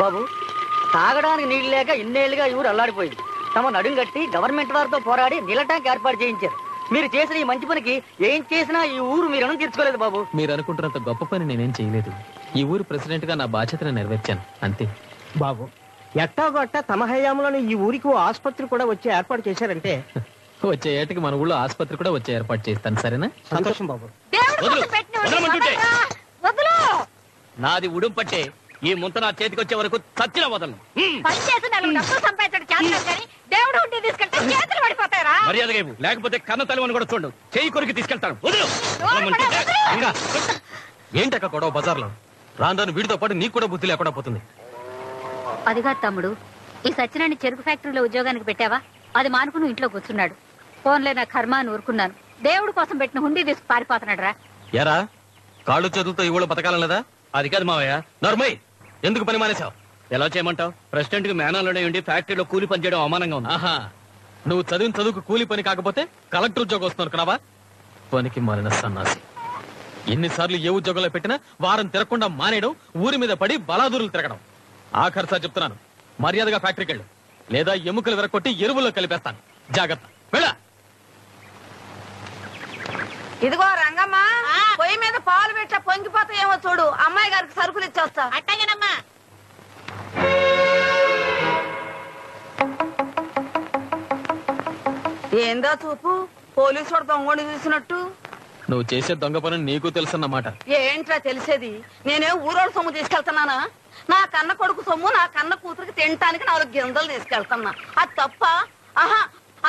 బాబు, తాగడానికి నీళ్లు లేక ఇన్నేళ్లుగా ఈ ఊరు అల్లాడిపోయింది. తమ నడుం కట్టి గవర్నమెంట్ వారితో పోరాడి నీళ్ళ ట్యాంక్ ఏర్పాటు చేయించారు. మీరు చేసిన ఈ మంచి పనికి ఏం చేసినా ఈ ఊరు మీరు తీర్చుకోలేదు బాబు. మీరు అనుకుంటున్నంత గొప్ప పని నేనేం చేయలేదు. ఈ ఊరు ప్రెసిడెంట్ గా నా బాధ్యతను నెరవేర్చాను అంతే. బాబు, ఎట్టాగొట్ట తమ హయాంలోని ఈ ఊరికి ఓ ఆసుపత్రి కూడా వచ్చి ఏర్పాటు చేశారంటే వచ్చే ఏటకి మన ఊళ్ళో ఆసుపత్రి కూడా వచ్చే ఏర్పాటు చేస్తాను. సరేనా? సంతోషం బాబు. నాది ఉడుం పట్టే ఈ ముంత నా చేతికి వచ్చే వరకు చచ్చిన వదలను. మర్యాదగా ఇవ్వు, లేకపోతే కన్న తల్లి కూడా చూడు, చేయి కొరికి తీసుకెళ్తాను. ఏంటక్క గొడవ బజార్లో? రాను వీడితో పాటు నీకు కూడా బుద్ధి లేకుండా పోతుంది. అదిగా తమ్ముడు, ఈ సత్యనాన్ని చెరుకు ఫ్యాక్టరీలో ఉద్యోగానికి పెట్టావా? అది మానుకుని ఇంట్లో కూర్చున్నాడు. ఫోన్లే నా కర్మ అని ఊరుకున్నాను. దేవుడు కోసం పెట్టిన హుండీ తీసుకు పారిపోతున్నాడు రా. ఎరా కాళ్ళు చేతులతో ఈ ఊళ్ళో బతకాలం లేదా? అది కాదు మావయ్య. నర్మయ్, ఎందుకు పని మానేశావు? ఎలా చేయమంటావు? ప్రెసిడెంట్ కి మేనాలోనే ఉండి ఫ్యాక్టరీలో కూలి పని చేయడం అవమానంగా ఉంది. ఆహా, నువ్వు చదివిన చదువుకు కూలి పని కాకపోతే కలెక్టర్ ఉద్యోగం వస్తున్నారు కనవా? పనికి మాలిన సన్నాసి. ఎన్నిసార్లు ఏ ఉద్యోగంలో పెట్టినా వారం తిరగకుండా మానేయడం, ఊరి మీద పడి బలాదూరులు తిరగడం. ఆఖరిసారి చెప్తున్నాను, మర్యాదగా ఫ్యాక్టరీకి వెళ్ళు, లేదా ఎముకలు విరగొట్టి ఎరువుల్లో కలిపేస్తాను. జాగ్రత్త, వెళ్ళ. ఇదిగో రంగమ్మ, పొయ్యి మీద పాలు పెట్ట పొంగిపోతాయేమో చూడు. అమ్మాయి గారికి సరుకులు ఇచ్చొస్తా. అట్టగేనమ్మా. ఏందో చూపు, పోలీసు వాడు దొంగని చూసినట్టు. నువ్వు చేసే దొంగ పని నీకు తెలుసన్నమాట. ఏంట్రా తెలిసేది? నేనేం ఊరోడు సొమ్ము తీసుకెళ్తున్నానా? నా కన్న కొడుకు సొమ్ము నా కన్న కూతురికి తినటానికి 4 గింజలు తీసుకెళ్తున్నా. అది తప్ప? ఆహా,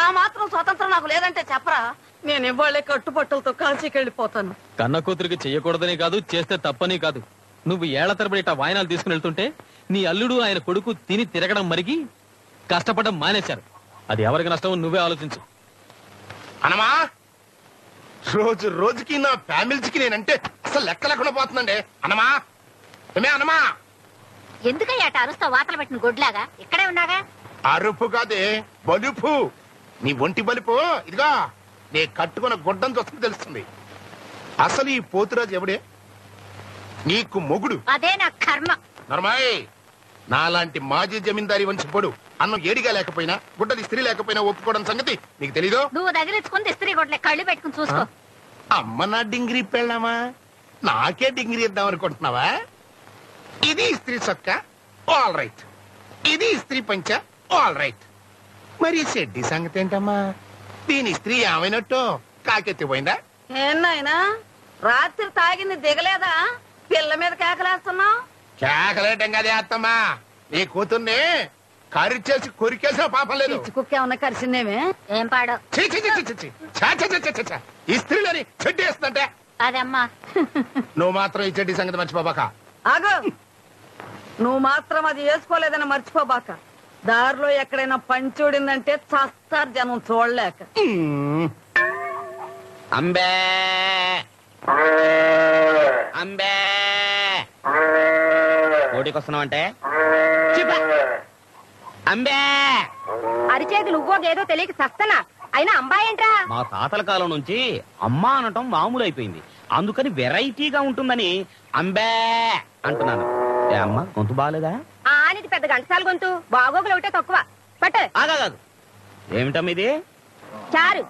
ఆ మాత్రం స్వతంత్రం నాకు లేదంటే చెప్పరా? నేను ఇవాళే కట్టుబట్టలతో కాశీకి వెళ్ళిపోతాను. కన్న కూతురికి చెయ్యకూడదని కాదు, చేస్తే తప్పని కాదు. నువ్వు ఏళ్ల తరబడి ఇట్టా వాయనాలు తీసుకుని వెళ్తుంటే నీ అల్లుడు ఆయన కొడుకు తిని తిరగడం మరిగి కష్టపడడం మానేశారు. అది ఎవరికి నష్టం నువ్వే ఆలోచించు. అనమా, రోజు రోజుకి నా ఫ్యామిలీకి నేనంటే అసలు లెక్క లేకుండా పోతుందండి. అనమా, ఏమే అనమా? ఎందుకయ్యా అరుస్తా వాతలు పెట్టిన గొడ్లాగా? ఇక్కడే ఉన్నాగా. అరుపు కాదే, బలుపు. నీ ఒంటి బలుపు ఇదిగా నే కట్టుకున్న గుడ్డం చూస్తుంది తెలుస్తుంది. అసలు ఈ పోతురాజు ఎవడే? నీకు మొగుడు. అదే నా కర్మ. నర్మాయ్, నాలాంటి మాజీ జమీందారి వంశ పొడు అన్నం ఏడిగా లేకపోయినా, గుడ్డది స్త్రీ లేకపోయినా ఒప్పుకోవడం సంగతి నీకు తెలీదు. నువ్వు తగిలించుకుని ఇస్త్రీ కొట్లే, కళ్ళు పెట్టుకుని చూసుకో. అమ్మ నా డింగిరి పెళ్ళామా? నాకే డింగిరి ఇద్దాం అనుకుంటున్నావా? ఇది ఇస్త్రీ చొక్క, ఆల్ రైట్. ఇది ఇస్త్రీ పంచ, ఆల్ రైట్. మరి షెడ్డి సంగతి ఏంటమ్మా? దీని స్త్రీ ఏమైనట్టు కాకెత్తిపోయిందా? ఏనాయనా, రాత్రి తాగింది దిగలేదా? పిల్ల మీద కేకలేస్తున్నావు. కేకలేటం కదే అత్తమ్మా, నీ కూతుర్ని కరిచేసి కొరికేసిన పాపం లేదు. కుక్క ఏమన్నా కరిసిందేమే? ఏం పాడో ఇస్త్రీలని చెడ్డి వేస్తుందంటే అదమ్మా. నువ్వు మాత్రం ఈ చెడ్డి సంగతి మర్చిపోబాక. ఆగు, నువ్వు మాత్రం అది వేసుకోలేదని మర్చిపోబాక. దారిలో ఎక్కడైనా పంచూడిందంటే చస్తారు జనం చూడలేక. అంబే అంబే ఓటికి వస్తున్నావంటే అంబే. అరిచేతులు ఉవ్వోగేదో తెలియక చస్తనా, అయినా అంబాయేంట్రా? మా తాతల కాలం నుంచి అమ్మ అనటం మామూలు అయిపోయింది. అందుకని వెరైటీగా ఉంటుందని అంబే అంటున్నాను. ఏ అమ్మ, గొంతు బాగాలేదా? ఆనిది పెద్ద గంటసాల గొంతు, బాగోగులు ఒకటే తక్కువ. పట్టు. ఆగాదు, ఏమిటమ్మ ఇది? చారు.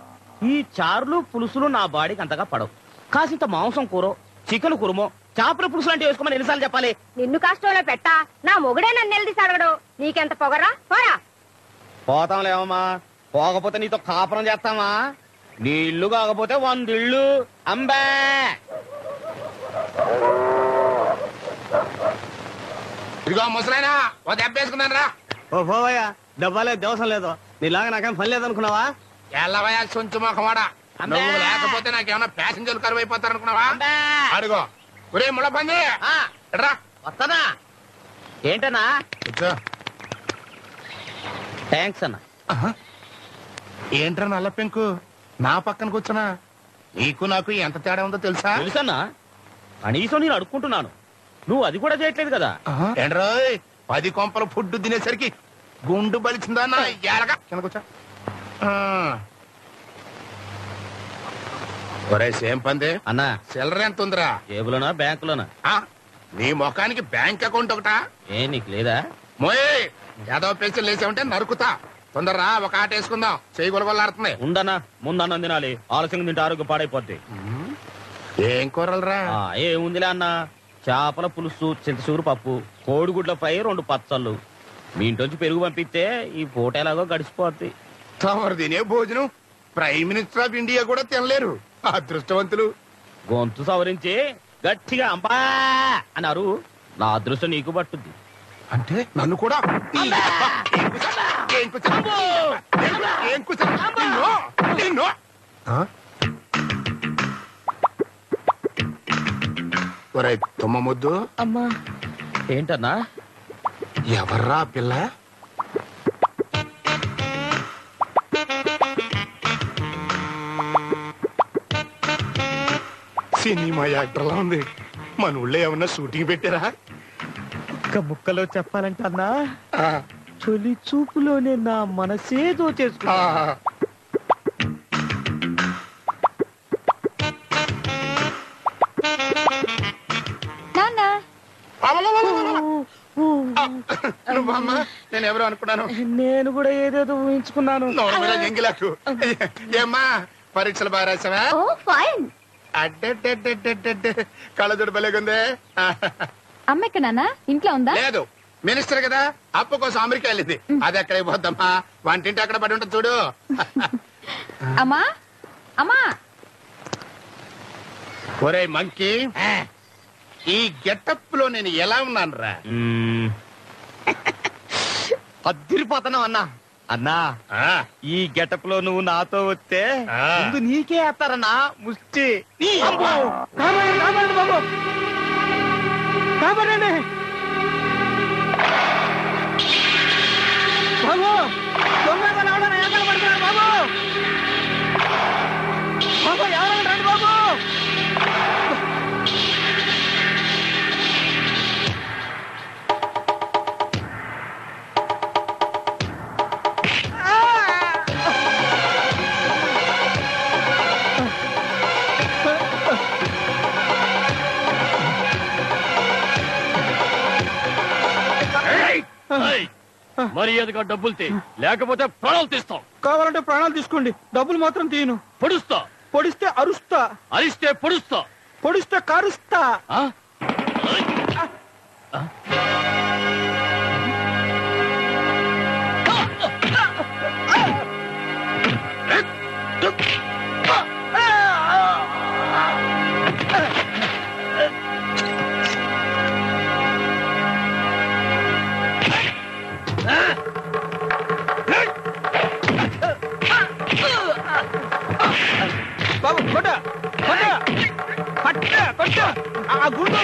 ఈ చారులు పులుసులు నా బాడీకి అంతగా పడవు. కాసింత మాంసం కూర, చికెన్ కురుమో, చేపల పులుసు లాంటివి వేసుకోమని ఎన్నిసార్లు చెప్పాలి? నిన్ను కష్టంలో పెట్టా, నా మొగుడే నన్ను నిలదీసి అడగడు. నీకెంత పొగరా? పోరా. పోతాంలేమమ్మా, పోకపోతే నీతో కాపురం చేస్తామా? నీ ఇల్లు కాకపోతే 100 ఇళ్ళు. అంబే. ఇదిగో ముసలాయనా, ఓ దెబ్బ వేసుకున్నాను రా. ఓ పోవయ్యా, డబ్బాలేదు, దేవసం లేదు. నీలాగా నాకేం పని లేదనుకున్నావా? ఎల్లవయా సొంచు మొఖమాడా, నువ్వు లేకపోతే నాకేమన్నా ప్యాసింజర్లు కరువు అయిపోతారనుకున్నావా? అడుగో ఒరే ముళ్ళ పంది, రా. వస్తానా? ఏంటన్నా? థ్యాంక్స్ అన్న. ఏంట్రా నల్ల పెంకు నా పక్కన కూర్చున్నా? నీకు నాకు ఎంత తేడా ఉందో తెలుసా? తెలుసన్నా, కనీసం నేను అడుక్కుంటున్నాను, నువ్వు అది కూడా చేయట్లేదు కదా. ఏంట్రోయ్, 10 కొంపలు ఫుడ్ తినేసరికి గుండు బలిచిందా? ఎలాగా కింద కూర్చో. ఒరే సేమ్ పంది అన్నా, చిల్లర ఎంత ఉందిరా? జేబులోనా బ్యాంకులోనా? నీ ముఖానికి బ్యాంక్ అకౌంట్ ఒకటా? ఏ నీకు లేదా? మోయే ఏదో పెన్షన్ లేసామంటే నరుకుతా. తొందరరా ఒక ఆట వేసుకుందాం. చేయి గొలగొల్లాడుతుంది. ఉండనా ముందన్నం తినాలి, ఆలస్యంగా తింటే ఆరోగ్యం పాడైపోద్ది. ఏం కూరలరా? ఏముందిలే అన్న, చేపల పులుసు, చింతసూరు పప్పు, కోడిగుడ్ల ఫ్రై, 2 పచ్చళ్ళు. మీ ఇంటి పెరుగు పంపిస్తే ఈ పూట ఎలాగో గడిచిపోద్ది. తమరు తినే భోజనం ప్రైమ్ మినిస్టర్ ఆఫ్ ఇండియా కూడా తినలేరు. అదృష్టవంతులు. గొంతు సవరించి గట్టిగా అంబా అన్నారు. నా అదృష్టం నీకు పట్టుద్ది. అంటే నన్ను కూడా తుమ్మ ముద్దు. అమ్మా ఏంటన్నా? ఎవర్రా పిల్ల? సినిమా యాక్టర్లా ఉంది. మన ఊళ్ళో ఏమన్నా షూటింగ్ పెట్టారా? ఒక్క ముక్కలో చెప్పాలంటే అన్నా, తొలి చూపులోనే నా మనసేదో చేసుకున్నా. నువ్వమ్మా, నేను ఎవరు అనుకున్నాను. నేను కూడా ఏదేదో ఊహించుకున్నాను. ఎంగిలాకు. ఏమ్మా పరీక్షలు బాగా రాసావా? కళ్ళజోడు భలేగుందే. అమ్మ ఎక్కడ నాన్న? ఇంట్లో ఉందా? లేదు, మినిస్టర్ కదా, అప్పు కోసం అమెరికా వెళ్ళింది. అది ఎక్కడ పోద్దమ్మా, వంటింటి అక్కడ పడి ఉంటుంది చూడు. అమ్మా అమ్మా. ఒరే మంకీ, ఈ గెటప్ లో నేను ఎలా ఉన్నాను రా? అద్దరిపోతున్నావు అన్నా. అన్నా, ఈ గెటప్ లో నువ్వు నాతో వస్తే ముందు నీకే వేస్తారన్నా ముష్టి. కాపాడండి బాబు, కాపాడండి బాబు. దొంగలు ఎవరైనా ఎక్కడ పడుతున్నారు బాబు? బాబు ఎవరైనా రండి బాబు. మర్యాదగా డబ్బులు తీ, లేకపోతే ప్రాణాలు తీస్తాం. కావాలంటే ప్రాణాలు తీసుకోండి, డబ్బులు మాత్రం తీయను. పొడుస్తా, పొడిస్తే అరుస్తా, అరిస్తే పొడుస్తా, పొడిస్తే కారుస్తా. బాబు కొట్ట కొట్ట కొట్ట కొట్ట ఆ గుండు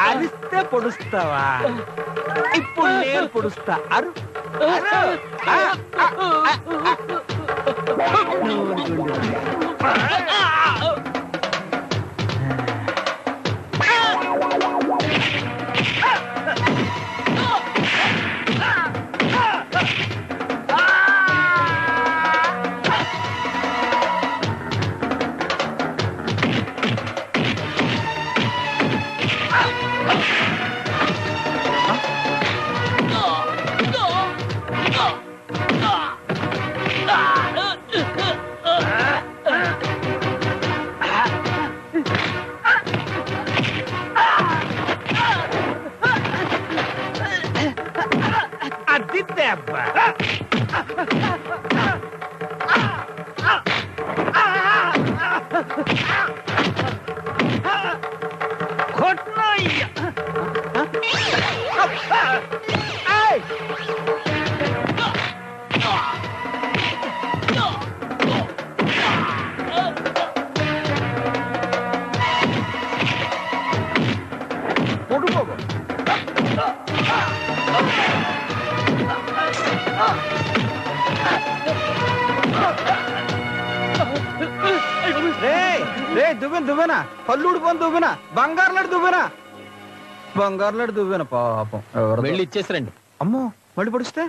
అరిస్తే పొడుస్తావా? ఇప్పుడు నేను పొడుస్తా. అరు అది దెబ్బ. కొట్నయ్య. కొడుకోబో. రే దువ్వెన పల్లుడు పోని దువ్వెన, బంగారులాడు దువ్వెన, బంగారులాడు దువ్వెన. పాపం వెళ్ళి ఇచ్చేసిరండి. అమ్మో మళ్ళీ పొడిస్తే?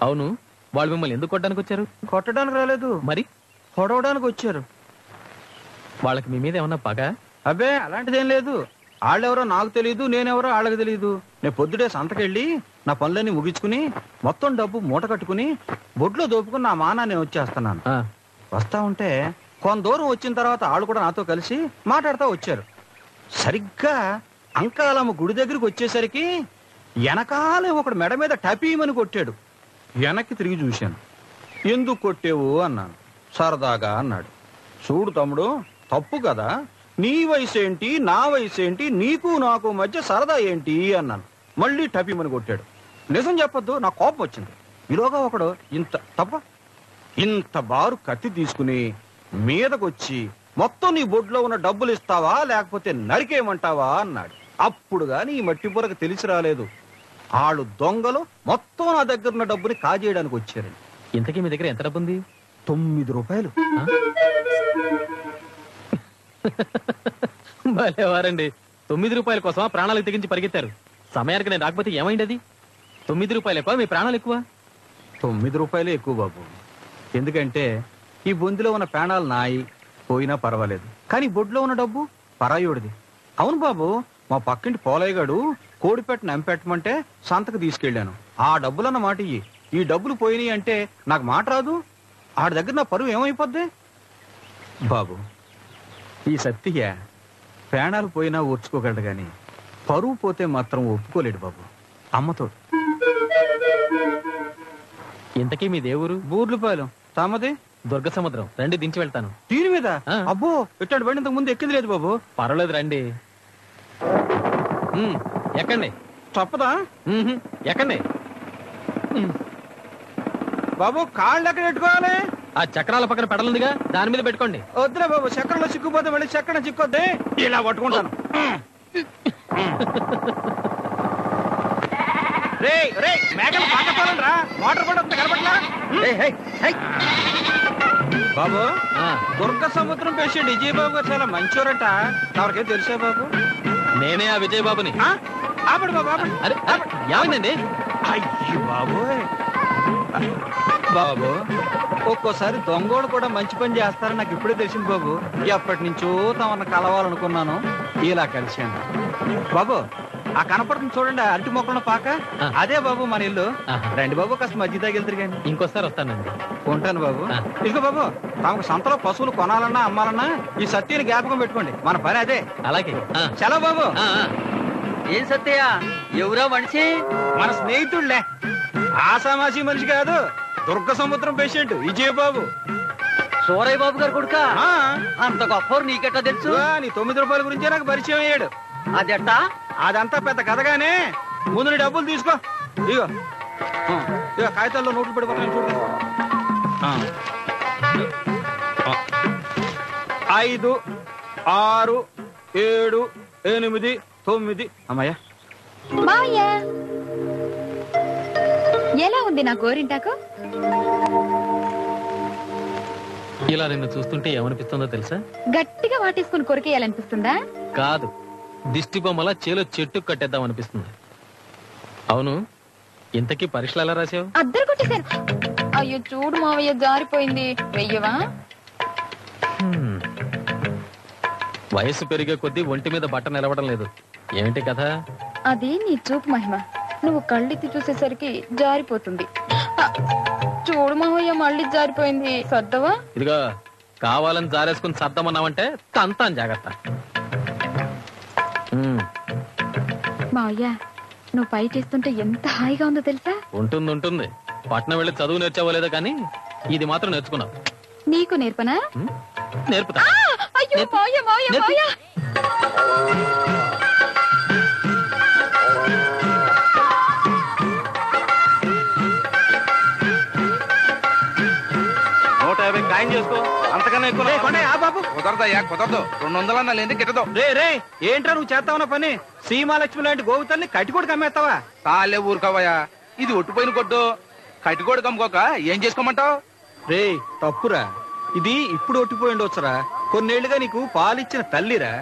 అవును, వాళ్ళు మిమ్మల్ని ఎందుకు కొట్టడానికి వచ్చారు? కొట్టడానికి రాలేదు, మరి పొడవడానికి వచ్చారు. వాళ్ళకి మీ మీద ఏమన్నా పగ? అబ్బే అలాంటిదేం లేదు. వాళ్ళెవరో నాకు తెలియదు, నేనెవరో వాళ్ళకి తెలియదు. నేను పొద్దుటే సంతకెళ్ళి నా పనులన్నీ ముగించుకుని మొత్తం డబ్బు మూట కట్టుకుని బొడ్లో దోపుకుని నా మానా నేను వచ్చేస్తున్నాను. వస్తా ఉంటే కొంత దూరం వచ్చిన తర్వాత వాళ్ళు కూడా నాతో కలిసి మాట్లాడుతూ వచ్చారు. సరిగ్గా అంకాలమ్మ గుడి దగ్గరికి వచ్చేసరికి వెనకాలే ఒకడు మెడ మీద టపీమని కొట్టాడు. వెనక్కి తిరిగి చూశాను. ఎందుకు కొట్టేవు అన్నాను. సరదాగా అన్నాడు. చూడు తమ్ముడు, తప్పు కదా, నీ వయసు ఏంటి నా వయసు ఏంటి, నీకు నాకు మధ్య సరదా ఏంటి అన్నాను. మళ్ళీ టపీమని కొట్టాడు. నిజం చెప్పొద్దు, నా కోపం వచ్చింది. ఈలోగా ఒకడు ఇంత బారు కత్తి తీసుకుని మీదకొచ్చి మొత్తం నీ బొడ్లో ఉన్న డబ్బులు ఇస్తావా లేకపోతే నరికేయమంటావా అన్నాడు. అప్పుడు గాని ఈ మట్టి బుర్రకు తెలిసి రాలేదు. వాళ్ళు దొంగలు మొత్తం నా దగ్గర ఉన్న డబ్బుని కాజేయడానికి వచ్చారండి. ఇంతకీ మీ దగ్గర ఎంత డబ్బు ఉంది? 9 రూపాయలు. భలేవారండి. 9 రూపాయల కోసం ప్రాణాలకు తెగించి పరిగెత్తారు. సమయానికి నేను రాకపోతే ఏమైంది? అది 9 రూపాయలు ఎక్కువ, మీ ప్రాణాలు ఎక్కువ? 9 రూపాయలే ఎక్కువ బాబు. ఎందుకంటే ఈ బొందిలో ఉన్న ప్రాణాలు నాయి పోయినా పర్వాలేదు, కానీ బొడ్లో ఉన్న డబ్బు పరాయోడిది. అవును బాబు, మా పక్కింటి పోలయ్యగాడు కోడిపెట్టను ఎంపెట్టమంటే సంతకు తీసుకెళ్లాను. ఆ డబ్బులన్న మాట ఇయ్యి. ఈ డబ్బులు పోయినాయి అంటే నాకు మాట రాదు. ఆడి దగ్గర నా పరువు ఏమైపోద్ది బాబు. ఈ సత్తిగా ప్రాణాలు పోయినా ఓర్చుకోగలడు గాని పరువు పోతే మాత్రం ఒప్పుకోలేడు బాబు. అమ్మతో. ఇంతకీ మీ దేవురు? బూర్లుపాలెం. తమది? దుర్గ సముద్రం. రండి, దించి వెళ్తాను. దీని మీద? అబ్బో, ఇట్లాంటి బండి ఇంతకు ముందు ఎక్కింది లేదు బాబు. పర్వాలేదు, రండి. ఎక్కండి. తప్పదా? ఎక్కండి బాబు. కాళ్ళు ఎక్కడ పెట్టుకోవాలి? ఆ చక్రాల పక్కన పెడలుందిగా, దాని మీద పెట్టుకోండి. వద్దులే బాబు, చక్రంలో చిక్కుపోతే మళ్ళీ చక్రం చిక్కొద్ది. ఇలా పట్టుకుంటాను. మోటార్ కూడా కనపట్లా బాబు. దుర్గ సముద్రం పేషెంట్ విజయబాబు గారు చాలా మంచోరట. ఎవరికేం తెలుసా బాబు? నేనే ఆ విజయబాబుని. ఆపడు బాబు, ఆపడు. అరే ఏమైందండి? అయ్యో బాబు. బాబు, ఒక్కోసారి దొంగోడు కూడా మంచి పని చేస్తారని నాకు ఇప్పుడే తెలిసింది బాబు. ఎప్పటి నుంచో తమను కలవాలనుకున్నాను, ఇలా కలిశాను బాబు. ఆ కనపడుతుంది చూడండి, అరటి మొక్కల పాక, అదే బాబు మన ఇల్లు. రండి బాబు, కాస్త మధ్య తగిలిద్దరు కానీ. ఇంకోసారి వస్తానండి. ఉంటాను బాబు. ఇదిగో బాబు, తమకు సంతలో పశువులు కొనాలన్నా అమ్మాలన్నా ఈ సత్యని జ్ఞాపకం పెట్టుకోండి. మన పని అదే. అలాగే. సెలవు బాబు. ఏం సత్యయ్య, ఎవరో మనిషి? మన స్నేహితుడులే, ఆసామాసి మనిషి కాదు. దుర్గ సముద్రం పేషెంట్ విజయబాబు. సూరయ్య బాబు గారు కొడుక? అంత గొప్ప నీకెట్టా తెలుసు? నీ 9 రూపాయల గురించే నాకు పరిచయం అయ్యాడు. అదెట్టా? అదంతా పెద్ద కథగానే, ముందు నీ డబ్బులు తీసుకో. ఇగో ఇగో కాగితాల్లో నోట్లు పడిపోతాను చూడు. 5, 6, 7, 8, 9. అమ్మాయ్యా. ఎలా ఉంది నా గోరింటాకు? ఇలా నిన్ను చూస్తుంటే ఏమనిపిస్తుందో తెలుసా? గట్టిగా వాటేసుకుని కొరికేయాలనిపిస్తుందా? కాదు, దిష్టి బొమ్మలా చేలో చెట్టు కట్టేద్దాం అనిపిస్తుంది. అవును, ఇంతకీ పరీక్షలు ఎలా రాసావు? అద్దరు కొట్టేశాను. అయ్యో చూడు మావయ్య, జారిపోయింది. వెయ్యవా? వయసు పెరిగే కొద్దీ ఒంటి మీద బట్ట నిలవడం లేదు. ఏమిటి కథ? అది నీ చూపు మహిమ. నువ్వు కళ్ళెత్తి చూసేసరికి జారిపోతుంది. చూడు మావయ్య, మళ్ళీ జారిపోయింది. సర్దవా? ఇదిగో, కావాలని జారేసుకుని సర్దమన్నావంటే తంతాను, జాగ్రత్త. మావయ్య, నువ్వు పై చేస్తుంటే ఎంత హాయిగా ఉందో తెలుసా? ఉంటుంది. పట్నం వెళ్ళి చదువు నేర్చావలేదా కానీ ఇది మాత్రం నేర్చుకున్నావు. నీకు నేర్పనా? నేర్పుతా. అయ్యో మావయ్య, మావయ్య, మావయ్య. ఖాయం చేసుకో, అంతకన్నా ఎక్కువ బాబు. కుదరదయ్యా, కుదరదు. 200 అన్నా లేని గిట్టదు. రే ఏంట్రా నువ్వు చేస్తావున్న పని? సీమాలక్ష్మి లాంటి గోవుతల్ని కట్టికోడికి అమ్మేస్తావా? కాలే ఊరుకోవయ్యా, ఇది ఒట్టిపోయిన కొట్టు. కట్టికోడు కమ్ముకోక ఏం చేసుకోమంటావు? రే తప్పురా, ఇది ఇప్పుడు ఒట్టిపోయి ఉండొచ్చురా. కొన్నేళ్లుగా నీకు పాలిచ్చిన తల్లిరా.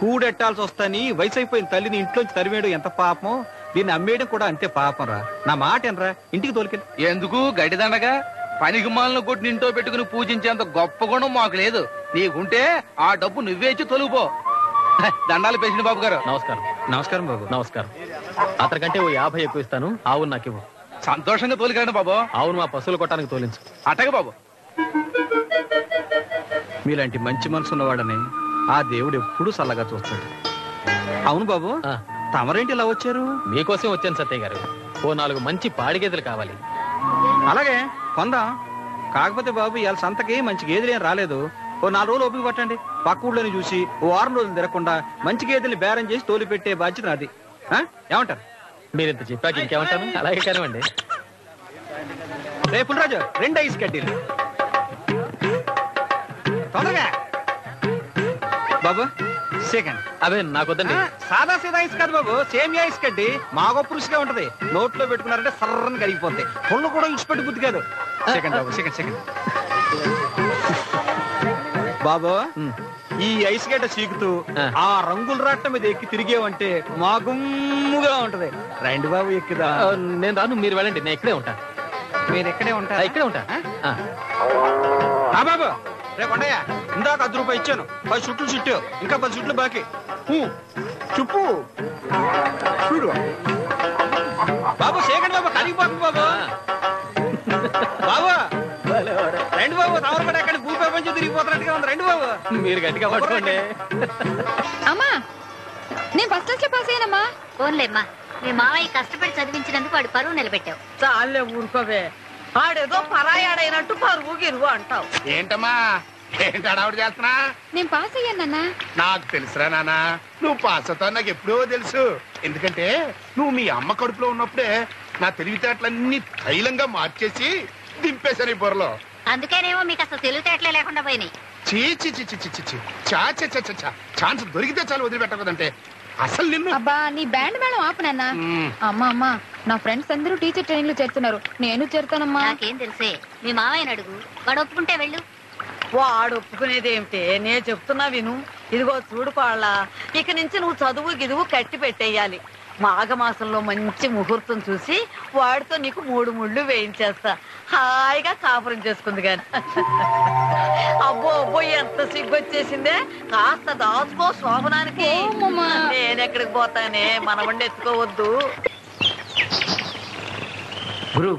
కూడెట్టాల్సి వస్తాని వయసు అయిపోయిన తల్లిని ఇంట్లోంచి తరిమేయడం ఎంత పాపం, దీన్ని అమ్మేయడం కూడా అంతే పాపం రా. నా మాట ఎనరా, ఇంటికి తోలికెళ్ళి. ఎందుకు గడ్డిదండగా పనికి మాలను కొట్టి ఇంట్లో పెట్టుకుని పూజించేంత గొప్ప గుణం మాకు లేదు. నీకుంటే ఆ డబ్బు నువ్వే ఇచ్చి తొలుగుపో. దండాలు పేసిన బాబు గారు. నమస్కారం. నమస్కారం బాబు. నమస్కారం. అతనికంటే ఓ 50 ఎక్కువ ఇస్తాను. ఆవును నాకు ఇవ్వు. సంతోషంగా తోలికండి బాబు. ఆవును మా పశువులు కొట్టడానికి తోలించు. అట్టగా బాబు. మీలాంటి మంచి మనసు ఉన్నవాడని ఆ దేవుడు ఎప్పుడూ చల్లగా చూస్తాడు. అవును బాబు, తమరేంటి ఇలా వచ్చారు? మీకోసం వచ్చాను సత్యయ్య గారు. ఓ 4 మంచి పాడి గేదెలు కావాలి. అలాగే కొందాం. కాకపోతే బాబు ఇవాళ సంతకి మంచి గేదెలు ఏం రాలేదు. ఓ 4 రోజులు ఓపిక పట్టండి. పక్క ఊళ్ళోని చూసి ఓ 6 రోజులు తిరగకుండా మంచి గేదెల్ని బేరం చేసి తోలి పెట్టే బాధ్యత నాది. ఏమంటారు? మీరు ఇంత చెప్పాక ఇంకేమంటాను. అలాగే కానివ్వండి. రేపు రాజు 2 ఐస్ కడ్డీలు తొందరగా బాబు. సెకండ్. అవే నాకొద్దండి. సాదా సీదా ఐస్ కాదు బాబు, సేమియా ఐస్ కడ్డి మా గొప్ప రుచిగా ఉంటది. నోట్లో పెట్టుకున్నారంటే సర్రని కరిగిపోతాయి. పుల్ల కూడా ఇచ్చిపెట్టి బుద్ధి కాదు. సెకండ్ బాబు, సెకండ్. బాబు, ఈ ఐస్ గడ్డ చీకుతూ ఆ రంగుల రాట్ల మీద ఎక్కి తిరిగేవంటే మా గుమ్ముగా ఉంటది. రండి బాబు ఎక్కుదా. నేను రాను, మీరు వెళ్ళండి. నేను ఇక్కడే ఉంటా. మీరు ఎక్కడే ఉంటా? ఇక్కడే ఉంటా. బాబు రేపు ఉండయా, ఇందాక 10 రూపాయలు ఇచ్చాను. 10 చుట్లు చుట్టు, ఇంకా 10 చుట్లు బాకీ. చుప్పు చూడు బాబు. సేకండి బాబు, కరిగిపోతుంది బాబు. బాబు రండి బాబు, తమరు కూడా ఎక్కడ భూప్రపంచం తిరిగిపోతున్నట్టుగా ఉంది. రండి బాబు. మీరు గట్టిగా పట్టుకోండి. అమ్మా, నేను ఫస్ట్ క్లాస్ లో పాస్ అయ్యానమ్మా. ఫోన్లేమ్మా, మీ మావయ్య కష్టపడి చదివించినందుకు వాడు పరువు నిలబెట్టావు. చాలే ఊరుకోవే. ఆడేదో పరాయాడైనట్టు పరువు గిరువు అంటావు. ఏంటమ్మా, ఏంటి అడావుడు చేస్తున్నా? నేను పాస్ అయ్యానన్నా. నాకు తెలుసురా నాన్న, నువ్వు పాస్ అవుతావు. నాకు ఎప్పుడో తెలుసు. ఎందుకంటే నువ్వు మీ అమ్మ కడుపులో ఉన్నప్పుడే నా తెలివితేటలన్నీ తైలంగా మార్చేసి దింపేశాను ఈ బుర్రలో. అందుకేనేమో మీకు అసలు తెలివితేటలే లేకుండా పోయినాయి. ఛాన్స్ దొరికితే చాలు వదిలిపెట్టకూడదంటే అసలు నిన్ను. అబ్బా, నీ బ్యాండ్ మేడం ఆపు నాన్న. అమ్మా, నా ఫ్రెండ్స్ అందరూ టీచర్ ట్రైనింగ్ లో చేరుతున్నారు. నేను చేరుతానమ్మా. నాకేం తెలుసే, మీ మావయ్యని అడుగు. వాడు ఒప్పుకుంటే వెళ్ళు. వాడు ఒప్పుకునేదేమిటే, నే చెప్తున్నా విను. ఇదిగో చూడు కోళ్ళ, ఇక నుంచి నువ్వు చదువు గిదువు కట్టి పెట్టేయాలి. మాఘమాసంలో మంచి ముహూర్తం చూసి వాడితో నీకు 3 ముళ్ళు వేయించేస్తా. హాయిగా కాపురం చేసుకుంది గాని. అబ్బో ఎంత సిగ్గొచ్చేసిందే. కాస్త దాచుకో శోభనానికి. నేనెక్కడికి పోతానే, మనవండి ఎత్తుకోవద్దు.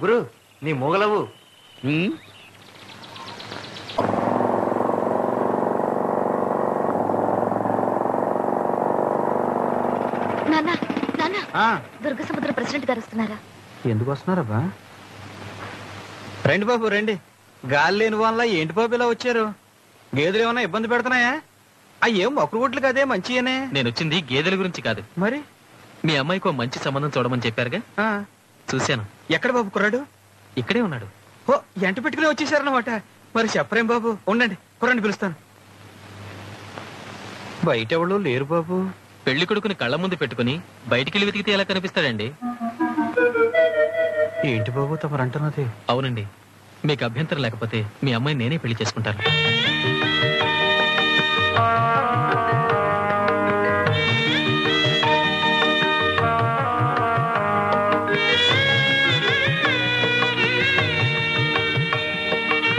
గురు నీ మొగలవు. దుర్గ సముద్ర ప్రెసిడెంట్ గారు వస్తున్నారా? ఎందుకు వస్తున్నారబ్బా? రండి బాబు రండి. గాలి లేని వల్ల ఏంటి బాబు ఇలా వచ్చారు? గేదెలు ఏమన్నా ఇబ్బంది పెడుతున్నాయా? ఏం మొక్కలు గుట్లు కదే మంచిగానే. నేను వచ్చింది గేదెల గురించి కాదు. మరి మీ అమ్మాయికి మంచి సంబంధం చూడమని చెప్పారుగా, చూశాను. ఎక్కడ బాబు కుర్రాడు? ఇక్కడే ఉన్నాడు. ఓ, ఎంట పెట్టుకుని వచ్చేసారన్నమాట. మరి చెప్పరేం బాబు, ఉండండి కుర్రాడిని పిలుస్తాను. బయట ఎవరు లేరు బాబు. పెళ్లి కొడుకుని కళ్ళ ముందు పెట్టుకుని బయటికి వెతికితే ఎలా కనిపిస్తాడండి? ఏంటి బాబు తమరంటున్నది? అవునండి, మీకు అభ్యంతరం లేకపోతే మీ అమ్మాయి నేనే పెళ్లి చేసుకుంటాను.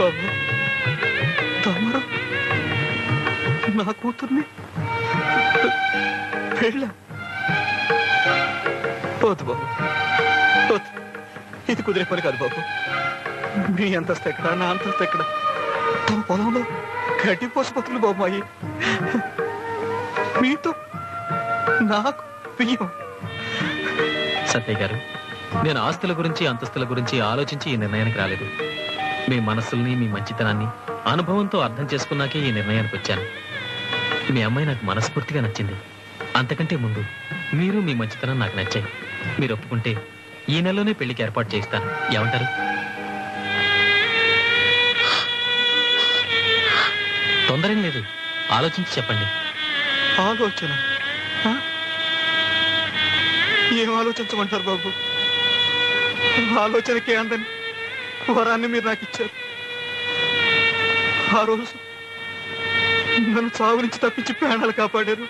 బాబు, తమరు నా కూతుర్ని పెళ్ళ పోతు బాబు, పోతు. ఇది కుదిరే పని కాదు బాబు. మీ అంతస్తు ఎక్కడ, నా అంతస్తు ఎక్కడ? తమ పొలంలో గడ్డి పోసిపోతుంది బాబు. మాయి మీతో నాకు బియ్యం. సత్యయ్య గారు, నేను ఆస్తుల గురించి అంతస్తుల గురించి ఆలోచించి ఈ నిర్ణయానికి రాలేదు. మీ మనస్సుల్ని, మీ మంచితనాన్ని అనుభవంతో అర్థం చేసుకున్నాకే ఈ నిర్ణయానికి వచ్చాను. మీ అమ్మాయి నాకు మనస్ఫూర్తిగా నచ్చింది. అంతకంటే ముందు మీరు మీ మంచితనం నాకు నచ్చాయి. మీరు ఒప్పుకుంటే ఈ నెలలోనే పెళ్లికి ఏర్పాటు చేయిస్తాను. ఏమంటారు? తొందరేం లేదు, ఆలోచించి చెప్పండి. ఆలోచన? ఏం ఆలోచించమంటారు బాబు? ఆలోచనకే అందని వరాన్ని మీరు నాకు ఇచ్చారు. ఆ రోజు నన్ను చావు నుంచి తప్పించి ప్రాణాలు కాపాడారు.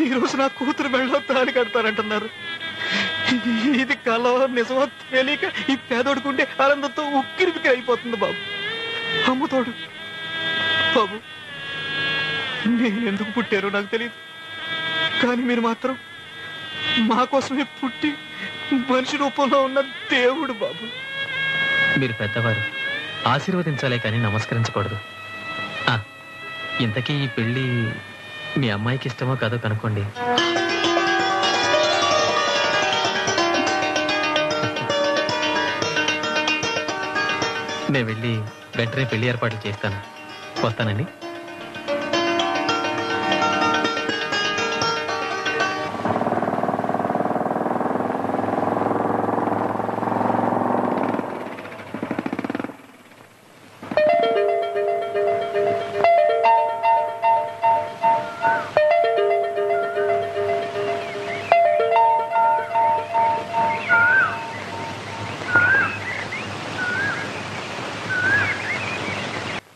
ఈ రోజు నా కూతురు మెళ్ళో తాళి కడతారంటున్నారు. ఇది కలో నిజమో తెలియక ఈ పేదోడుకుంటే ఆనందంతో ఉక్కిరి బిక్కిరి అయిపోతుంది బాబు. అమ్ముతోడు బాబు, నేను ఎందుకు పుట్టారో నాకు తెలియదు, కానీ మీరు మాత్రం మా కోసమే పుట్టి మనిషి రూపంలో ఉన్న దేవుడు బాబు. మీరు పెద్దవారు, ఆశీర్వదించాలే కానీ నమస్కరించకూడదు. ఇంతకీ ఈ పెళ్లి మీ అమ్మాయికి ఇష్టమో కాదో కనుక్కోండి. నేను వెళ్ళి వెంటనే పెళ్లి ఏర్పాట్లు చేస్తాను. వస్తానండి.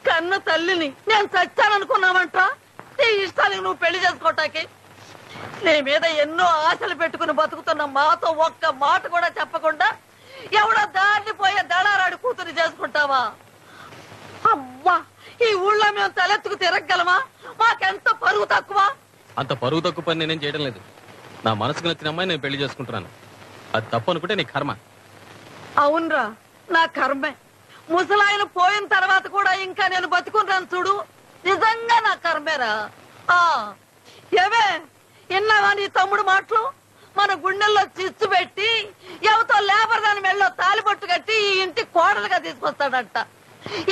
కన్న తల్లిని నేను చచ్చాననుకున్నావంట నీ ఇష్టానికి నువ్వు పెళ్లి చేసుకోవటానికి. నీ మీద ఎన్నో ఆశలు పెట్టుకుని బతుకుతున్న మాతో ఒక్క మాట కూడా చెప్పకుండా ఎవడో దారిని పోయే దళారాడు కూతురు చేసుకుంటావా? అవ్వా, ఈ ఊళ్ళో మేము తలెత్తుకు తిరగలమా? మాకెంత పరువు తక్కువ. అంత పరువు తక్కువ పని నేనేం చేయడం లేదు. నా మనసుకు నచ్చిన అమ్మాయి నేను పెళ్లి చేసుకుంటున్నాను. అది తప్పు అనుకుంటే నీ కర్మ. అవునరా, నా కర్మే. ముసలాయన పోయిన తర్వాత కూడా ఇంకా నేను బతుకున్నాను చూడు, నిజంగా నా కర్మేరా. ఏవే విన్నావా నీ తమ్ముడు మాటలు? మన గుండెల్లో చిచ్చు పెట్టి ఎవతో లేబర్ దాని మెళ్ళో తాలిపట్టు కట్టి ఈ ఇంటి కోడలుగా తీసుకొస్తాడంట.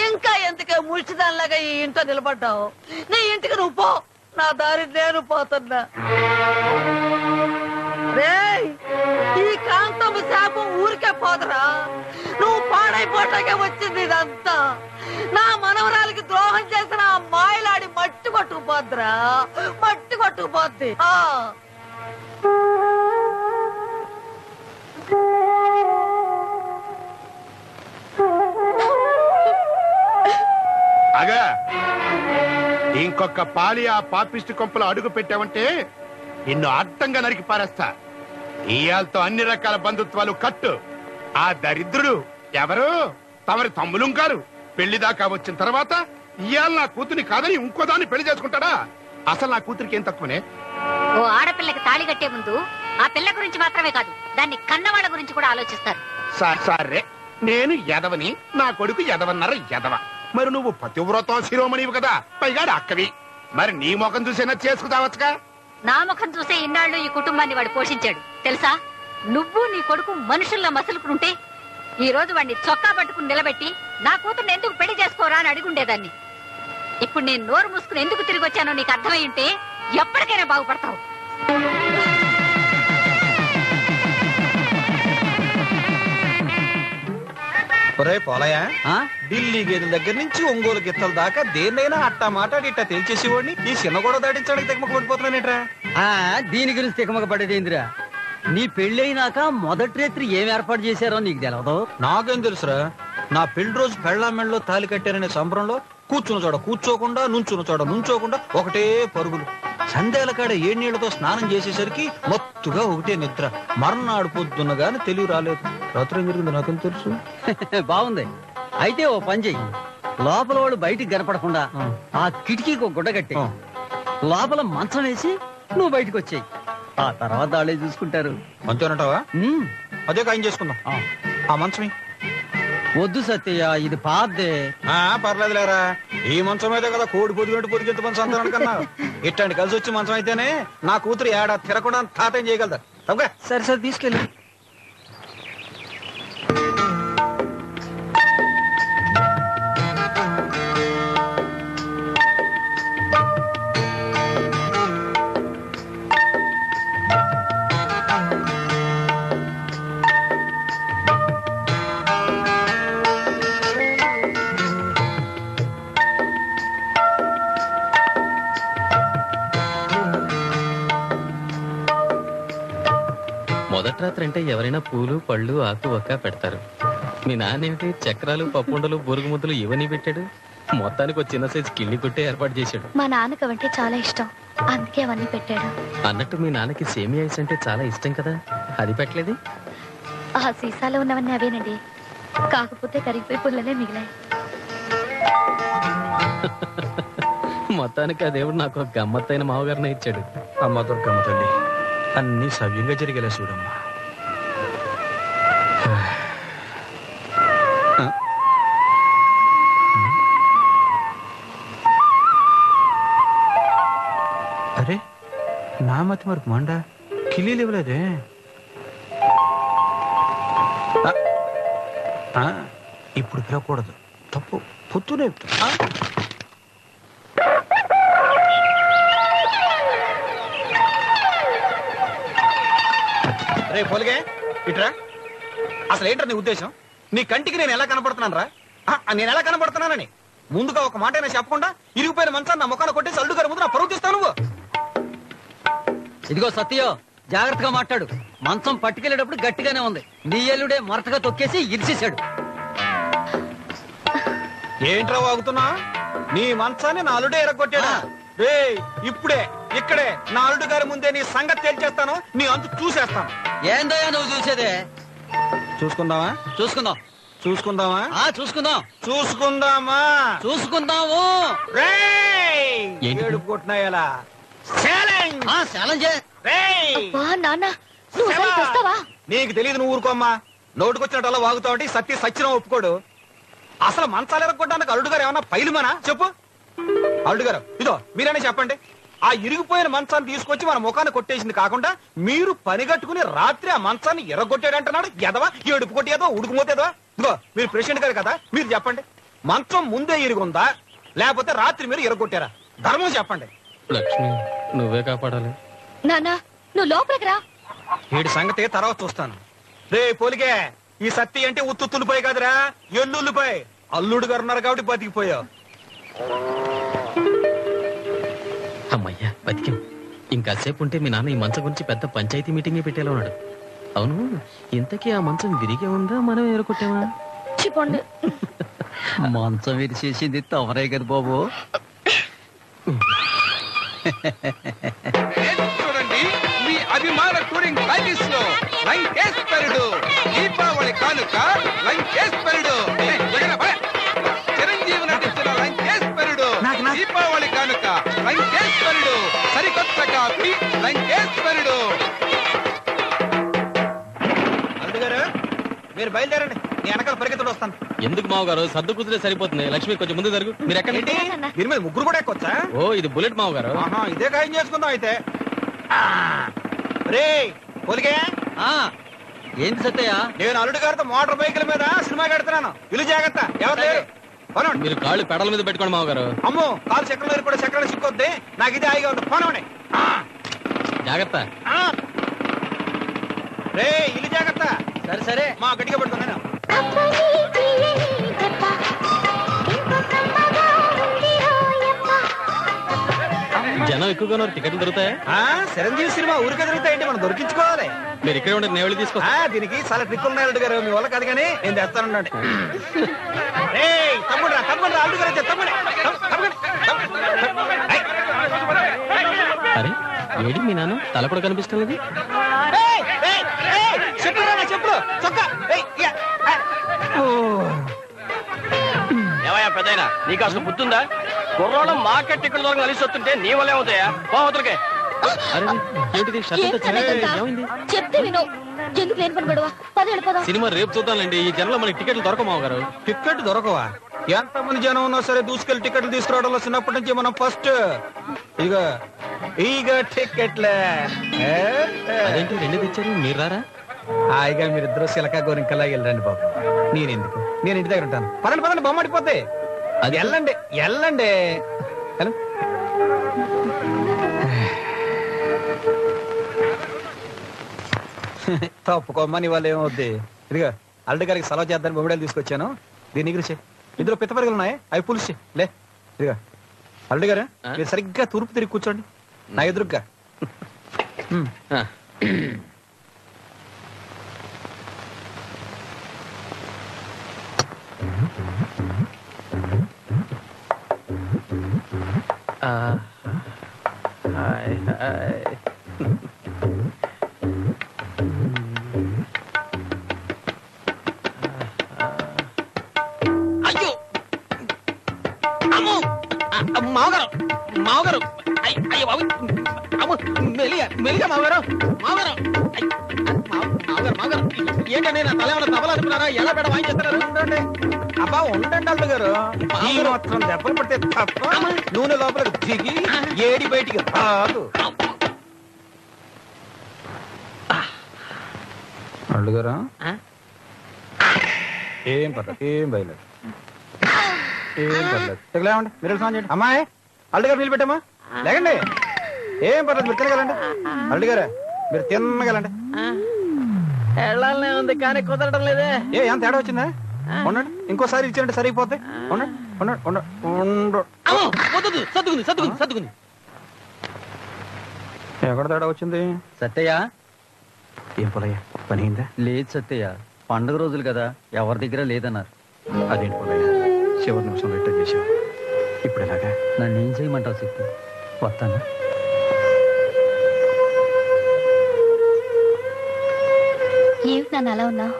ఇంకా ఎందుకే ముడిచిదానిలాగా ఈ ఇంట్లో నిలబడ్డావు? నీ ఇంటికి నువ్వు పో, నా దారి నేను పోతున్నా. రేయ్, ఈ కాంతము శాపం ఊరికే పోదరా. నువ్వు పాడైపోటాకే వచ్చింది ఇదంతా. నా మనవరాలకి ద్రోహం చేసిన ఆ మాయలాడి మట్టి కొట్టుకుపోద్దురా, మట్టి కొట్టుకుపోద్ది. అగా ఇంకొక పాలి ఆ పాపిష్టి కొంపలో అడుగు పెట్టావంటే నిన్ను అడ్డంగా నరికి పారేస్తా. ఇయాలతో అన్ని రకాల బంధుత్వాలు కట్టు. ఆ దరిద్రుడు ఎవరు? తమరి తమ్ములుంకారు. పెళ్లి దాకా వచ్చిన తర్వాత ఇయాల నా కూతుని కాదని ఇంకోదాన్ని పెళ్లి చేసుకుంటాడా? అసలు నా కూతురికి ఏం తక్కువనే? ఓ ఆడపిల్లకి తాళి కట్టే ముందు ఆ పిల్ల గురించి మాత్రమే కాదు, దాన్ని కన్నవాళ్ళ గురించి కూడా ఆలోచిస్తారు. సరే, నేను ఎదవని, నా కొడుకు ఎదవన్నారు ఎదవ. మరి నువ్వు పతివ్రత శిరోమణివి కదా, పైగా అక్కవి. మరి నీ ముఖం చూసేనా చేసుకుతావచ్చుగా? నా ముఖం చూసే ఇన్నాళ్ళు ఈ కుటుంబాన్ని వాడు పోషించాడు తెలుసా. నువ్వు నీ కొడుకు మనుషుల్లో మసులుకుంటే ఈ రోజు వాడిని చొక్కా పట్టుకుని నిలబెట్టి నా కూతుర్ని ఎందుకు పెళ్లి చేసుకోరా అని అడిగుండేదాన్ని. ఇప్పుడు నేను నోరు మూసుకుని ఎందుకు తిరిగి వచ్చానో నీకు అర్థమై ఉంటే ఎప్పటికైనా బాగుపడతావు. పోలయా, ఢిల్లీ గేదెల దగ్గర నుంచి ఒంగోలు గిత్తల దాకా దేన్నైనా అట్టా మాట్లాడి ఇట్టా తెలిచేసేవాడిని ఈ చిన్న కూడా దాటించడానికి తెగమక పడిపోతున్నానేట్రా. దీని గురించి తికమక పడేదేందిరా? నీ పెళ్ళైనాక మొదటి రాత్రి ఏం ఏర్పాటు చేశారో నీకు తెలవదు? నాకేం తెలుసురా. నా పెళ్లి రోజు పెళ్ళామెళ్ళలో తాలి కట్టారనే సంబరంలో కూర్చున్న చోట కూర్చోకుండా, నుంచున్న చోట నుంచోకుండా ఒకటే పరుగులు. సందేల కాడ ఏడు స్నానం చేసేసరికి మొత్తుగా ఒకటే నిద్ర. మర్నాడు పొద్దున్న గాని తెలివి రాలేదు. రాత్రి ఏం జరిగింది నాకేం తెలుసు. బాగుంది. అయితే ఓ పని చెయ్యి, లోపల వాళ్ళు బయటికి కనపడకుండా ఆ కిటికీకి ఒక గుడ్డ కట్టి లోపల మంచం వేసి నువ్వు బయటకు వచ్చేయి. ఆ తర్వాత వాళ్ళే చూసుకుంటారు. అంతేనంటావా? అదే ఖాయం చేసుకుందాం. ఆ మంచమే వద్దు సత్యయ్య, ఇది పాదే. పర్లేదులేరా, ఈ మంచం అయితే కదా కోడి పొదిగంటు పొదిగెంత మంచం అంటాను కన్నా. ఇట్లాంటి కలిసి వచ్చి మంచం అయితేనే నా కూతురు ఏడా తిరగకుండా తాతేం చేయగలదా? సరే సరే తీసుకెళ్ళి. మొదటి రాత్రి అంటే ఎవరైనా పూలు పళ్ళు ఆకు ఒక్క పెడతారు. మీ నాన్నేమిటి చక్రాలు పప్పుండలు బొరుగు ముద్దలు ఇవన్నీ పెట్టాడు. మొత్తానికి ఒక చిన్న సైజు కిళ్ళి కొట్టే ఏర్పాటు చేశాడు. మా నాన్నకి అవంటే చాలా ఇష్టం, అందుకే అవన్నీ పెట్టాడు. అన్నట్టు మీ నాన్నకి సేమియా ఐస్ అంటే చాలా ఇష్టం కదా, అది పెట్టలేదు. ఆ సీసాలో ఉన్నవన్నీ అవేనండి, కాకపోతే కరిగిపోయి పుల్లలే మిగిలాయి. మొత్తానికి ఆ దేవుడు నాకు ఒక గమ్మత్తైన మావగారిని ఇచ్చాడు. అమ్మ దుర్గమ్మ తల్లి, అన్ని సవ్యంగా జరిగేలా చూడమ్మా. అరే నా మతి మరకు మండ కిలీలు ఇవ్వలేదే. ఇప్పుడు పిలవకూడదు, తప్పు. పొద్దునే రే పోలిగే ఇట్రా. అసలు ఏంట్రా నీ ఉద్దేశం? నీ కంటికి నేను ఎలా కనపడుతున్నాను రా? నేను ఎలా కనపడుతున్నానని ముందుగా ఒక మాట అయినా చెప్పకుండా ఇరిగిపోయిన మంచాన్ని నా ముఖాన్ని కొట్టేసి అల్లు గారి ముందు నా పరువు తీస్తావు నువ్వు. ఇదిగో సత్యో, జాగ్రత్తగా మాట్లాడు. మంచం పట్టుకెళ్ళేటప్పుడు గట్టిగానే ఉంది, నీ ఎల్లుడే మరతగా తొక్కేసి ఇరిచేశాడు. ఏంట్రా వాగుతున్నా? నీ మంచాన్ని నా అల్లుడే ఎరగొట్టాడా? రే ఇప్పుడే ఇక్కడే నా అల్లుడు గారి ముందే నీ సంగతి తేల్చేస్తాను, నీ అంతు చూసేస్తాను. ఏందయ్యా నువ్వు చూసేదే? చూసుకుందామా? చూసుకుందాం. చూసుకుందామా? చూసుకుందాం. చూసుకుందామా? చూసుకుందాము. ఏడుపు కొట్టినాయలా నీకు తెలియదు, నువ్వు ఊరుకోమ్మా. నోటుకొచ్చినట్టు అలా వాగుతావు. సత్య సత్యం ఒప్పుకోడు. అసలు మంచాలు ఎరగొట్టడానికి అల్లుడు గారు ఏమన్నా పైలుమనా చెప్పు. అల్లుడు గారు ఇదో మీరైనా చెప్పండి. ఆ ఇరిగిపోయిన మంచాన్ని తీసుకొచ్చి మన ముఖాన్ని కొట్టేసింది కాకుండా మీరు పని కట్టుకుని రాత్రి ఆ మంచాన్ని ఎర్రగొట్టాడంటున్నాడు. ఎదవా ఏడుపు కొట్టేదో ఉడుకుమోతేదో. ఇదిగో మీరు ప్రెసిడెంట్ గారు కదా, మీరు చెప్పండి. మంచం ముందే ఇరుగుందా లేకపోతే రాత్రి మీరు ఎరగొట్టారా? ధర్మం చెప్పండి. లక్ష్మి నువ్వే కాపాడాలి. నానా నువ్వు లోపలికి రా. వీడి సంగతి తర్వాత చూస్తాను. రే పోలికే, ఈ సత్తి అంటే ఉత్తుల్లిపోయి కాదురా, ఎల్లుల్లిపోయి. అల్లుడు గారు ఉన్నారు కాబట్టి బతికిపోయావు. అమ్మయ్యా బతికాం. ఇంకాసేపు ఉంటే మీ నాన్న ఈ మంచం గురించి పెద్ద పంచాయతీ మీటింగ్ పెట్టేలా ఉన్నాడు. అవును, ఇంతకీ ఆ మంచం విరిగే ఉందా మనం ఎరగొట్టామా? చెప్పండి. మంచం విరిచేసింది తమరే కదా బాబు. చూడండి, మీ అభిమాన టూరింగ్ ప్యాకేజ్ లో లంకేశ్వరుడు దీపావళి కానుక. లంకేశ్వరుడు చిరంజీవి నటించిన లంకేశ్వరుడు దీపావళి కానుక. లంకేశ్వరుడు సరికొత్త కాపీ లంకేశ్వరుడు. అల్లుడు గారు మీరు బయలుదేరండి, నీ వెనకాల పరిగెత్తుడు వస్తాను. ఎందుకు మావగారు? సర్దు కుదిరే సరిపోతుంది. లక్ష్మి కొంచెం ముందు జరుగు. మీరు ఎక్కడ? దీని మీద ముగ్గురు కూడా ఎక్కొచ్చా? ఓ ఇది బుల్లెట్ మావగారు. ఇదే ఖాయం చేసుకుందాం అయితే. రే పోలికే, ఏంటి సత్తయ్య? నేను అల్లుడు గారితో మోటార్ బైకుల మీద సినిమా కడుతున్నాను. ఇల్లు జాగ్రత్త, ఎవరు లేరు. మీరు కాళ్ళు పెడల మీద పెట్టుకోండి మావగారు. అమ్మో కాలు చక్రం కూడా చక్రాలు చిక్కొద్ది. నాకు ఇది హాయిగా ఉంది. పోనండి జాగ్రత్త. రే ఇల్లు జాగ్రత్త. సరే సరే, మా గట్టిగా పడుతున్నాను. జనం ఎక్కువగా టికెట్లు దొరుకుతాయా? చిరంజీవి సినిమా ఊరికే దొరుకుతాయంటే మనం దొరికించుకోవాలి. మీరు ఇక్కడే ఉండే నేను వెళ్ళి తీసుకో. దీనికి చాలా ట్రిక్ ఉన్నాయి అల్లుడు గారు, మీ వల్ల కాదు కానీ నేను తెస్తానండి. తమ్ముడు తమ్ముడు అల్లుడు గారు తమ్ముడు. అరే ఏడి మీ నాన్న తల కూడా కనిపిస్తలేదు. చెప్పులు చొక్కా. ఏమయ్యా పెద్దయినా, నీకు అసలు బుద్ధుందా? కుర్రోళ్ళ మార్కెట్ టికెట్ దొరకని కలిసి వస్తుంటే నీ వల్లే అవుతాయా? పోవతలకే. చెప్తే విను, ఎందుకు లేని పని పడవా? పదేళ్ళు పద. సినిమా రేపు చూద్దాంలేండి. ఈ జనంలో మనకి టికెట్లు దొరకమావు గారు. టికెట్ దొరకవా? ఎంతమంది జనం ఉన్నా సరే దూసుకెళ్ళి టికెట్లు తీసుకురావడంలో చిన్నప్పటి నుంచి మనం ఫస్ట్. ఇక టికెట్లే. అదేంటి రెండు తెచ్చారు, మీరు రారా? హాయిగా మీరిద్దరు సిలకా గోరింకలా వెళ్ళండి బాబు. నేనెందుకు, నేను ఇంటి దగ్గర ఉంటాను. పదండి పదండి, బొమ్మడిపోతే. అది వెళ్ళండి వెళ్ళండి. హలో తప్పుకోమ్మని వాళ్ళు ఏమవుద్ది. ఇదిగా అల్లుడు గారికి సెలవు చేద్దాన్ని బొమ్మడాలు తీసుకొచ్చాను. దీని ఎగురిసే. ఇందులో పిత్తపరుగులు ఉన్నాయి, అవి పులుసు లే. ఇదిగా అల్లుడు గారు మీరు సరిగ్గా తూర్పు తిరిగి కూర్చోండి నా ఎదురుగ్గా. మావగారు మావగారు అయ్యో బాబు అమ్మ మెలిగా మెలిగా మావగారు మావగారు మావగారు మావగారు ఏంటండి నా తల ఏమైనా తబలా అనుకున్నారా ఎలా పెడ వాయించేస్తున్నారు ఉండండి అబ్బా ఉండండి అల్లు గారు ఈ మాత్రం దెబ్బలు పడితే తప్ప నూనె లోపలికి దిగి ఏడి బయటికి రాదు. అల్లు గారు ఏం పర్లేదు ఏం బయలేదు ఏం పర్లేదు లేవండి మీరు స్నానం చేయండి. అమ్మాయి అల్లు గారు నీళ్ళు పెట్టమ్మా లేకండి ఏం పర్లేదు మీరు తినగలండి. అల్లు గారు మీరు తినగలండి. వెళ్ళాలనే ఉంది కానీ కుదరడం లేదే. ఏం తేడా వచ్చిందా? ఉండండి ఇంకోసారి ఇచ్చారంటే సరిగిపోతే ఉండండి ఉండండి ఉండండి. సర్దుకుంది సర్దుకుంది సర్దుకుంది. ఎక్కడ తేడా వచ్చింది? సత్యయ్య ఏం పొలయ్య పని అయిందా? లేదు సత్యయ్య, పండుగ రోజులు కదా ఎవరి దగ్గర లేదన్నారు. అదేంటి పొలయ్య చివరి నిమిషం రిటర్న్ చేసావు, ఇప్పుడు ఎలాగా? నన్ను ఏం చేయమంటావు చెప్పు, వస్తానా? ఏమిటి నన్ను అలా ఉన్నావు?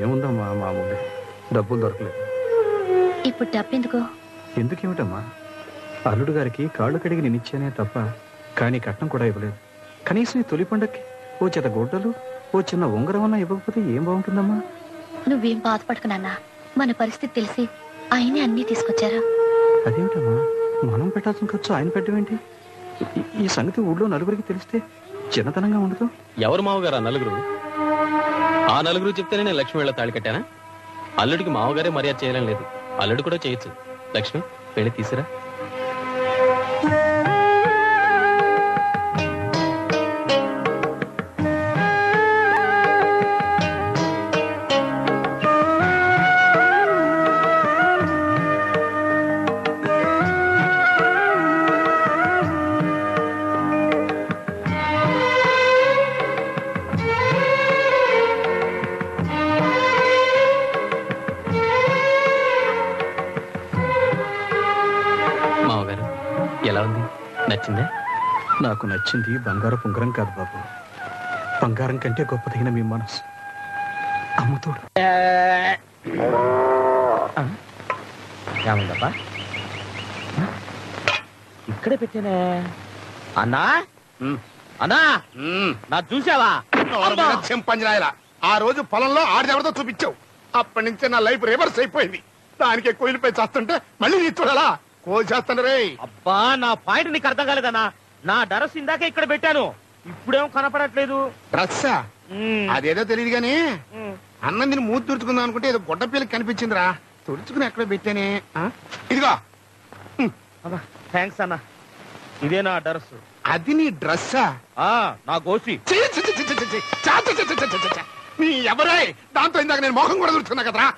ఏముందమ్మా మామూలు డబ్బులు దొరకలేదు. ఇప్పుడు డబ్బెందుకు? ఎందుకేమిటమ్మా, అల్లుడు గారికి కాళ్ళు కడిగి నేను ఇచ్చానే తప్ప కానీ కట్నం కూడా ఇవ్వలేదు. కనీసం ఈ తొలి పండక్కి ఓ చేత గుడ్డలు ఓ చిన్న ఉంగరం అన్నా ఇవ్వకపోతే ఏం బాగుంటుందమ్మా? నువ్వేం బాధపడకు నాన్న, మన పరిస్థితి తెలిసి ఆయనే అన్నీ తీసుకొచ్చారా. అదేమిటమ్మా మనం పెట్టాల్సిన ఖర్చు ఆయన పెట్టమేంటి? ఈ సంగతి ఊళ్ళో నలుగురికి తెలిస్తే చిన్నతనంగా ఉండదు. ఎవరు మావగారు ఆ నలుగురు? ఆ నలుగురు చెప్తేనే నేను లక్ష్మి వెళ్ళ తాళి కట్టానా? అల్లుడికి మావగారే మర్యాద చేయడం లేదు, అల్లుడు కూడా చేయొచ్చు. లక్ష్మి పెళ్లి తీసిరా. ఎలా ఉంది? నచ్చిందా? నాకు నచ్చింది బంగారు ఉంగరం కాదు బాబు, బంగారం కంటే గొప్పదైన మీ మనసు. అమ్ముతోడు ఏముందప్పా ఇక్కడే పెట్టానే. అన్నా అన్నా నా చూసావా? చెంపంజరాయలా ఆ రోజు పొలంలో ఆడదెవరితో చూపించావు, అప్పటి నుంచే నా లైఫ్ రివర్స్ అయిపోయింది. దానికి కోయిలపై చేస్తుంటే మళ్ళీ నీ చూడాలా కోసేస్తాను రే. అబ్బా నా పాయింట్ నీకు అర్థం కాలేదన్నా. నా డ్రెస్ ఇందాక ఇక్కడ పెట్టాను, ఇప్పుడేమో కనపడట్లేదు. డ్రెస్సా? అదేదో తెలియదు గానీ అన్నం దీన్ని మూతి తుడుచుకుందాం అనుకుంటే ఏదో గొడ్డ పిల్లకి కనిపించిందిరా, తుడుచుకుని ఎక్కడ పెట్టానే. ఇదిగో థ్యాంక్స్ అన్నా, ఇదే నా డ్రెస్. అది నీ డ్రెస్సా? నా గోసి. నీ ఎవరై దాంతో ఇందాక నేను మొహం కూడా తుడుచుకున్నా కదరా.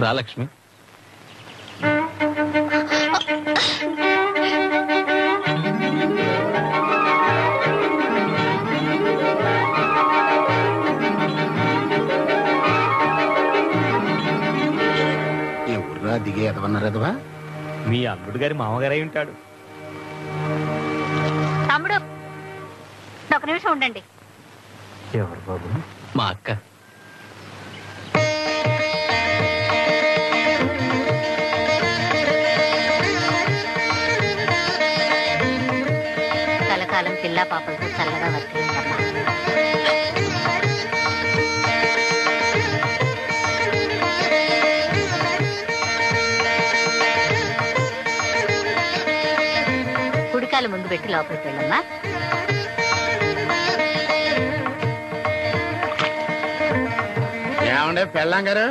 రా లక్ష్మి. ఎవర్రా దిగే ఎదవన్నారదవా? మీ అల్లుడు గారి మామగారై ఉంటాడు. తమ్ముడు ఒక నిమిషం ఉండండి. ఎవరు బాబు? మా అక్క. కలకాలం పిల్లా పాపలతో చల్లగా వర్తిందమ్మా. కుడికాలు ముందు పెట్టి లోపలికి వెళ్ళమ్మా. ఏమండే పెళ్ళాం గారు,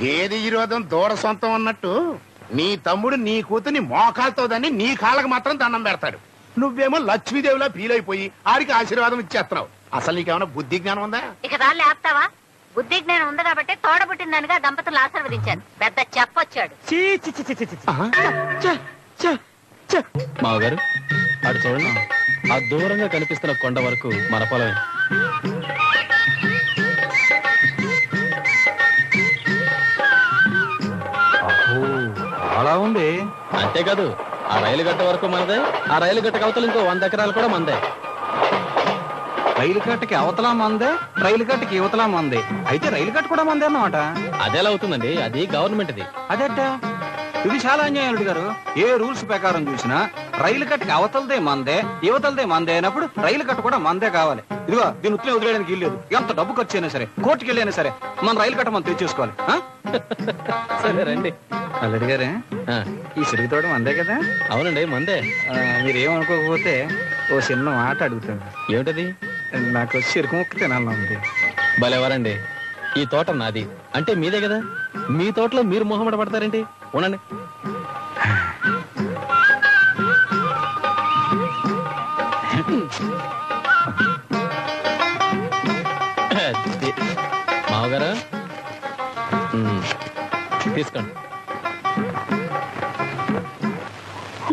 గేదె విరోధం దూడ సొంతం అన్నట్టు నీ తమ్ముడు నీ కూతుని మోకాలతోదని నీ కాళ్ళకు మాత్రం దండం పెడతాడు. నువ్వేమో లక్ష్మీదేవిలా ఫీల్ అయిపోయి ఆడికి ఆశీర్వాదం ఇచ్చేస్తున్నావు. అసలు నీకేమైనా బుద్ధి జ్ఞానం ఉందా? ఇక దాన్ని ఆపుతావా? బుద్ధి జ్ఞానం ఉంది కాబట్టి తోడబుట్టిందనుగా దంపతులు ఆశీర్వదించాను. పెద్ద చెప్పొచ్చాడు. మావగారు అటు చూడండి, ఆ దూరంగా కనిపిస్తున్న కొండ వరకు మన పొలమే. అలా ఉంది. అంతేకాదు ఆ రైలు గట్ట వరకు మనదే, ఆ రైలు గట్ట కవతలు ఇంకో 100 ఎకరాలు కూడా మనదే. రైలు కట్టకి అవతలా మందే, రైలు కట్టకి యువతలా మందే. అయితే రైలు కట్ట కూడా మందే అన్నమాట. అదెలా అవుతుందండి? అది గవర్నమెంట్ ది. అదేట, ఇది చాలా అన్యాయం అల్లుడు గారు. ఏ రూల్స్ ప్రకారం చూసినా రైలు కట్టకి అవతలదే మందే, యువతలదే మందే అయినప్పుడు రైలు కట్ట కూడా మందే కావాలి. ఇదిగో దీన్ని ఉత్తులే వదిలేయడానికి ఇల్లేదు. ఎంత డబ్బు ఖర్చు అయినా సరే, కోర్టుకి వెళ్ళైనా సరే మన రైలు కట్ట మనం తెచ్చేసుకోవాలి. సరే రండి. అల్లుడు గారే, ఈ సిరుగుతోడం మందే కదా? అవునండి మందే. మీరేమనుకోకపోతే ఓ చిన్న మాట అడుగుతాను. ఏమిటది? నాకు చెరుకు ముక్క తినాలని ఉంది. భలేవారండి, ఈ తోట నాది అంటే మీదే కదా, మీ తోటలో మీరు మొహమాట పడతారేంటి? ఉండండి. మావగారా తీసుకోండి.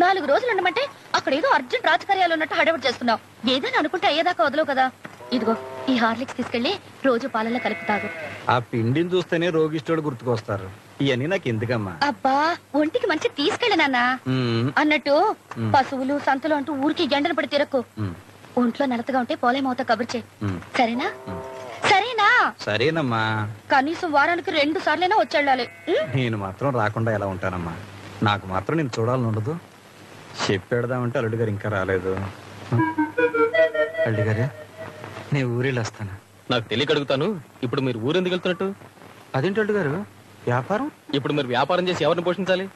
4 రోజులు ఉండమంటే అక్కడ ఏదో అర్జెంట్ రాజకార్యాలు ఉన్నట్టు హడావిడి చేస్తున్నావు. ఏదైనా అనుకుంటే అయ్యేదాకా వదలవు కదా. ఇదిగో ఈ హార్లిక్స్ తీసుకెళ్లి రోజు పాలల్లో కలిపి తాగు. ఆ పిండిని చూస్తేనే రోగిష్టోడు గుర్తుకొస్తారు. ఇవన్నీ నాకు ఎందుకమ్మా? అబ్బా, ఒంటికి మంచి తీసుకెళ్ళి నాన్న. అన్నట్టు పశువులు సంతలు అంటూ ఊరికి గంటలు పడి తిరక్కు. ఒంట్లో నలతగా ఉంటే పోలేమవుతా కబుర్చే. సరేనా? సరేనా? సరేనమ్మా. కనీసం వారానికి 2 సార్లైనా వచ్చేళ్ళాలి. నేను మాత్రం రాకుండా ఎలా ఉంటానమ్మా? నాకు మాత్రం నేను చూడాలని ఉండదు. చెప్పేడదామంటే అల్లుడు గారు ఇంకా రాలేదు. అల్లుడు గారు, నేను ఊరెళ్ళి వస్తాను. నాకు తెలియక అడుగుతాను, ఇప్పుడు మీరు ఊరెందుకు వెళ్తున్నట్టు? అదేంటి అల్లుడు గారు, వ్యాపారం? ఇప్పుడు మీరు వ్యాపారం చేసి ఎవరిని పోషించాలి?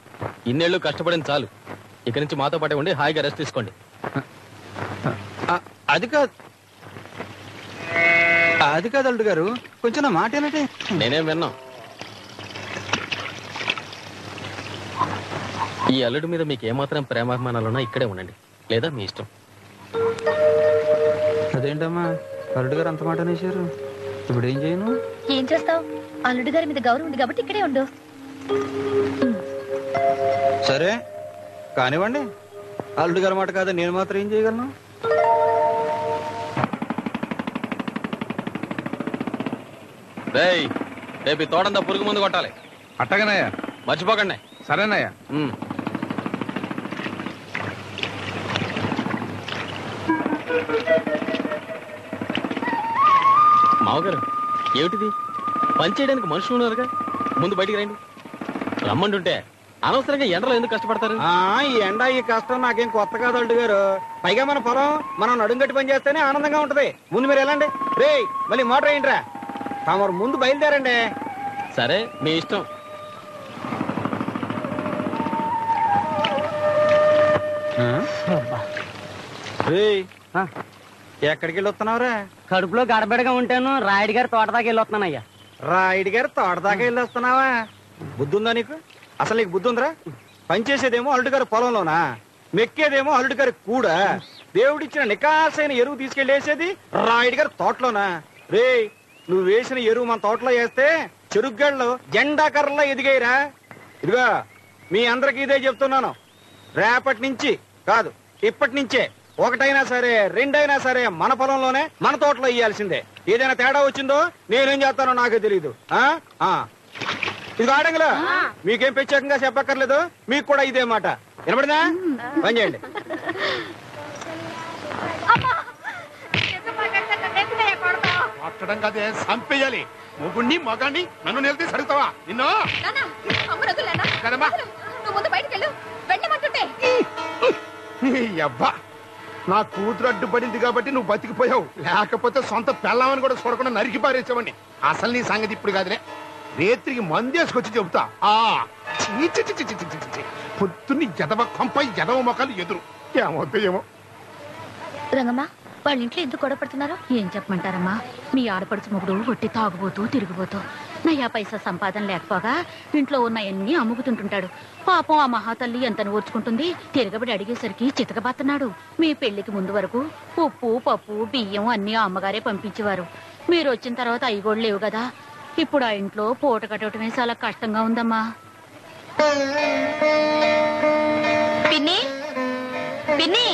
ఇన్నేళ్లు కష్టపడింది చాలు. ఇక నుంచి మాతో పాటే ఉండి హాయిగా రెస్ట్ తీసుకోండి. అది కాదు అల్లుడు గారు, కొంచెం నా మాట ఏంటంటే. నేనేం విన్నాం. ఈ అల్లుడి మీద మీకు ఏమాత్రం ప్రేమాభిమానాలున్నా ఇక్కడే ఉండండి, లేదా మీ ఇష్టం. అదేంటమ్మా అల్లుడు గారు అంత మాట అనేసారు? ఇప్పుడు ఏం చేయను? ఏం చేస్తావు? అల్లుడు గారి మీద గౌరవం ఉంది కాబట్టి ఇక్కడే ఉండు. సరే కానివ్వండి. అల్లుడు గారి మాట కాదు, నేను మాత్రం ఏం చేయగలను? రేపు ఈ తోటంతా పురుగు మందు కొట్టాలి. అట్టగనయ్యా. మర్చిపోకండి. సరేనయ్యా. మావగారు, ఏమిటిది? పని చేయడానికి మనుషులు ఉన్నారుగా, ముందు బయటికి రండి. రమ్మంటుంటే అనవసరంగా ఎండలో ఎందుకు కష్టపడతారు? ఈ ఎండ ఈ కష్టం నాకేం కొత్త కాదు అల్లుడు గారు. పైగా మన పొలం మనం నడుంగట్టి పని చేస్తేనే ఆనందంగా ఉంటది. ముందు మీరు వెళ్ళండి. రే మళ్ళీ మోటార్ అయ్యిండ్రా. తమరు ముందు బయలుదేరండి. సరే మీ ఇష్టం. ఎక్కడికి వెళ్ళి వస్తున్నావురా? కడుపులో గడబిడగా ఉంటాను. రాయుడు గారి తోట దాకా వెళ్ళి వస్తున్నానయ్యా. రాయుడు గారి తోట దాకా వెళ్ళి వస్తున్నావా? బుద్ధి ఉందా నీకు? అసలు నీకు బుద్ధి ఉందిరా? పనిచేసేదేమో అల్లుడు గారి పొలంలోనా, మెక్కేదేమో అల్లుడు గారి కూడా. దేవుడిచ్చిన నికాసైన ఎరువు తీసుకెళ్లి వేసేది రాయుడు గారి తోటలోనా? రే, నువ్వు వేసిన ఎరువు మన తోటలో వేస్తే చెరుగ్గళ్ళు జెండా కర్రలా ఎదిగాయిరా. ఇదిగా మీ అందరికి ఇదే చెప్తున్నాను. రేపటి నుంచి కాదు, ఇప్పటి నుంచే ఒకటైనా సరే రెండైనా సరే మన పొలంలోనే మన తోటలో ఇయ్యాల్సిందే. ఏదైనా తేడా వచ్చిందో నేనేం చేస్తానో నాకే తెలియదు. ఇది ఆడంగులో మీకేం ప్రత్యేకంగా చెప్పక్కర్లేదు. మీకు కూడా ఇదే మాట వినపడిందా? పని చేయండి. కొట్టడం కదే, చంపేయాలి. మొగుణ్ణి మగాణ్ణి నన్ను నిలదీసి అడుగుతావా? నిన్ను అబ్బా, నా కూతురు అడ్డుపడింది కాబట్టి నువ్వు బతికిపోయావు. లేకపోతే సొంత పెళ్ళామని కూడా చూడకుండా నరికి పారేసావండి. అసలు నీ సంగతి ఇప్పుడు కాదులే, రేత్రికి మందేసుకొచ్చి చెబుతా. పొద్దున్ని జదవ కొంప జదవ మొక్కలు ఎదురు ఏమవుతాయేమో. రంగమ్మా, వాళ్ళ ఇంట్లో ఎందుకు గొడవపడుతున్నారు? ఏం చెప్పమంటారమ్మా, మీ ఆడపడుచు మొగుడు ఒట్టి తాగుబోతూ తిరిగిపోతూ నయ్యా పైసా సంపాదన లేకపోగా ఇంట్లో ఉన్నాయన్నీ అమ్ముకుతుంటుంటాడు. పాపం ఆ మహాతల్లి ఎంత ఓర్చుకుంటుంది. తిరగబడి అడిగేసరికి చితకబాతున్నాడు. మీ పెళ్లికి ముందు వరకు ఉప్పు పప్పు బియ్యం అన్ని ఆ అమ్మగారే పంపించేవారు. మీరు వచ్చిన తర్వాత అవి కూడా లేవు కదా. ఇప్పుడు ఆ ఇంట్లో పూట కట్టడమే చాలా కష్టంగా ఉందమ్మా. పిన్ని, పిన్ని,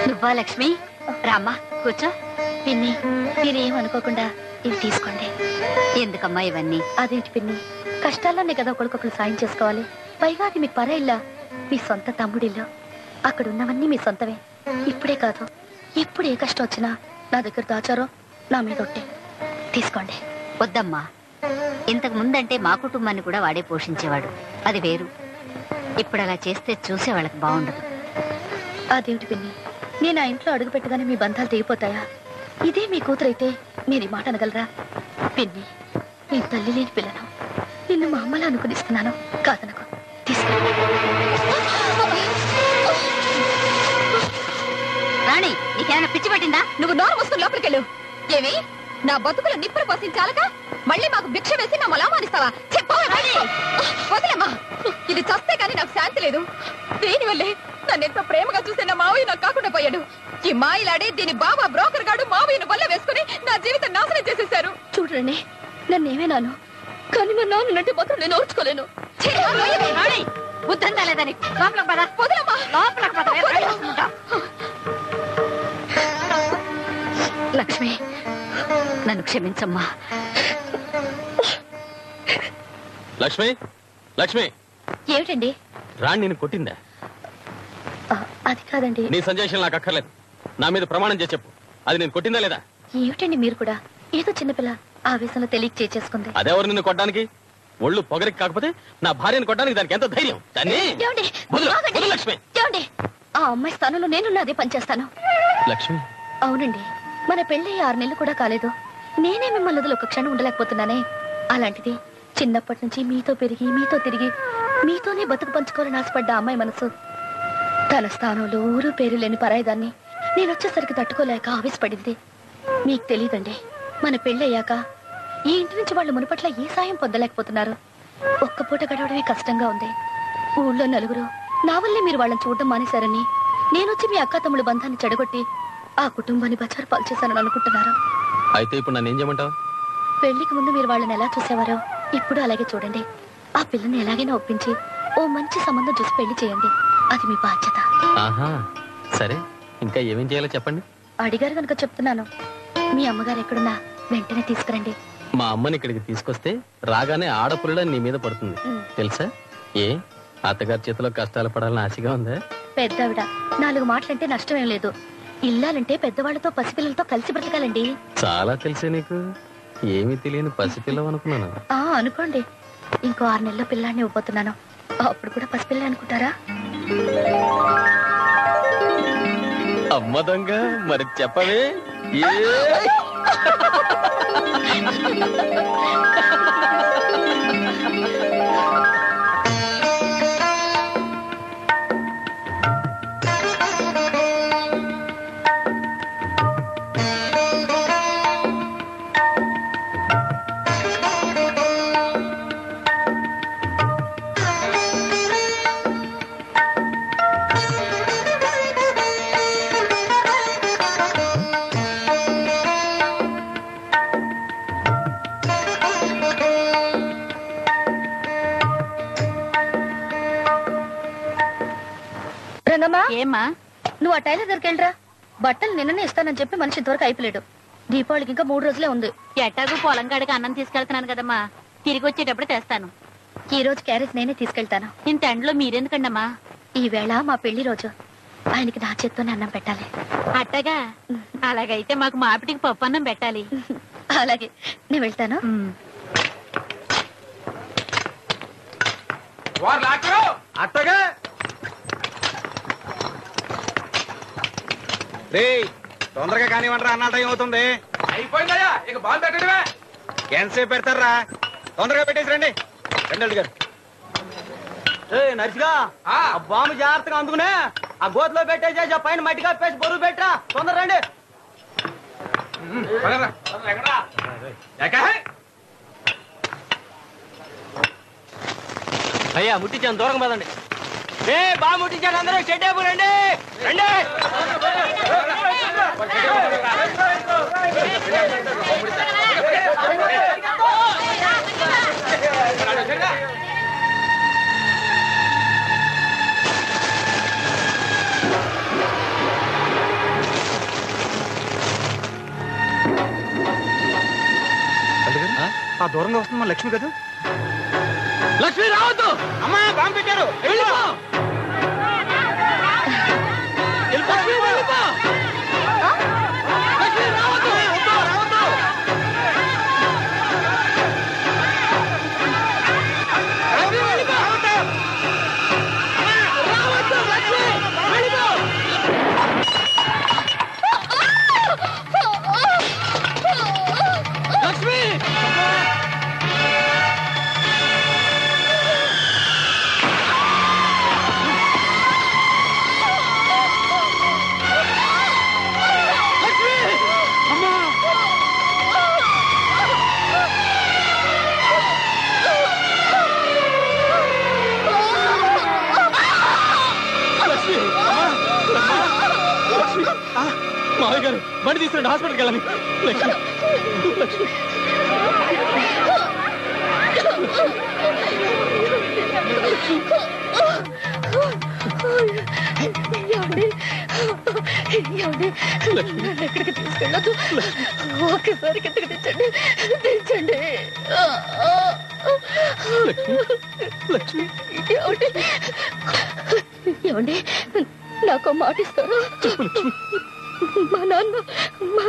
నువ్వా లక్ష్మి? రామ్మా కూర్చో. పిన్ని, మీరేం అనుకోకుండా ఇవి తీసుకోండి. ఎందుకమ్మా ఇవన్నీ? అదేంటి పిన్ని, కష్టాల్లోనే కదా ఒకరికొకరు సాయం చేసుకోవాలి. పైగా అది మీ పర ఇల్లా, మీ సొంత తమ్ముడిల్లు. అక్కడ ఉన్నవన్నీ మీ సొంతమే. ఇప్పుడే కాదు ఎప్పుడు ఏ కష్టం వచ్చినా నా దగ్గర దాచారో నా మీద ఒట్టే. తీసుకోండి. వద్దమ్మా, ఇంతకు ముందంటే మా కుటుంబాన్ని కూడా వాడే పోషించేవాడు. అది వేరు. ఇప్పుడు అలా చేస్తే చూసే వాళ్ళకి బాగుండదు. అదేమిటి పిన్ని, నేను ఆ ఇంట్లో అడుగు పెట్టగానే మీ బంధాలు తెగిపోతాయా? ఇదే మీ కూతురైతే నేను ఈ మాట అనగలరా? పిన్ని, నీ తల్లి లేని పిల్లను నిన్ను మా అమ్మలా అనుకునిస్తున్నాను. కాదనకు. రాణి, నీకేమైనా పిచ్చి పట్టిందా? నువ్వు నోరు మూసుకుని లోపలికెళ్ళు. ఏమి నా బతుకుల నిప్పులు పోసించాలక మళ్ళీ మాకు భిక్ష వేసి మమ్మల్ని అవమానిస్తావా? వదిలేమ్మా, ఇది చస్తే కానీ నాకు శాంతి లేదు. దీనివల్లే నన్నెంతో ప్రేమగా చూసే నా మావయ్య నాకు కాకుండా పోయాడు. ఈ మాయిలాడే దీని బాబా బ్రోకర్ గాడు మావయ్యను వల్ల వేసుకుని నా జీవితం నాశనం చేసేశారు. చూడండి, నన్నేమేనాను, కానీ మా నాన్నంటే మాత్రం నేను ఓర్చుకోలేను. బుద్ధంతా లేదా నీకు? లోపలికి పద. వదిలేమ్మా. లోపలికి పద. లక్ష్మి, నన్ను క్షమించమ్మా. లక్ష్మి, లక్ష్మి, ఏమిటండి? రాణి నేను కొట్టిందా? అది కాదండి. నీ సంజయ్ నాకు అక్కర్లేదు. నా మీద ప్రమాణం చేసి చెప్పు, అది నేను కొట్టిందా లేదా? ఏమిటండి మీరు కూడా? ఏదో చిన్నపిల్ల ఆవేశంలో తెలియక చేసేసుకుంది. అదెవరు నిన్ను కొట్టడానికి? ఒళ్ళు పొగరికి కాకపోతే నా భార్యను కొట్టడానికి దానికి ఎంత ధైర్యం? దాన్ని లక్ష్మి, ఆ అమ్మాయి స్థానంలో నేను అదే పనిచేస్తాను. లక్ష్మి, అవునండి, మన పెళ్లి 6 నెలలు కూడా కాలేదు. నేనే మిమ్మల్ని వదిలి ఒక క్షణం ఉండలేకపోతున్నానే. అలాంటిది చిన్నప్పటి నుంచి మీతో పెరిగి మీతో తిరిగి మీతోనే బతుకు పంచుకోవాలని ఆశపడ్డ అమ్మాయి మనసు తన స్థానంలో ఊరు పేరు లేని పరాయిదాన్ని నేను వచ్చేసరికి తట్టుకోలేక ఆవేశపడింది. మీకు తెలియదండి, మన పెళ్ళయ్యాక ఈ ఇంటి నుంచి వాళ్ళు మునుపట్ల ఏ సాయం పొందలేకపోతున్నారు. ఒక్క పూట గడవడమే కష్టంగా ఉంది. ఊళ్ళో నలుగురు నా వల్లే మీరు వాళ్ళని చూడడం మానేశారని, నేనొచ్చి మీ అక్క తమ్ముడు బంధాన్ని చెడగొట్టి ఆ కుటుంబాన్ని బచారు పాలు చేశానని అనుకుంటున్నారు. అయితే ఇప్పుడు నన్ను ఏం చేయమంటావు? పెళ్లికి ముందు మీరు వాళ్ళని ఎలా చూసేవారో ఇప్పుడు అలాగే చూడండి. ఆ పిల్లని ఎలాగైనా ఒప్పించి ఓ మంచి సంబంధం చూసి పెళ్లి చేయండి. అది మీ బాధ్యత. ఆహా, సరే, ఇంకా ఏమేం చేయాలో చెప్పండి. అడిగారు కనుక చెప్తున్నాను. మీ అమ్మగారు ఎక్కడున్నా వెంటనే తీసుకురండి. మా అమ్మని ఇక్కడికి తీసుకొస్తే రాగానే ఆడపుల్ల నీ మీద పడుతుంది తెలుసా? ఏ అత్తగారి చేతిలో కష్టాలు పడాలని ఆశగా ఉందా? పెద్దవిడ 4 మాటలంటే నష్టమేం లేదు. ఇల్లాలంటే పెద్దవాళ్లతో పసిపిల్లలతో కలిసి బ్రతకాలండి. చాలా తెలిసే నీకు. ఏమీ తెలియని పసిపిల్లవు అనుకున్నాను. అనుకోండి, ఇంకో 6 నెలల పిల్లాన్ని ఇవ్వబోతున్నాను. అప్పుడు కూడా పసిపిల్ల అనుకుంటారా? అమ్మ దొంగ, మరి చెప్పవే. ఏమ్మా, నువ్వు ఆ టైలర్ దగ్గరికి వెళ్ళరా. బట్టలు నిన్ననే ఇస్తానని చెప్పి మనిషి ఇంతవరకు అయిపోలేడు. దీపావళికి ఇంకా 3 రోజులే ఉంది. ఎట్టాగు పొలం కాడికి అన్నం తీసుకెళ్తున్నాను కదమ్మా, తిరిగి వచ్చేటప్పుడు తెస్తాను. ఈ రోజు క్యారేజ్ నేనే తీసుకెళ్తాను. ఇంత ఎండలో మీరెందుకండమ్మా? ఈవేళ మా పెళ్లి రోజు, ఆయనకి నా చేత్తోనే అన్నం పెట్టాలి. అట్టగా? అలాగైతే మాకు మాపిటికి పప్పు అన్నం పెట్టాలి. అలాగే, నేను వెళ్తాను. అత్తగా తొందరగా కానివ్వండి, అన్న టైం అవుతుంది. అయిపోయిందయ్యా, ఇక బాంబు పెట్టడమే. ఎంతసేపు పెడతారా? తొందరగా పెట్టేసి రండి. రండి గారు. నర్సిగా, ఆ బాంబు జాగ్రత్తగా అందుకునే ఆ గోతులో పెట్టేసి పైన మట్టి కప్పేసి బరువు పెట్టరా. తొందర రండి. అయ్యా ముట్టించాను, దూరం పదండి. బాగా ముట్టించాను, అందరూ చెడ్డేపు రండి. రండి. ఆ దూరంగా వస్తుంది మన లక్ష్మి కదా. లక్ష్మి రావద్దు. అమ్మా, బాంబు పెట్టారు. బండి తీసుకురండి, హాస్పిటల్కి వెళ్ళాలి. లక్ష్మి, లక్ష్మి. ఎక్కడికి తీసుకెళ్ళదు, ఒక్కసారి కిందకి తెచ్చండి, తెచ్చండి. ఏమండి, నాకు మాట ఇస్తారా? మా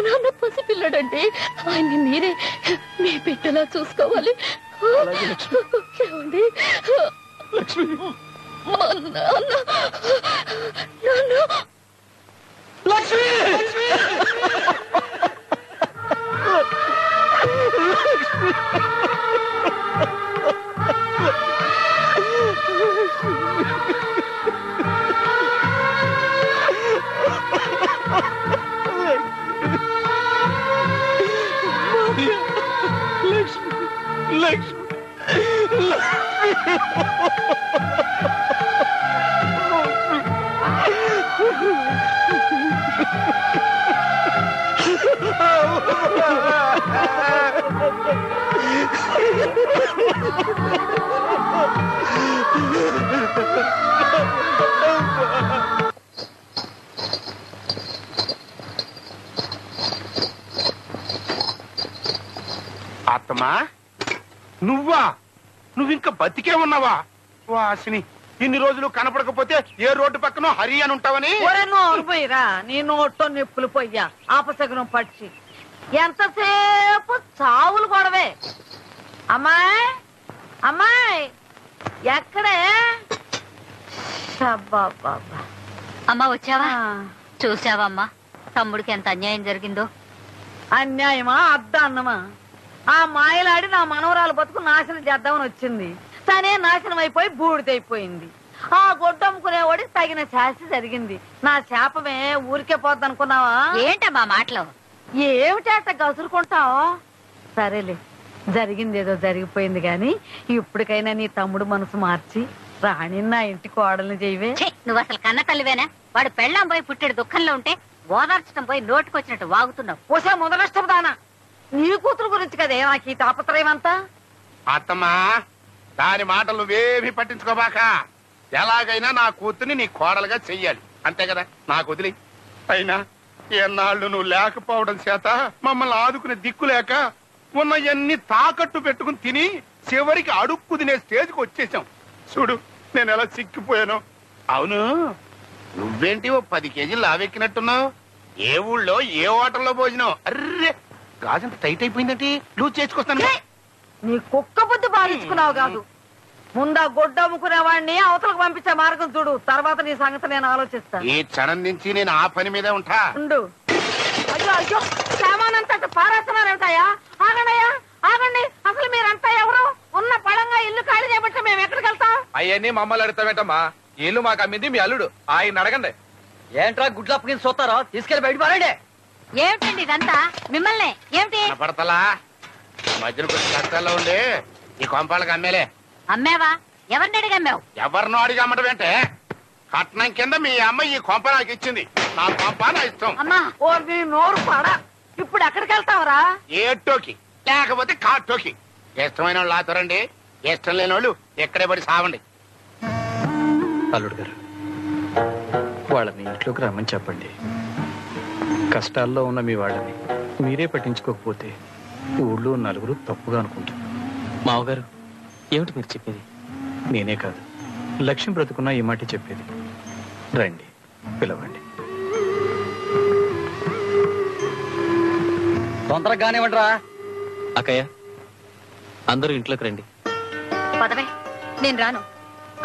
నాన్న పసిపిల్లడండి, ఆయన్ని మీరే మీ బిడ్డలా చూసుకోవాలి. ఏమండి, లక్ష్మి, మా నాన్న లక్ష్మి, అత్తమ్మా, నువ్వా? నువ్వింకా బతికే ఉన్నావా? వాసిని, ఇన్ని రోజులు కనపడకపోతే ఏ రోడ్డు పక్కనో హరి అని ఉంటావని. పోయిరా, నీ నోట్లో నిప్పులు పొయ్యా ఆపసగనం పచ్చి. ఎంతసేపు చావులు గొడవే. అమ్మాయి, అమ్మాయి, ఎక్కడే? అమ్మా వచ్చావా? చూసావా అమ్మా, తమ్ముడికి ఎంత అన్యాయం జరిగిందో. అన్యాయమా అద్దన్నమా? ఆ మాయలాడి నా మనవరాలు బతుకు నాశనం చేద్దామని వచ్చింది. తనే నాశనం అయిపోయి బూడిదైపోయింది. ఆ గొడ్డమ్ముకునేవాడికి తగిన శాస్తి జరిగింది. నా శాపమే ఊరికే పోద్ది అనుకున్నావా? ఏంటమ్మా మాటలు? ఏమిటేట గసురుకుంటావా? సరేలే, జరిగిందేదో జరిగిపోయింది గాని ఇప్పటికైనా నీ తమ్ముడు మనసు మార్చి రాణి నా ఇంటి కోడల్ని చేయవే. నువ్వు అసలు కన్న తల్లివేనా? వాడు పెళ్ళాం పోయి పుట్టాడు దుఃఖంలో ఉంటే ఓదార్చడం పోయి నోటుకొచ్చినట్టు వాగుతున్నావు. ఓసే మొదలష్టం దానా, నీ కూతురు గురించి కదే నాకు ఈ తాపత్రయం అంతా. అత్తమ్మా, దాని మాటలు నువ్వేమీ పట్టించుకోబాక. ఎలాగైనా నా కూతుర్ని నీ కోడలుగా చెయ్యాలి, అంతే కదా. నాకు వదిలి. అయినా ఎన్నాళ్ళు నువ్వు లేకపోవడం చేత మమ్మల్ని ఆదుకునే దిక్కు లేక ఉన్నవన్నీ తాకట్టు పెట్టుకుని తిని చివరికి అడుక్కు తినే స్టేజ్కి వచ్చేసాం. చూడు నేను ఎలా సిక్కిపోయాను. అవును, నువ్వేంటి ఓ 10 కేజీలు లావెక్కినట్టున్నావు? ఏ ఊళ్ళో ఏ హోటల్లో భోజనం? అర్రే, గాజంత టైట్ అయిపోయిందంటే లూజ్ చేసుకొస్తాను. నీ కుక్క బుద్ధి బాధించుకున్నావు కాదు. ముందా గొడ్డ అమ్ముకునేవాడిని అవతలకు పంపించే మార్గం చూడు, తర్వాత నీ సంగతి నేను ఆలోచిస్తాను. ఈ క్షణం నుంచి నేను ఆ పని మీదే ఉంటా. ఉండు. అయ్యో అయ్యో, సామానంతా పారేస్తున్నారేమిటాయా? ఆగండియా, ఆగండి. అసలు మీరంతా ఎవరు? ఉన్న పడంగా ఇల్లు ఖాళీ చేయబట్టి మేము ఎక్కడికి వెళ్తాం? అవన్నీ మమ్మల్ని అడుగుతామేటమ్మా, ఇల్లు మాకు అమ్మింది మీ అల్లుడు, ఆయన అడగండి. ఏంట్రా గుడ్లు అప్పగించి చూస్తారో, తీసుకెళ్లి బయట పారండి. ఏమిటండి ఇదంతా? మిమ్మల్ని ఏమిటి పడతలా మధ్యన కొంచెం కష్టాల్లో ఉండి ఈ కొంపాలకు అమ్మేలే. అమ్మావా? ఎవరిని అడిగి అమ్మావు? ఎవరినో అడిగి అమ్మటం ఏంటే? కట్నం కింద మీ అమ్మ ఈ కొంప నాకు ఇచ్చింది. నా కొంప నా ఇష్టం. అమ్మా, ఓ నీ నోరు పాడా. ఇప్పుడు ఎక్కడికి వెళ్తావరా? ఏటోకి లేకపోతే కాటోకి. ఇష్టమైన వాళ్ళు ఆతరండి, ఇష్టం లేని వాళ్ళు ఎక్కడే పడి సావండి. అల్లుడు గారు, వాళ్ళని ఇంట్లోకి రమ్మని చెప్పండి. కష్టాల్లో ఉన్న మీ వాళ్ళని మీరే పట్టించుకోకపోతే ఊళ్ళో నలుగురు తప్పుగా అనుకుంటారు. మావగారు, ఏమిటి మీరు చెప్పేది? నేనే కాదు, లక్ష్యం బ్రతుకున్నా ఈ మాట చెప్పేది. రండి, పిలవండి. తొందరగా కానివ్వండిరా. అక్కయ్య, అందరూ ఇంట్లోకి రండి. పదవే, నేను రాను.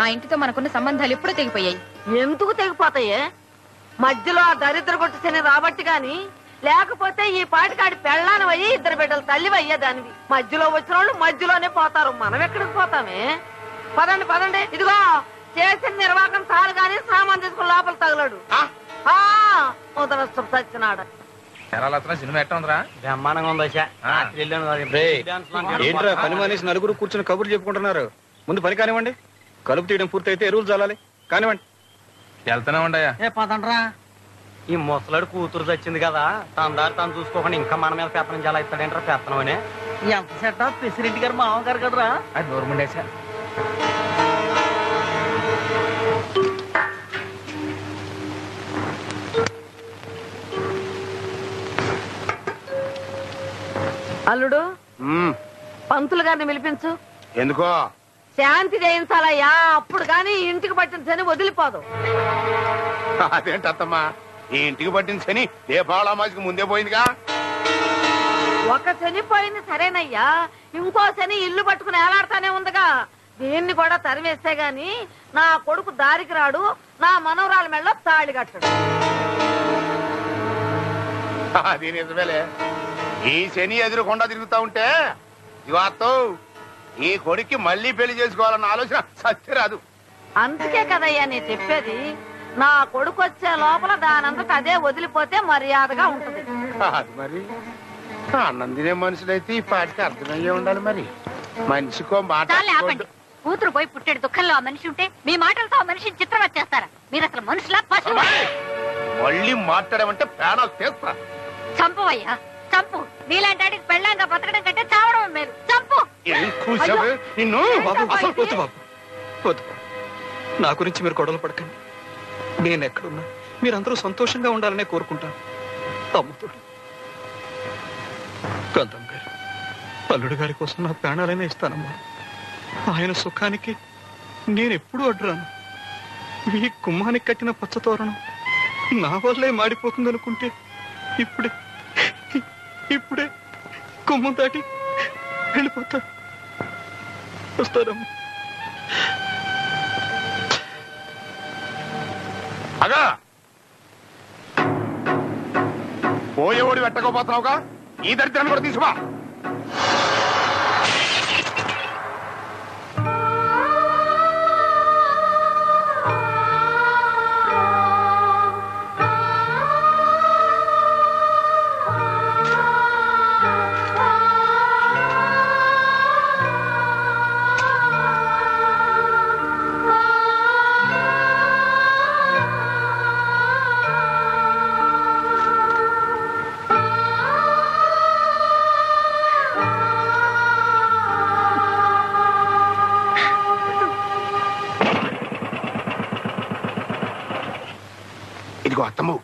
ఆ ఇంటితో మనకున్న సంబంధాలు ఎప్పుడూ తెగిపోయాయి. ఎందుకు తెగిపోతాయే? మధ్యలో ఆ దరిద్ర కొట్టుసేనే రాబట్టి గాని, లేకపోతే ఈ పాటికాడి పెళ్ళాని అయ్యి 2 బిడ్డల తల్లి అయ్యేదానివి. మధ్యలో వచ్చిన వాళ్ళు మధ్యలోనే పోతారు, మనం ఎక్కడికి పోతామే? పదండి పదండి. ఇదిగో చేసిన నిర్వాహకం చాలు గాని సామాన్ తీసుకుని లోపల తగలడు. ముదనష్టం సచ్చినాడ. సినిమా ఎట్లా ఉందిరా? బ్రహ్మాండంగా ఉందా? ఏంట్రా పని మానేసి నలుగురు కూర్చుని కబుర్లు చెప్పుకుంటున్నారు? ముందు పని కానివ్వండి. కలుపు తీయడం పూర్తయితే ఎరువులు చల్లాలి. కానివ్వండి. వెళ్తూనే ఉండయా? పదండ్రా. ఈ ముసలాడు కూతురు చచ్చింది కదా తన దారి తను చూసుకోకుండా ఇంకా మన మీద పెత్తనం చాలా ఇస్తాడేంటారా పెత్తనం అనే ఎంత సెట్ ప్రెసిడెంట్ గారు మామగారు కదరా. అది నోరుముండేశా. అల్లుడు పంతులు గారిని పిలిపించు. ఎందుకో? శాంతి చేయించాలయ్యా, అప్పుడు గాని ఇంటికి పట్టిన శని వదిలిపోదు. అదేంటమ్మా, ఈ ఇంటికి పట్టిన శని దీపావళి ముందే పోయిందిగా. ఒక శని పోయింది సరేనయ్యా, ఇంకో శని ఇల్లు పట్టుకుని ఏలాడుతానే ఉందిగా. దీన్ని కూడా తరివేస్తే గాని నా కొడుకు దారికి రాడు, నా మనవరాల మెళ్ళ తాళి కట్టడు. అది నిజమేలే. ఈ శని ఎదురుకుండా తిరుగుతా ఉంటే ఇవాతో ఈ కొడుక్కి మళ్ళీ పెళ్లి చేసుకోవాలన్న ఆలోచన సత్యరాదు. అందుకే కదయ్యా నేను చెప్పేది, నా కొడుకు వచ్చే లోపల దానంతట అదే వదిలిపోతే మర్యాదగా ఉంటది. అది మరి అన్నం తినే మనుషులైతే ఈ పాటికి అర్థమయ్యే ఉండాలి. మరి మనిషికో మాట. కూతురు పోయి పుట్టేడు దుఃఖంలో ఆ మనిషి ఉంటే మీ మాటలతో ఆ మనిషిని చిత్రం వచ్చేస్తారా? మీరు అసలు మనుషులా పశువు? మళ్ళీ మాట్లాడమంటే ప్రాణాలు తీస్తా. చంపవయ్యా చంపు. నీలాంటి పెళ్ళాంగా బతకడం కంటే చావడం మేలు. చంపు. నిన్ను అసలు వద్దు బాబు, వద్దు. నా గురించి మీరు గొడవలు పడకండి. నేను ఎక్కడున్నా మీరందరూ సంతోషంగా ఉండాలనే కోరుకుంటాను. అమ్ముతుడు గంధం గారు, అల్లుడు గారి కోసం నా ప్రాణాలనే ఇస్తానమ్మా. ఆయన సుఖానికి నేనెప్పుడూ అడ్డురాను. మీ కుమ్మానికి కట్టిన పచ్చతోరణం నా వల్లే మాడిపోతుందనుకుంటే ఇప్పుడే కుమ్మం దాటి వెళ్ళిపోతా. వస్తారమ్మా. అగా పోయేవాడు పెట్టకపోతున్నావుగా, ఈ దరిద్రాన్ని కూడా తీసుకురా. ఇదిగో అత్తమ్ము,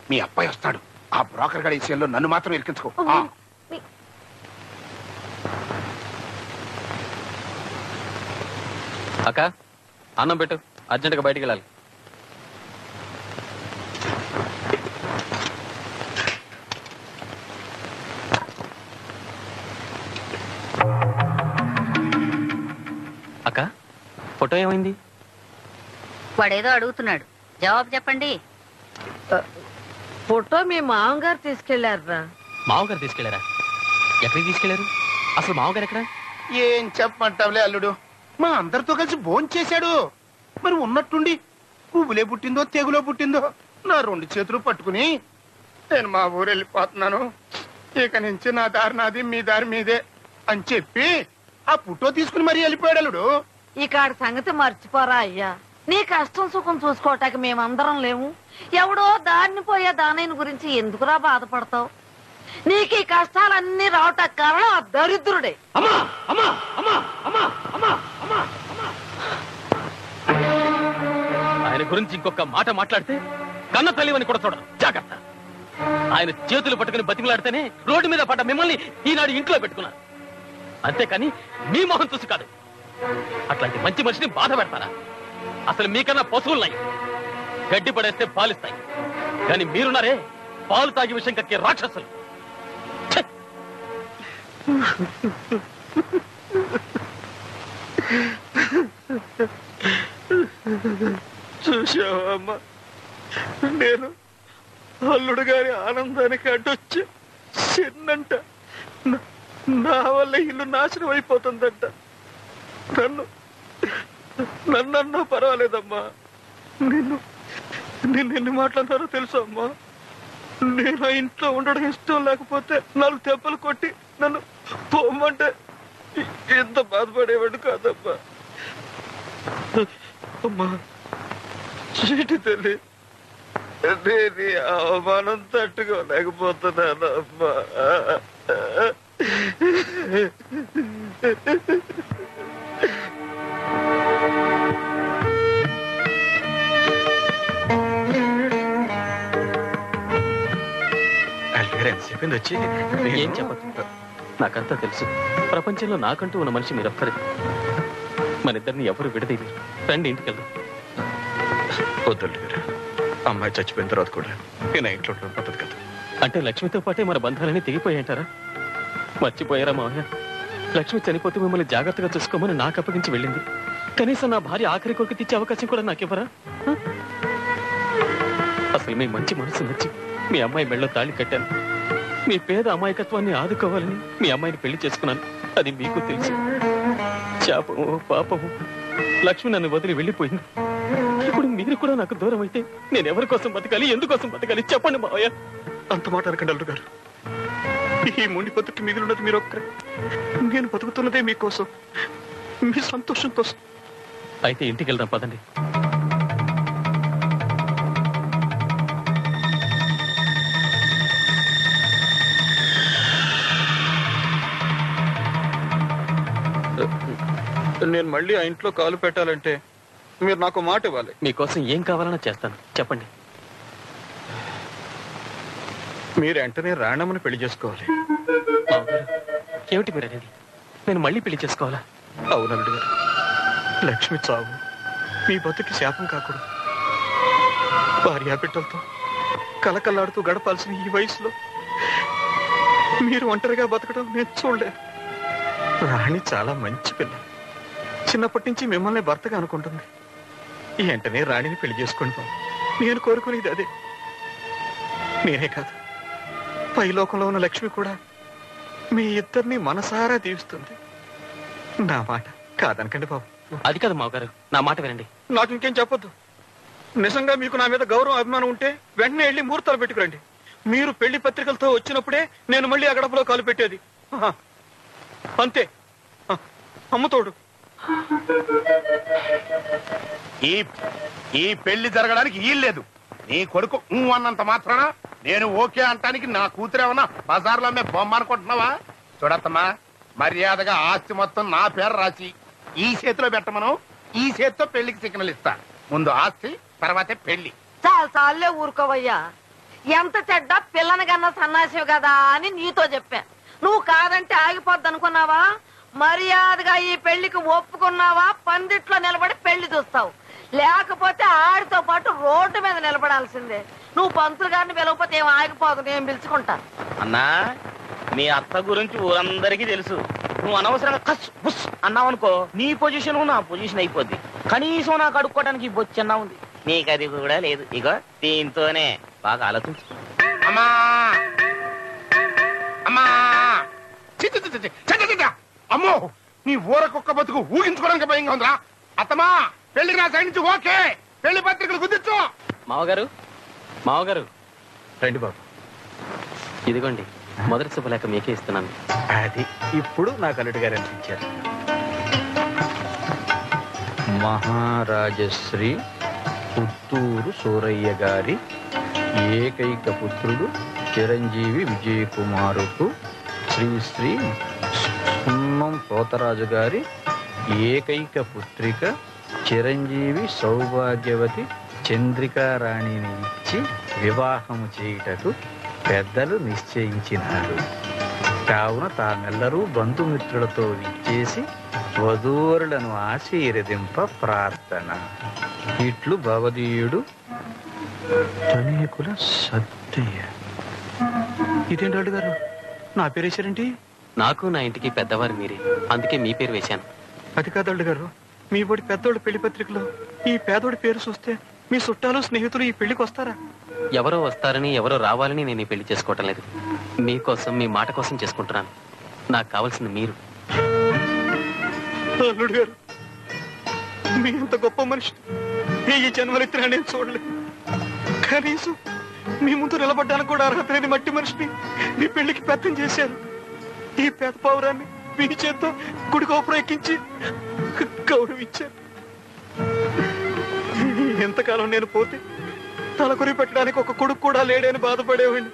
మీ అబ్బాయి వస్తాడు. ఆ బ్రోకర్ గడి విషయంలో నన్ను మాత్రం ఇరికించుకో. అక్క అన్నం పెట్టు, అర్జెంటుగా బయటికి వెళ్ళాలి. అక్క ఫోటో ఏమైంది? వాడేదో అడుగుతున్నాడు, జవాబు చెప్పండి. ఫోటో మీ మామగారు తీసుకెళ్లారా? మామగారు తీసుకెళ్లారా? ఎక్కడికి తీసుకెళ్లారు? అసలు మామగారు ఎక్కడ? ఏం చెప్పమంటావులే అల్లుడు, మా అందరితో కలిసి భోంచేశాడు. మరి ఉన్నట్టుండి పువ్వులే పుట్టిందో తెగులో పుట్టిందో నా 2 చేతులు పట్టుకుని నేను మా ఊరు వెళ్ళిపోతున్నాను, ఇక నుంచి నా దారి నాది మీ దారి మీదే అని చెప్పి ఆ ఫోటో తీసుకుని మరీ వెళ్ళిపోయాడు అల్లుడు. ఈ కాడి సంగతి మర్చిపోరా అయ్యా. నీ కష్టం సుఖం చూసుకోవటానికి మేమందరం లేము. ఎవడో దారిని పోయే దానైన గురించి ఎందుకురా బాధపడతావు? నీకు ఈ కష్టాలన్నీ రావటానికి కారణం ఆ దరిద్రుడే. ఆయన గురించి ఇంకొక మాట మాట్లాడితే కన్న తల్లివని కూడా చూడరు, జాగ్రత్త. ఆయన చేతులు పట్టుకుని బతిమలాడితేనే రోడ్డు మీద పడ్డ మిమ్మల్ని ఈనాడు ఇంట్లో పెట్టుకున్నారు. అంతేకాని మీ మొహం చూసి కాదు. అట్లాంటి మంచి మనిషిని బాధ పెడతారా? అసలు మీకన్నా పశువులున్నాయి, గడ్డి పడేస్తే పాలిస్తాయి. కానీ మీరున్నారే పాలు తాగి విషయం కక్కే రాక్షసులు. చూసావా అమ్మా, నేను అల్లుడు గారి ఆనందానికి అడ్డొచ్చి చిన్నంట నా వల్ల ఇల్లు నాశనం అయిపోతుందంట. నన్నన్నా పర్వాలేదమ్మా, నిన్ను ఎన్ని మాట్లాడారో తెలుసా అమ్మా? నేను ఇంట్లో ఉండడం ఇష్టం లేకపోతే 4 దెబ్బలు కొట్టి నన్ను పోమంటే ఎంత బాధపడేవాడు కాదమ్మా. అమ్మా చీటి తల్లి, నేను అవమానం తట్టుకోలేకపోతున్నాను అమ్మా. చెప్పింది వచ్చి ఏం చెప్పదు. నాకంతా తెలుసు. ప్రపంచంలో నాకంటూ ఉన్న మనిషి మీరొక్కరే. మనిద్దరిని ఎవరు విడదీయలేరు. రండి ఇంటికి వెళ్దాం. వద్దు అమ్మాయి చచ్చిపోయిన తర్వాత కూడా నేను ఇంట్లో పద్ధతి కదా. అంటే లక్ష్మితో పాటే మన బంధాలన్నీ తెగిపోయాయంటారా? మర్చిపోయారా మావయ్య? లక్ష్మి చనిపోతే మిమ్మల్ని జాగ్రత్తగా చూసుకోమని నాకు అప్పగించి వెళ్ళింది. కనీసం నా భార్య ఆఖరి కొడుకు తెచ్చే అవకాశం కూడా నాకివ్వరా? అసలు మీ మంచి మనసు నచ్చి మీ అమ్మాయి మెళ్ళో తాళి కట్టాను. మీ పేద అమాయకత్వాన్ని ఆదుకోవాలని మీ అమ్మాయిని పెళ్లి చేసుకున్నాను. అది మీకు తెలుసు. శాపము పాపము లక్ష్మి నన్ను వదిలి వెళ్ళిపోయింది. ఇప్పుడు మీరు కూడా నాకు దూరం అయితే నేను ఎవరి కోసం బతకాలి, ఎందుకోసం బతకాలి చెప్పండి మావయ్య. అంత మాట అనకండి అల్లుడు గారు. ఈ మొండి బతుకు మిగిలినది మీరు ఒక్కరే. నేను బతుకుతున్నదే మీకోసం, మీ సంతోషం కోసం. అయితే ఇంటికి వెళ్దాం పదండి. నేను మళ్ళీ ఆ ఇంట్లో కాలు పెట్టాలంటే మీరు నాకు మాట ఇవ్వాలి. మీకోసం ఏం కావాలన్నా చేస్తాను, చెప్పండి. మీరు వెంటనే రాణమ్మని పెళ్లి చేసుకోవాలి. ఏమిటి మీరు అనేది? నేను మళ్ళీ పెళ్లి చేసుకోవాలా? అవునండి గారు, లక్ష్మి చావు మీ బతుకి శాపం కాకూడదు. భార్యా బిడ్డలతో కలకల్లాడుతూ గడపాల్సిన ఈ వయసులో మీరు ఒంటరిగా బతకడం నేను చూడలేదు. రాణి చాలా మంచి పిల్ల. చిన్నప్పటి నుంచి మిమ్మల్ని భర్తగా అనుకుంటుంది. వెంటనే రాణిని పెళ్లి చేసుకోండి బాబు. నేను కోరుకునేది అదే. నేనే కాదు, పై లోకంలో ఉన్న లక్ష్మి కూడా మీ ఇద్దరిని మనసారా దీవిస్తుంది. నా మాట కాదనకండి బాబు. అది కాదు మావగారు, నా మాట వినండి. నాకు ఇంకేం చెప్పొద్దు. నిజంగా మీకు నా మీద గౌరవం అభిమానం ఉంటే వెంటనే వెళ్ళి ముహూర్తాలు పెట్టుకురండి. మీరు పెళ్లి పత్రికలతో వచ్చినప్పుడే నేను మళ్ళీ ఆ గడపలో కాలు పెట్టేది. అంతే. అమ్మతోడు. ఈ పెళ్లి జరగడానికి వీల్లేదు. నీ కొడుకు అన్నంత మాత్రాన నేను ఓకే అంటానికి నా కూతురేమన్నా బజార్లో అమ్మే బొమ్మ అనుకుంటున్నావా? చూడత్తమ్మా, మర్యాదగా ఆస్తి మొత్తం నా పేరు రాసి ఈ చేతిలో పెట్టమను. ఈ చేతితో పెళ్లికి సిగ్నల్ ఇస్తా. ముందు ఆస్తి, తర్వాతే పెళ్లి. చాలే ఊరుకోవయ్యా. ఎంత చెడ్డ పిల్లని కన్నా సన్నాసివి కదా అని నీతో చెప్పా. నువ్వు కాదంటే ఆగిపోద్ది అనుకున్నావా? మర్యాదగా ఈ పెళ్లికి ఒప్పుకున్నావా? పందిట్లో నిలబడి పెళ్లి చూస్తావు, లేకపోతే ఆడితో పాటు రోడ్డు మీద నిలబడాల్సిందే. నువ్వు పంతులు గారిని పిలవకపోతే ఏం ఆగిపోదు, నేను పిలుచుకుంటా. అన్నా, మీ అత్త గురించి ఊరందరికీ తెలుసు. నువ్వు అనవసరంగా కస్ బుస్ అన్నావనుకో, నీ పొజిషన్ నా పొజిషన్ అయిపోద్ది. కనీసం నాకు అడుక్కోవడానికి బొచ్చన్నా ఉంది. నీకు అది కూడా లేదు. ఇగో దీంతోనే బాగా ఆలోచించు. అమ్మా అమ్మా, అమ్మో, నీ ఊర కుక్క బతుకు ఊహించుకోవడానికి భయంగా ఉందిరా. అత్తమా, పెళ్లి నా సైడ్ నుంచి ఓకే. పెళ్లి పత్రికలు కుదిర్చు. మావగారు, మావగారు రండి బాబు. ఇదిగోండి మొదటి శుభలేఖ మీకే ఇస్తున్నాను. అది ఇప్పుడు నాకు అల్లుడు గారు అనిపించారు. మహారాజశ్రీ పుత్తూరు సూరయ్య గారి ఏకైక పుత్రుడు చిరంజీవి విజయకుమారుకు శ్రీ శ్రీ సున్నం పోతరాజు గారి ఏకైక పుత్రిక చిరంజీవి సౌభాగ్యవతి చంద్రికారాణిని ఇచ్చి వివాహము చేయుటకు పెద్దలు నిశ్చయించినారు. కావున తామెల్లరూ బంధుమిత్రులతో విచ్చేసి వధూవరులను ఆశీర్వదింప ప్రార్థన. ఇట్లు భవదీయుడు తనేకుల సత్తయ్య. ఇదేంటి అల్లుడు గారు, నా పేరు వేశారేంటి? నాకు నా ఇంటికి పెద్దవారు మీరే, అందుకే మీ పేరు వేశాను. అది కాదు అల్లుడు గారు, మీ బడి పెద్దోడి పెళ్లి పత్రికలో ఈ పేదోడి పేరు చూస్తే మీ చుట్టాలు స్నేహితులు ఈ పెళ్లికి వస్తారా? ఎవరో వస్తారని ఎవరో రావాలని నేను ఈ పెళ్లి చేసుకోవటం లేదు. మీకోసం, మీ మాట కోసం చేసుకుంటున్నాను. నాకు కావాల్సింది మీరు. అల్లుడు గారు, మీ అంత గొప్ప మనిషి ఈ జన్మలెత్తినా నేను చూడలేదు. కనీసం మీ ముందు నిలబడ్డానికి కూడా అర్హత లేని మట్టి మనిషిని మీ పెళ్లికి పెద్దం చేశారు. ఈ పేద పౌరాన్ని మీ చేత్తో గుడి గోపురం ఎక్కించి గౌరవించారు. ఎంతకాలం నేను పోతే తలకొరి పెట్టడానికి ఒక కొడుకు కూడా లేడని బాధపడేవాడిని.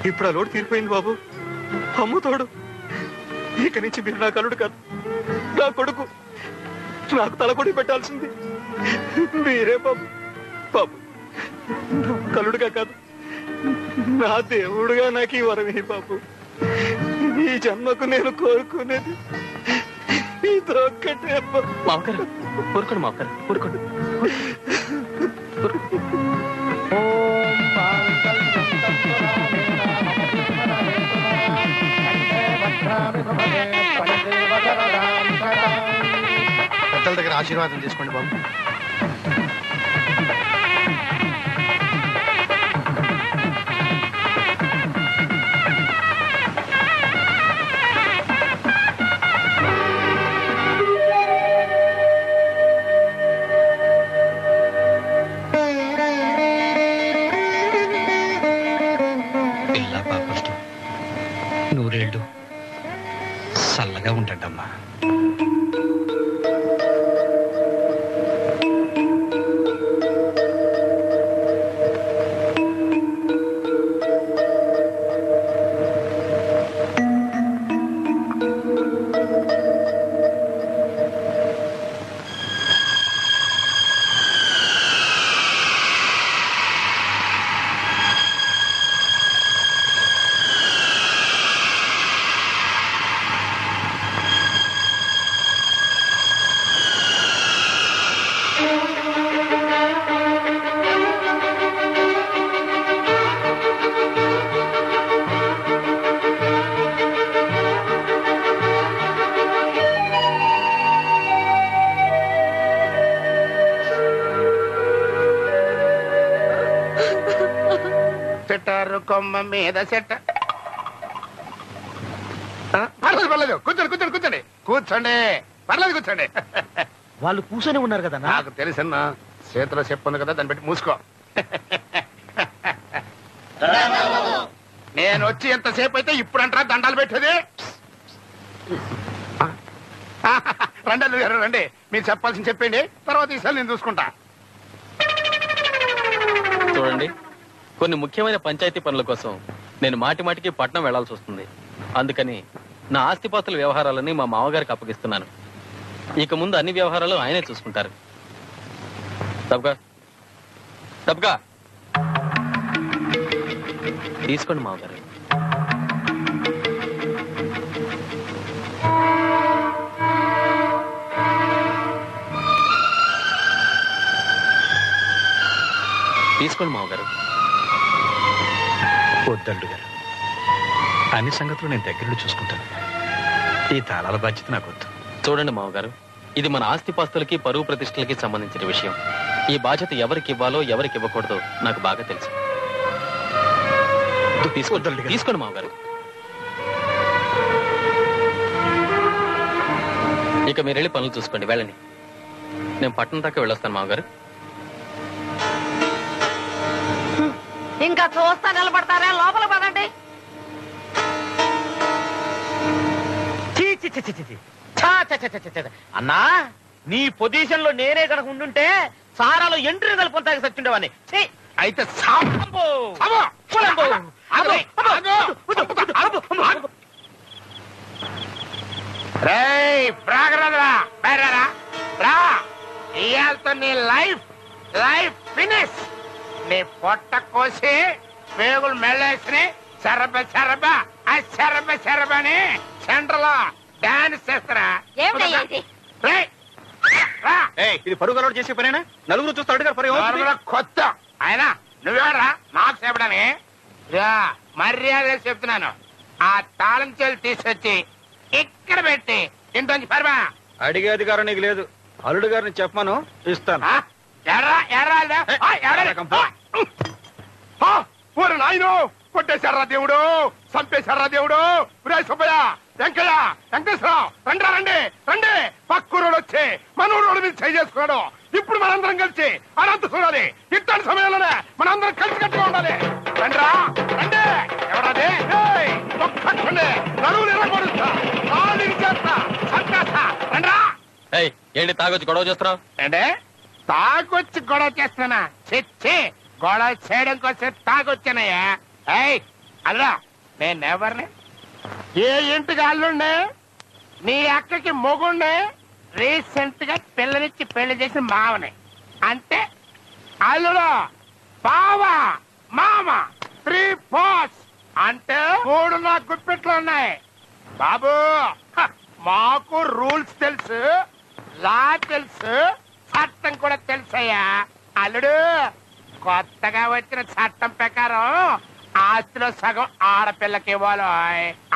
ఇప్పుడు ఆ లోటు తీరిపోయింది బాబు. అమ్ముతోడు ఇక నుంచి మీరు నా కలుడు కాదు, నా కొడుకు. నాకు తలకొడి పెట్టాల్సింది మీరే బాబు. బాబు నా కలుడుగా కాదు, నా దేవుడుగా నాకు ఈ వరమే బాబు. ఈ జన్మకు నేను కోరుకునేది ఇదొక్కటే. మావగారు ఊరుకోండి, మావగారు ఊరుకోండి. పెద్దల దగ్గర ఆశీర్వాదం తీసుకోండి బాబు. పిల్ల పాపస్తు నూరేళ్ళు చల్లగా ఉంటాడమ్మా. సెట్టారు కొమ్మ మీద సెట్ట. పర్లేదు పర్లేదు, కూర్చోండి కూర్చోండి కూర్చోండి కూర్చోండి, పర్లేదు కూర్చోండి. వాళ్ళు కూర్చొని ఉన్నారు కదా. నాకు తెలుసన్నా, చేతిలో చెప్పుంది కదా, దాన్ని బట్టి మూసుకో. నేను వచ్చి ఎంతసేపు అయితే ఇప్పుడు అంటారా దండాలు పెట్టేది? రండి అల్లుడు గారు రండి, మీరు చెప్పాల్సింది చెప్పండి, తర్వాత ఈసారి నేను చూసుకుంటా. చూడండి, కొన్ని ముఖ్యమైన పంచాయతీ పనుల కోసం నేను మాటి మాటికి పట్నం వెళ్లాల్సి వస్తుంది. అందుకని నా ఆస్తిపాస్తుల వ్యవహారాలని మా మామగారికి అప్పగిస్తున్నాను. ఇక ముందు అన్ని వ్యవహారాలు ఆయనే చూసుకుంటారు. తప్పగా తప్పగా తీసుకోండి మామగారు. తీసుకోండి మామగారు. వద్దల్లుడు గారు, అన్ని సంగతులు నేను దగ్గరలో చూసుకుంటాను. ఈ తాళాల బాధ్యత నాకు వద్దు. చూడండి మామగారు, ఇది మన ఆస్తిపాస్తులకి పరువు ప్రతిష్టలకి సంబంధించిన విషయం. ఈ బాధ్యత ఎవరికి ఇవ్వాలో ఎవరికి ఇవ్వకూడదో నాకు బాగా తెలుసు. తీసుకోండి మామగారు. ఇక మీరు వెళ్ళి పనులు చూసుకోండి, వెళ్ళండి. నేను పట్టణం దాకా వెళ్ళొస్తాను మామగారు. ఇంకా చూస్తా నిలబడతారా? లోపల పదండి. అన్నా, నీ పొజిషన్ లో నేనే కనుక ఉండుంటే సారాలో ఎంట్రీ కలుపుతాకి సచ్చుండేవాన్ని. అయితే ఇయాలతో నీ లైఫ్ లైఫ్ ఫినిష్. నీ పొట్ట కోసి పేగులు మెళ్ళేసి శరబ శరబ శరబ శరబని సెంటర్ లో డాన్స్ చేస్తారా? ఇది పరుగు అలవాటు చేసే పనేనా? నలుగురు చూస్తే అడుగుతారు కొత్త ఆయన నువ్వెవరా నాకు చెప్పడని? మర్యాద చెప్తున్నాను, ఆ తాళం చెల్లి తీసుకొచ్చి ఇక్కడ పెట్టి ఇంటి పరమా. అడిగే అధికారం నీకు లేదు. అల్లుడు గారిని చెప్పమను, ఇస్తాను. నాయను కొట్టేశారా దేవుడు, చంపేశారా దేవుడు. సుబ్బయ్య, వెంకయ్య, వెంకటేశ్వరరావు, రండి రండి రండి. పక్కూరోడు వచ్చి మనూరోడు మీద చేయి చేసుకున్నాడు. ఇప్పుడు మనందరం కలిసి అనంత చూడాలి. ఇట్లాంటి సమయంలోనే మనందరం కలిసి కట్టుగా ఉండాలి. రండిరా రండి. ఎవరది? ఒక్కటి నలుగురు ఎరగొడుస్తా, కాలు చేస్తా, చంపేస్తా. రండిరా. ఏంటి తాగొచ్చి గొడవ చేస్తున్నావు? అంటే తాగొచ్చి గొడవ చేస్తానా? చెచ్చి గొడవ చేయడం కోసం తాగొచ్చానయ్యా. అల్లా నేనెవరిని? ఏ ఇంటికి అల్లుండే? నీ అక్కకి మొగుండే. రీసెంట్ గా పిల్లనిచ్చి పెళ్లి చేసిన మావని. అంటే అల్లుడు, బావ, మామ, 3 పోస్ అంటే 3 నా గుప్పెట్లు ఉన్నాయి బాబు. మాకు రూల్స్ తెలుసు, లా తెలుసు, చట్టం కూడా తెలుసయ్యా. అల్లుడు, కొత్తగా వచ్చిన చట్టం ప్రకారం ఆస్తిలో సగం ఆడపిల్లకి ఇవ్వాలి.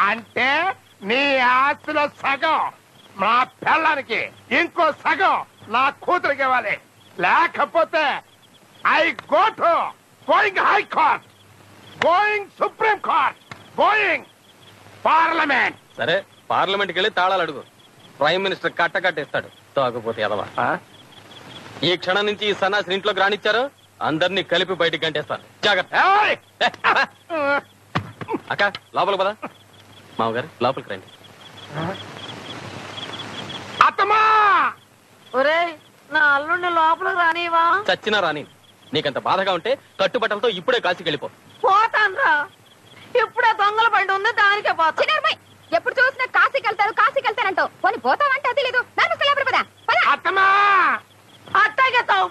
అంటే నీ ఆస్తిలో సగం నా పిల్లనికి, ఇంకో సగం నా కూతురికి ఇవ్వాలి. లేకపోతే I go to going high court, going supreme court, going parliament. సరే, పార్లమెంట్కి వెళ్ళి తాళాలు అడుగు. Prime minister కట్టకట్టేస్తాడు. తాగపోతే ఎదవా. ఈ క్షణం నుంచి ఈ సన్నాసిని ఇంట్లోకి రానిచ్చారు, అందరినీ కలిపి బయటికి గంటేస్తాను. జాగ్రత్త. అక్క లోపలికి పదా. మామగారు లోపలికి రండి. అత్తమా, ఒరేయ్ నా అల్లుడిని లోపలికి రానివా? చచ్చినా రాని. నీకంత బాధగా ఉంటే కట్టుబట్టలతో ఇప్పుడే కాశీకి వెళ్ళిపో. పోతాన్రా, ఇప్పుడే దొంగల బండి ఉంది, దానికే పోతా. ఎప్పుడు చూసినా కాశీకి వెళ్తానంటావు. పోనీ పోతావంటే అది లేదు. అత్తమా, అట్టాగే తావు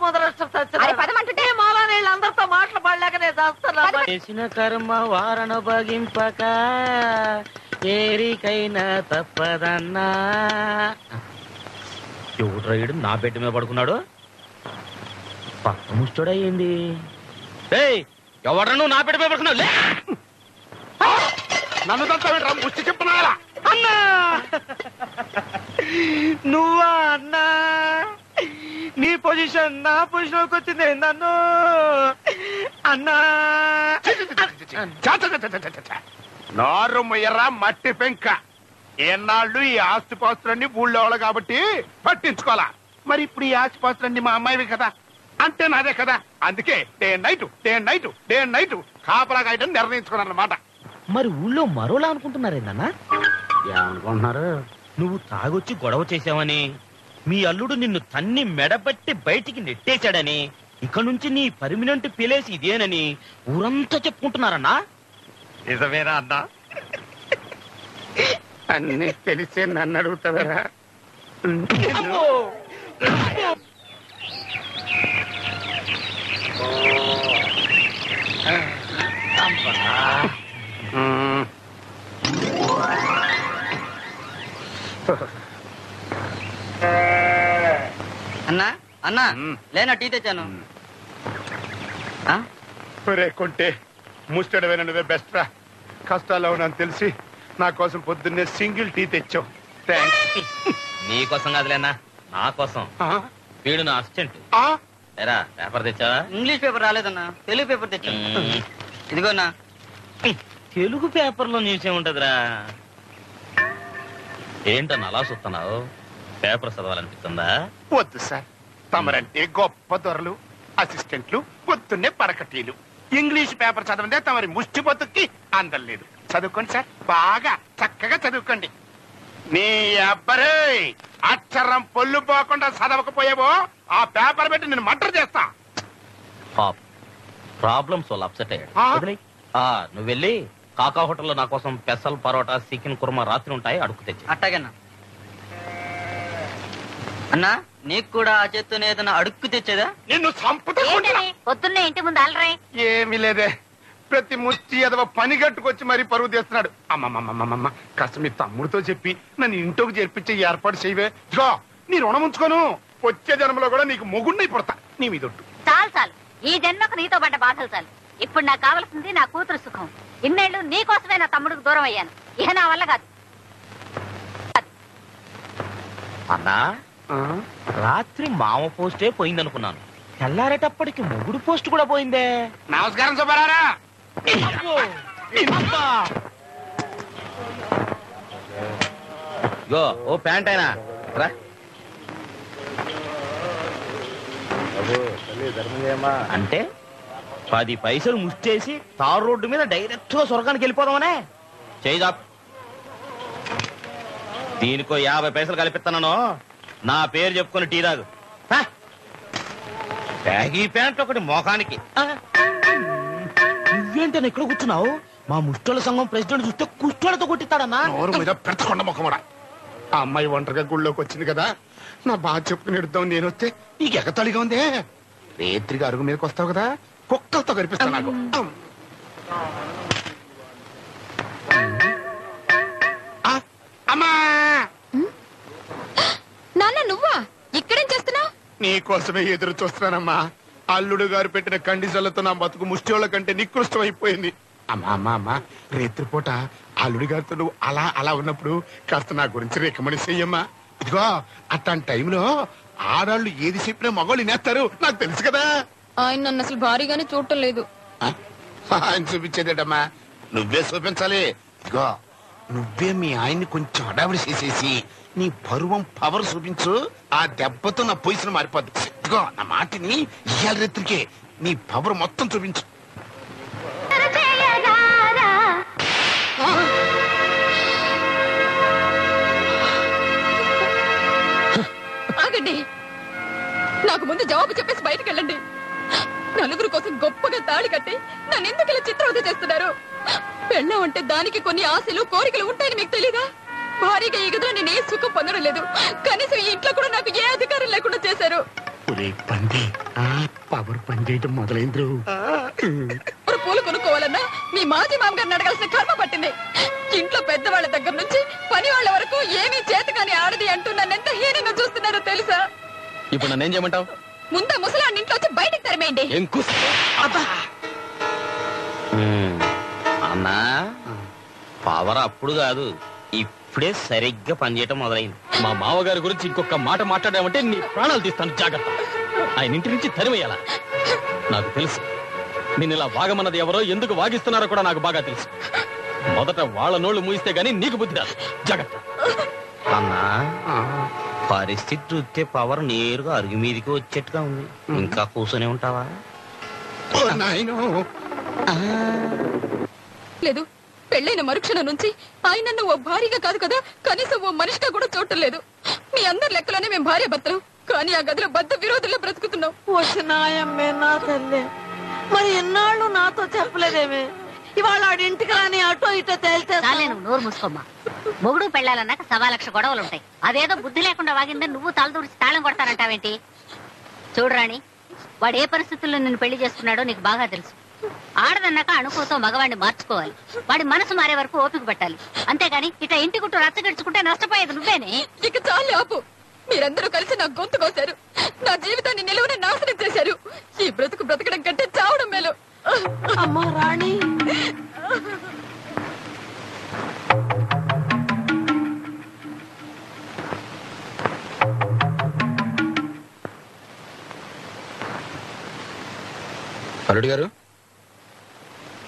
పదమంటుంటే మాలా నీళ్ళు అందరితో మాటలు పడలేక నేను చేస్తున్నా. చేసిన కర్మ వారణ భగింపక ఏరికైనా తప్పదన్నా. ఎవడు రైడు నా బెడ్ మీద పడుకున్నాడు? పక్క ముష్టోడయ్యింది. ఎవడ నువ్వు నా బెడ్ మీద పడుకున్నావు? నన్ను తంతా ముచ్చి చెప్తున్నారా? అన్నా, నువ్వా అన్నా? నీ పొజిషన్ నా పొజిషన్కి వచ్చింది నన్ను అన్నా. నారు మొయ్యరా మట్టి పెంక. ఎన్నాళ్ళు ఈ ఆస్తిపాస్తులన్నీ ఊళ్ళో వాళ్ళు కాబట్టి పట్టించుకోవాలా. మరి ఇప్పుడు ఈ ఆస్తిపాస్తులన్నీ మా అమ్మాయివి కదా, అంటే నాదే కదా. అందుకే డే అండ్ నైట్ కాపలా కాయటం నిర్ణయించుకున్నారన్నమాట. మరి ఊళ్ళో మరోలా అనుకుంటున్నారేందన్నా? ఏమనుకుంటున్నారు? నువ్వు తాగొచ్చి గొడవ చేశావని, మీ అల్లుడు నిన్ను తన్ని మెడబట్టి బయటికి నెట్టేశాడని, ఇక నుంచి నీ పర్మినెంట్ ప్లేస్ ఇదేనని ఊరంతా చెప్పుకుంటున్నారన్నా. నిజమేనా అన్నా? అన్ని తెలిసే నన్ను అడుగుతావరా? అన్నా అన్నా లేనా టీ తెచ్చాను. కొంటే ముస్టడవేనా నువ్వే బెస్ట్ రా. కష్టాల్లో ఉన్నాను తెలిసి నా కోసం పొద్దున్నే సింగిల్ టీ తెచ్చావు. థ్యాంక్స్. నీకోసం కాదులేనా, నా కోసం. వీడు నా అసిస్టెంట్. ఎరా పేపర్ తెచ్చావా? ఇంగ్లీష్ పేపర్ రాలేదన్నా, తెలుగు పేపర్ తెచ్చాను. ఇదిగోనా. తెలుగు పేపర్ లో న్యూస్ ఏముంటదిరా? ఏంటన్నా అలా చూస్తున్నావు? పేపర్ చదవాలనిపిస్తుందా? వద్దు సార్, తమరంటే గొప్ప దొరలు, అసిస్టెంట్లు, పొద్దున్నే పరకటీలు. ఇంగ్లీష్ పేపర్ చదవందే తమరి ముష్టి బతుక్కి అందలేదు. చదువుకోండి సార్, బాగా చక్కగా చదువుకోండి. నీ అబ్బరే అక్షరం పొల్లు పోకుండా చదవకపోయావో ఆ పేపర్ పెట్టి నేను మర్డర్ చేస్తా. ప్రాబ్లమ్స్ వాళ్ళు అప్సెట్ అయ్యాడు. నువ్వు వెళ్ళి కాకా హోటల్లో నా కోసం పెసల్ పరోటా చికెన్ కుర్మా రాత్రి ఉంటాయి, అడుగు తెచ్చి. అట్టాగన్నా. అన్నా నీకు కూడా ఆ చేత్తోనే ఏదైనా అడుక్కు తెచ్చేదా? నిన్ను చంపుతా. పొద్దున్నే ఇంటి ముందు అలరే. ఏమీ లేదే, ప్రతి ముచ్చి ఎదవ పని కట్టుకొచ్చి మరీ పరువు తీస్తున్నాడు. అమ్మమ్మమ్మమ్మ, కాస్త మీ తమ్ముడితో చెప్పి నన్ను ఇంట్లోకి చేర్పించే ఏర్పాటు చేయవే. ఇదిగో నీ రుణం ఉంచుకోను, వచ్చే జన్మలో కూడా నీకు మొగుండై పుడతా. నీ మీదొట్టు. చాలు చాలు, ఈ జన్మకు నీతో పడ్డ బాధలు చాలు. ఇప్పుడు నాకు కావాల్సింది నా కూతురు సుఖం. ఇన్నేళ్లు నీ కోసమే నా తమ్ముడికి దూరం అయ్యాను. ఇహ నా వల్ల కాదు. అన్నా, రాత్రి మామ పోస్టే పోయిందనుకున్నాను, తెల్లారేటప్పటికి మొగుడు పోస్ట్ కూడా పోయిందే. నమస్కారం సుబ్బారారా. ఓ ప్యాంట్ అయినా రా. అంటే 10 పైసలు ముష్టేసి తారు రోడ్డు మీద డైరెక్ట్ గా స్వర్గానికి వెళ్ళిపోదామనే. చేయిదా, దీనికో 50 పైసలు కలిపిస్తున్నాను. నా పేరు చెప్పుకొని టీ తాగు. బ్యాగీ ప్యాంట్ ఒకటి మోకానికి. నువ్వేంటని ఎక్కడ కూర్చున్నావు? మా ముష్టోళ్ళ సంఘం ప్రెసిడెంట్ చూస్తే కుష్టోళ్ళతో కొట్టిస్తాడన్నా. నోరు మీద పెడతకొండ ముఖమడా. ఆ అమ్మాయి ఒంటరిగా గుళ్ళోకి వచ్చింది కదా, నా బాధ చెప్పుకుని ఎడుద్దాం నేను వస్తే నీకు ఎగతాళిగా ఉందే. రేత్రిగా అరుగు మీదకి వస్తావు కదా, కుక్కలతో కనిపిస్తా నాకు. అమ్మా నాన్న నువ్వా ఇక్కడేం చేస్తున్నావు? నీకోసమే ఎదురు చూస్తున్నానమ్మా. అల్లుడు గారు పెట్టిన కండిషన్లతో నా బతుకు ముష్టిోళ్ళ కంటే నికృష్టం అయిపోయింది. అమ్మా అమ్మా అమ్మా, రేత్రిపూట అల్లుడి గారితో నువ్వు అలా అలా ఉన్నప్పుడు కాస్త నా గురించి రికమెండ్ చెయ్యమ్మా. ఇదిగో అట్లాంటి టైంలో ఆడాళ్ళు ఏది చెప్పినా మగవాళ్ళు వినేస్తారు, నాకు తెలుసు కదా. ఆయన నన్ను అసలు భారీగానే చూడటం లేదు. ఆయన చూపించేదేటమ్మా, నువ్వే చూపించాలి. ఇదిగో నువ్వే మీ ఆయన్ని కొంచెం అడావిడి చేసేసి నీ పరువం పవర్ చూపించు. ఆ దెబ్బతో నా పొజిషన్ మారిపోద్ది. ఇదిగో నా మాటిని ఇయ్యాల రేత్రికే నీ పవర్ మొత్తం చూపించు. ఆగండి, నాకు ముందు జవాబు చెప్పేసి బయటకు వెళ్ళండి. నలుగురు కోసం గొప్పగా తాళి కట్టి నన్ను ఎందుకు ఇలా చిత్రవద చేస్తున్నారు? పెళ్ళం అంటే దానికి కొన్ని ఆశలు కోరికలు ఉంటాయని మీకు తెలీదా? భారీగా ఈ గదిలో నేను ఏ సుఖం పొందడం లేదు. కనీసం ఈ ఇంట్లో కూడా నాకు ఏ అధికారం లేకుండా చేశారు. పవర్ పని చేయటం మొదలైంది. పూలు కొనుక్కోవాలన్నా మీ మాజీ మామగారిని అడగాల్సిన కర్మ పట్టింది. ఇంట్లో పెద్దవాళ్ళ దగ్గర నుంచి పని వాళ్ళ వరకు ఏమీ చేత కాని ఆడది అంటూ నన్ను ఎంత హీనంగా చూస్తున్నారో తెలుసా? ఇప్పుడు నన్నేం చేయమంటావు? ముందా ముసలాన్ని ఇంట్లో వచ్చి బయటికి తరిమేయండి. అన్నా పవర్ అప్పుడు కాదు, ఇప్పుడే సరిగ్గా పనిచేయటం మొదలైంది. మా మావగారి గురించి ఇంకొక మాట మాట్లాడామంటే నీ ప్రాణాలు తీస్తాను, జాగ్రత్త. ఆయన ఇంటి నుంచి తరివేయాల. నాకు తెలుసు నేను ఇలా వాగమన్నది ఎవరో, ఎందుకు వాగిస్తున్నారో కూడా నాకు బాగా తెలుసు. మొదట వాళ్ళ నోళ్లు మూయిస్తే గానీ నీకు బుద్ధి రాదు, జాగ్రత్త. అన్నా పరిస్థితి చూస్తే పవర్ నేరుగా అరుగు మీదకి వచ్చేట్టుగా ఉంది. ఇంకా కూర్చొని ఉంటావా? లేదు, పెళ్ళైన మరుక్షణం నుంచి ఆయన నన్ను ఓ భారీగా కాదు కదా, కనీసం ఓ మనిషిగా కూడా చూడటం లేదు. మీ అందరి లెక్కలోనే మేము భార్య భర్తలు, కానీ ఆ గదిలో బద్ద విరోధుల్లో బ్రతుకుతున్నాం. వచ్చినాయమ్మే నా తల్లి, మరి ఎన్నాళ్ళు నాతో చెప్పలేదేమే? ఇవాళ ఆడింటికి రాని అటో ఇటో తేలితే నోరు మూసుకోమ్మా. మొగుడు పెళ్ళాలన్నాక 1,00,000 గొడవలు ఉంటాయి. అదేదో బుద్ధి లేకుండా వాగిందని నువ్వు తలదూరిచి తాళం కొడతానంటావేంటి? చూడరాణి, వాడు ఏ పరిస్థితుల్లో నిన్ను పెళ్లి చేసుకున్నాడో నీకు బాగా తెలుసు. ఆడదన్నాక అణుకుతో మగవాడిని మార్చుకోవాలి. వాడి మనసు మారే వరకు ఓపిక పట్టాలి. అంతేగాని ఇట్లా ఇంటి గుట్టు రచ్చగడుచుకుంటే నష్టపోయేది నువ్వేనే. ఇక చాలు ఆపు. మీరందరూ కలిసి నా గొంతు కోసారు, నా జీవితాన్ని నిలువున నాశనం చేశారు. ఈ బ్రతుకు బ్రతకడం కంటే చావడం మేలు. అమ్మా రాణి, అల్లుడి గారు,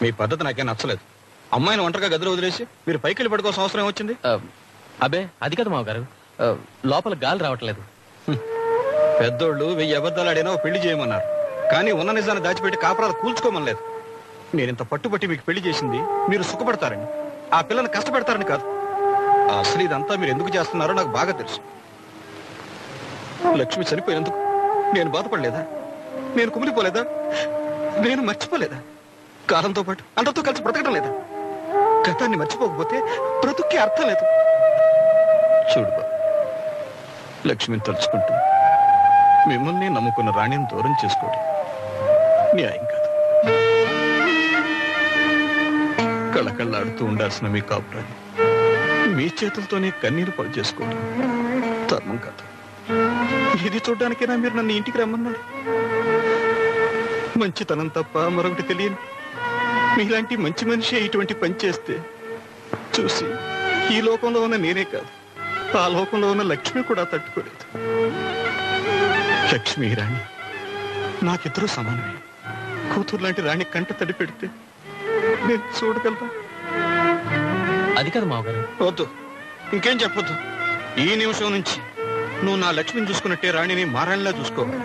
మీ పద్ధతి నాకేం నచ్చలేదు. అమ్మాయిని ఒంటరిగా గదిలో వదిలేసి మీరు పైకి వెళ్ళి పడుకోవాల్సిన అవసరం వచ్చింది. అబే అది కదా మావగారు, లోపల గాలి రావట్లేదు. పెద్దోళ్ళు 1000 అబద్ధాలు ఆడినా పెళ్లి చేయమన్నారు, కానీ ఉన్న నిజాన్ని దాచిపెట్టి కాపురాలు కూల్చుకోమనలేదు. నేనింత పట్టుబట్టి మీకు పెళ్లి చేసింది మీరు సుఖపడతారని, ఆ పిల్లని కష్టపెడతారని కాదు. అసలు ఇదంతా మీరు ఎందుకు చేస్తున్నారో నాకు బాగా తెలుసు. లక్ష్మి చనిపోయినందుకు నేను బాధపడలేదా? నేను కుమిలిపోలేదా? నేను మర్చిపోలేదా? కాలంతో పాటు అందరితో కలిసి బ్రతకడం లేదా? గతాన్ని మర్చిపోకపోతే బ్రతుక్కి అర్థం లేదు. చూడు బాబు, లక్ష్మిని తలుచుకుంటూ మిమ్మల్ని నమ్ముకున్న రాణిని దూరం చేసుకోవడం న్యాయం కాదు. కళ్ళకళ్ళాడుతూ ఉండాల్సిన మీ కాపురాన్ని మీ చేతులతోనే కన్నీరు పాలు చేసుకోవడం ధర్మం కాదు. ఇది చూడ్డానికైనా మీరు నన్ను ఇంటికి రమ్మన్నారు. మంచితనం తప్ప మరొకటి తెలియని మీలాంటి మంచి మనిషి ఇటువంటి పని చేస్తే చూసి ఈ లోకంలో ఉన్న నేనే కాదు, ఆ లోకంలో ఉన్న లక్ష్మి కూడా తట్టుకోలేదు. లక్ష్మి రాణి నాకిద్దరూ సమానమే. కూతురు లాంటి రాణి కంట తడి పెడితే నేను చూడగలరా? అది కదా మావగారు. వద్దు, ఇంకేం చెప్పొద్దు. ఈ నిమిషం నుంచి నువ్వు నా లక్ష్మిని చూసుకున్నట్టే రాణిని మారాణిలా చూసుకోవాలి.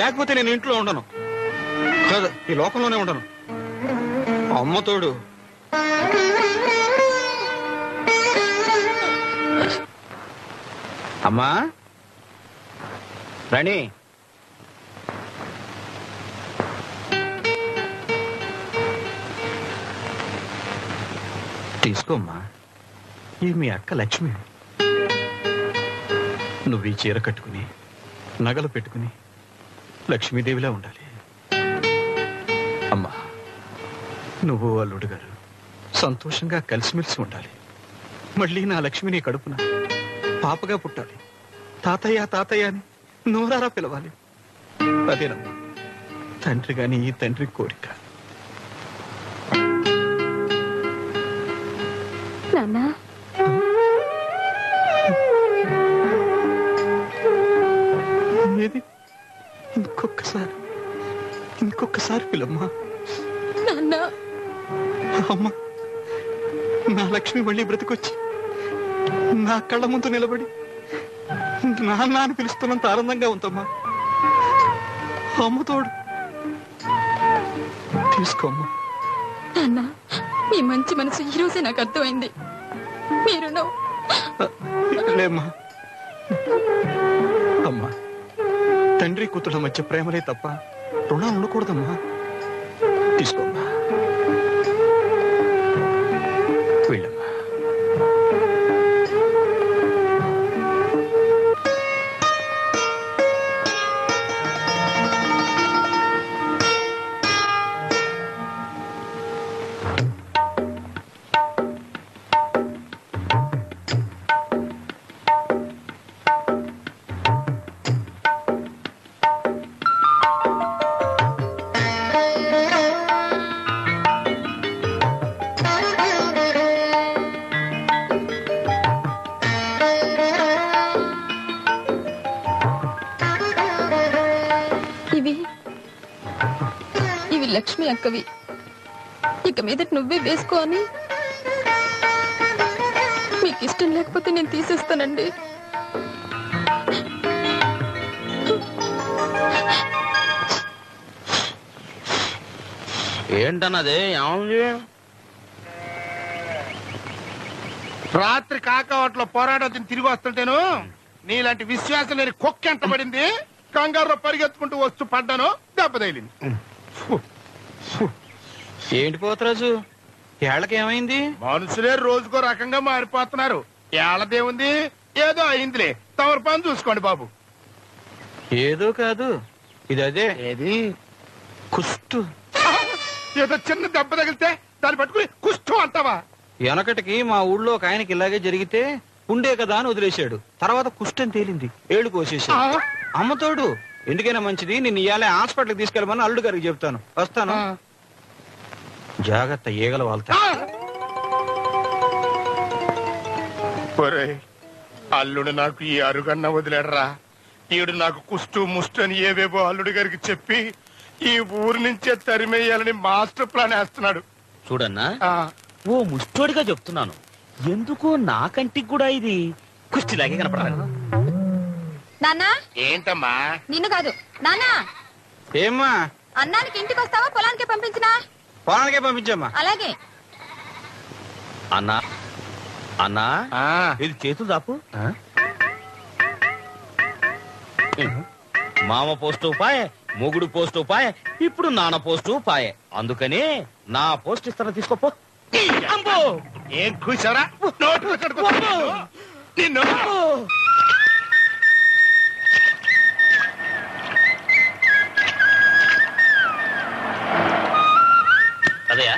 లేకపోతే నేను ఇంట్లో ఉండను, కాదు ఈ లోకంలోనే ఉండను. అమ్మతోడు అమ్మా రాణి, తీసుకోమ్మా. ఈ మీ అక్క లక్ష్మి. నువ్వు ఈ చీర కట్టుకుని నగలు పెట్టుకుని లక్ష్మీదేవిలా ఉండాలి. అమ్మా, నువ్వు అల్లుడు గారు సంతోషంగా కలిసిమెలిసి ఉండాలి. మళ్ళీ నా లక్ష్మి నీ కడుపున పాపగా పుట్టాలి. తాతయ్య తాతయ్య అని నోరారా పిలవాలి. అదేనమ్మా తండ్రి గాని ఈ తండ్రి కోరిక. నాన్నా, ఏది ఇంకొకసారి పిలమ్మా. నాన్నా, అమ్మా, నా లక్ష్మి మళ్ళీ బ్రతికొచ్చి నా కళ్ళ ముందు నిలబడి నాన్న అని పిలుస్తున్నంత ఆనందంగా ఉందమ్మా. అమ్మ తోడు తీసుకోమ్మా. నాన్నా, మీ మంచి మనసు ఈ రోజే నాకు అర్థమైంది. మీరు లేమ్మా. అమ్మా, తండ్రి కూతుళ్ళ మధ్య ప్రేమలే తప్ప రుణాలు ఉండకూడదమ్మా. తీసుకోమ్మా, వెళ్ళమ్మా. ఇవి లక్ష్మి అక్కవి. ఇక మీద నువ్వే వేసుకో అని. మీకు ఇష్టం లేకపోతే నేను తీసేస్తానండి. ఏంటన్నది? ఏముంది? రాత్రి కాకవాట్లో పోరాటం తిరిగి వస్తుంటేను నీలాంటి విశ్వాసం లేని కుక్క ఎంత పడింది. కంగారులో పరిగెత్తుకుంటూ వస్తూ పడ్డాను, దెబ్బ తగిలింది. ఏంటి పోతరాజు, ఏళ్ళకి ఏమైంది? మనుషులే రోజుకో రకంగా మారిపోతున్నారు. ఏళ్ళదేముంది, ఏదో అయిందిలే. తమరు పని చూసుకోండి బాబు. ఏదో కాదు, ఇది అదే. ఏది? కుష్టు. ఏదో చిన్న దెబ్బ తగిలితే దాన్ని పట్టుకుని కుష్టు అంటావా? వెనకటికి మా ఊళ్ళో ఒక ఆయనకి ఇలాగే జరిగితే ఉండే కదా అని వదిలేశాడు. తర్వాత కుష్టని తేలింది, ఏళ్ళు కోసేశాడు. అమ్మతోడు ఎందుకైనా మంచిది, నిన్ను ఇయాలే హాస్పిటల్కి తీసుకెళ్ళమని అల్లుడు గారికి చెప్తాను. వస్తాను, జాగ్రత్త, ఈగల వాళ్తా. అల్లుడు నాకు ఈ అరుగన్న వదిలేడరా. ఈడు నాకు కుష్టు ముష్టు అని ఏవేవో అల్లుడు గారికి చెప్పి ఈ ఊరి నుంచే తరిమేయాలని మాస్టర్ ప్లాన్ వేస్తున్నాడు. చూడన్నా, ఓ ముష్టోడిగా చెప్తున్నాను, ఎందుకో నా కంటికి కూడా ఇది కుష్టిలాగే కనపడాలి. నాన్నా, ఏంటమ్మా? నిన్ను కాదు నాన్నా. ఏమ్మా? అన్నానికి ఇంటికి వస్తావా, పొలానికి పంపించినా? పొలానికే పంపించమ్మా. అలాగే. అన్నా అన్నా, ఇది చేతులు దాపు. మామ పోస్టు పాయే, మొగుడు పోస్టు పాయే, ఇప్పుడు నాన్న పోస్టు పాయే. అందుకని నా పోస్ట్ ఇస్తాను, తీసుకోపో. ఏం కూర్చోరా నిన్ను. అదయ్యా,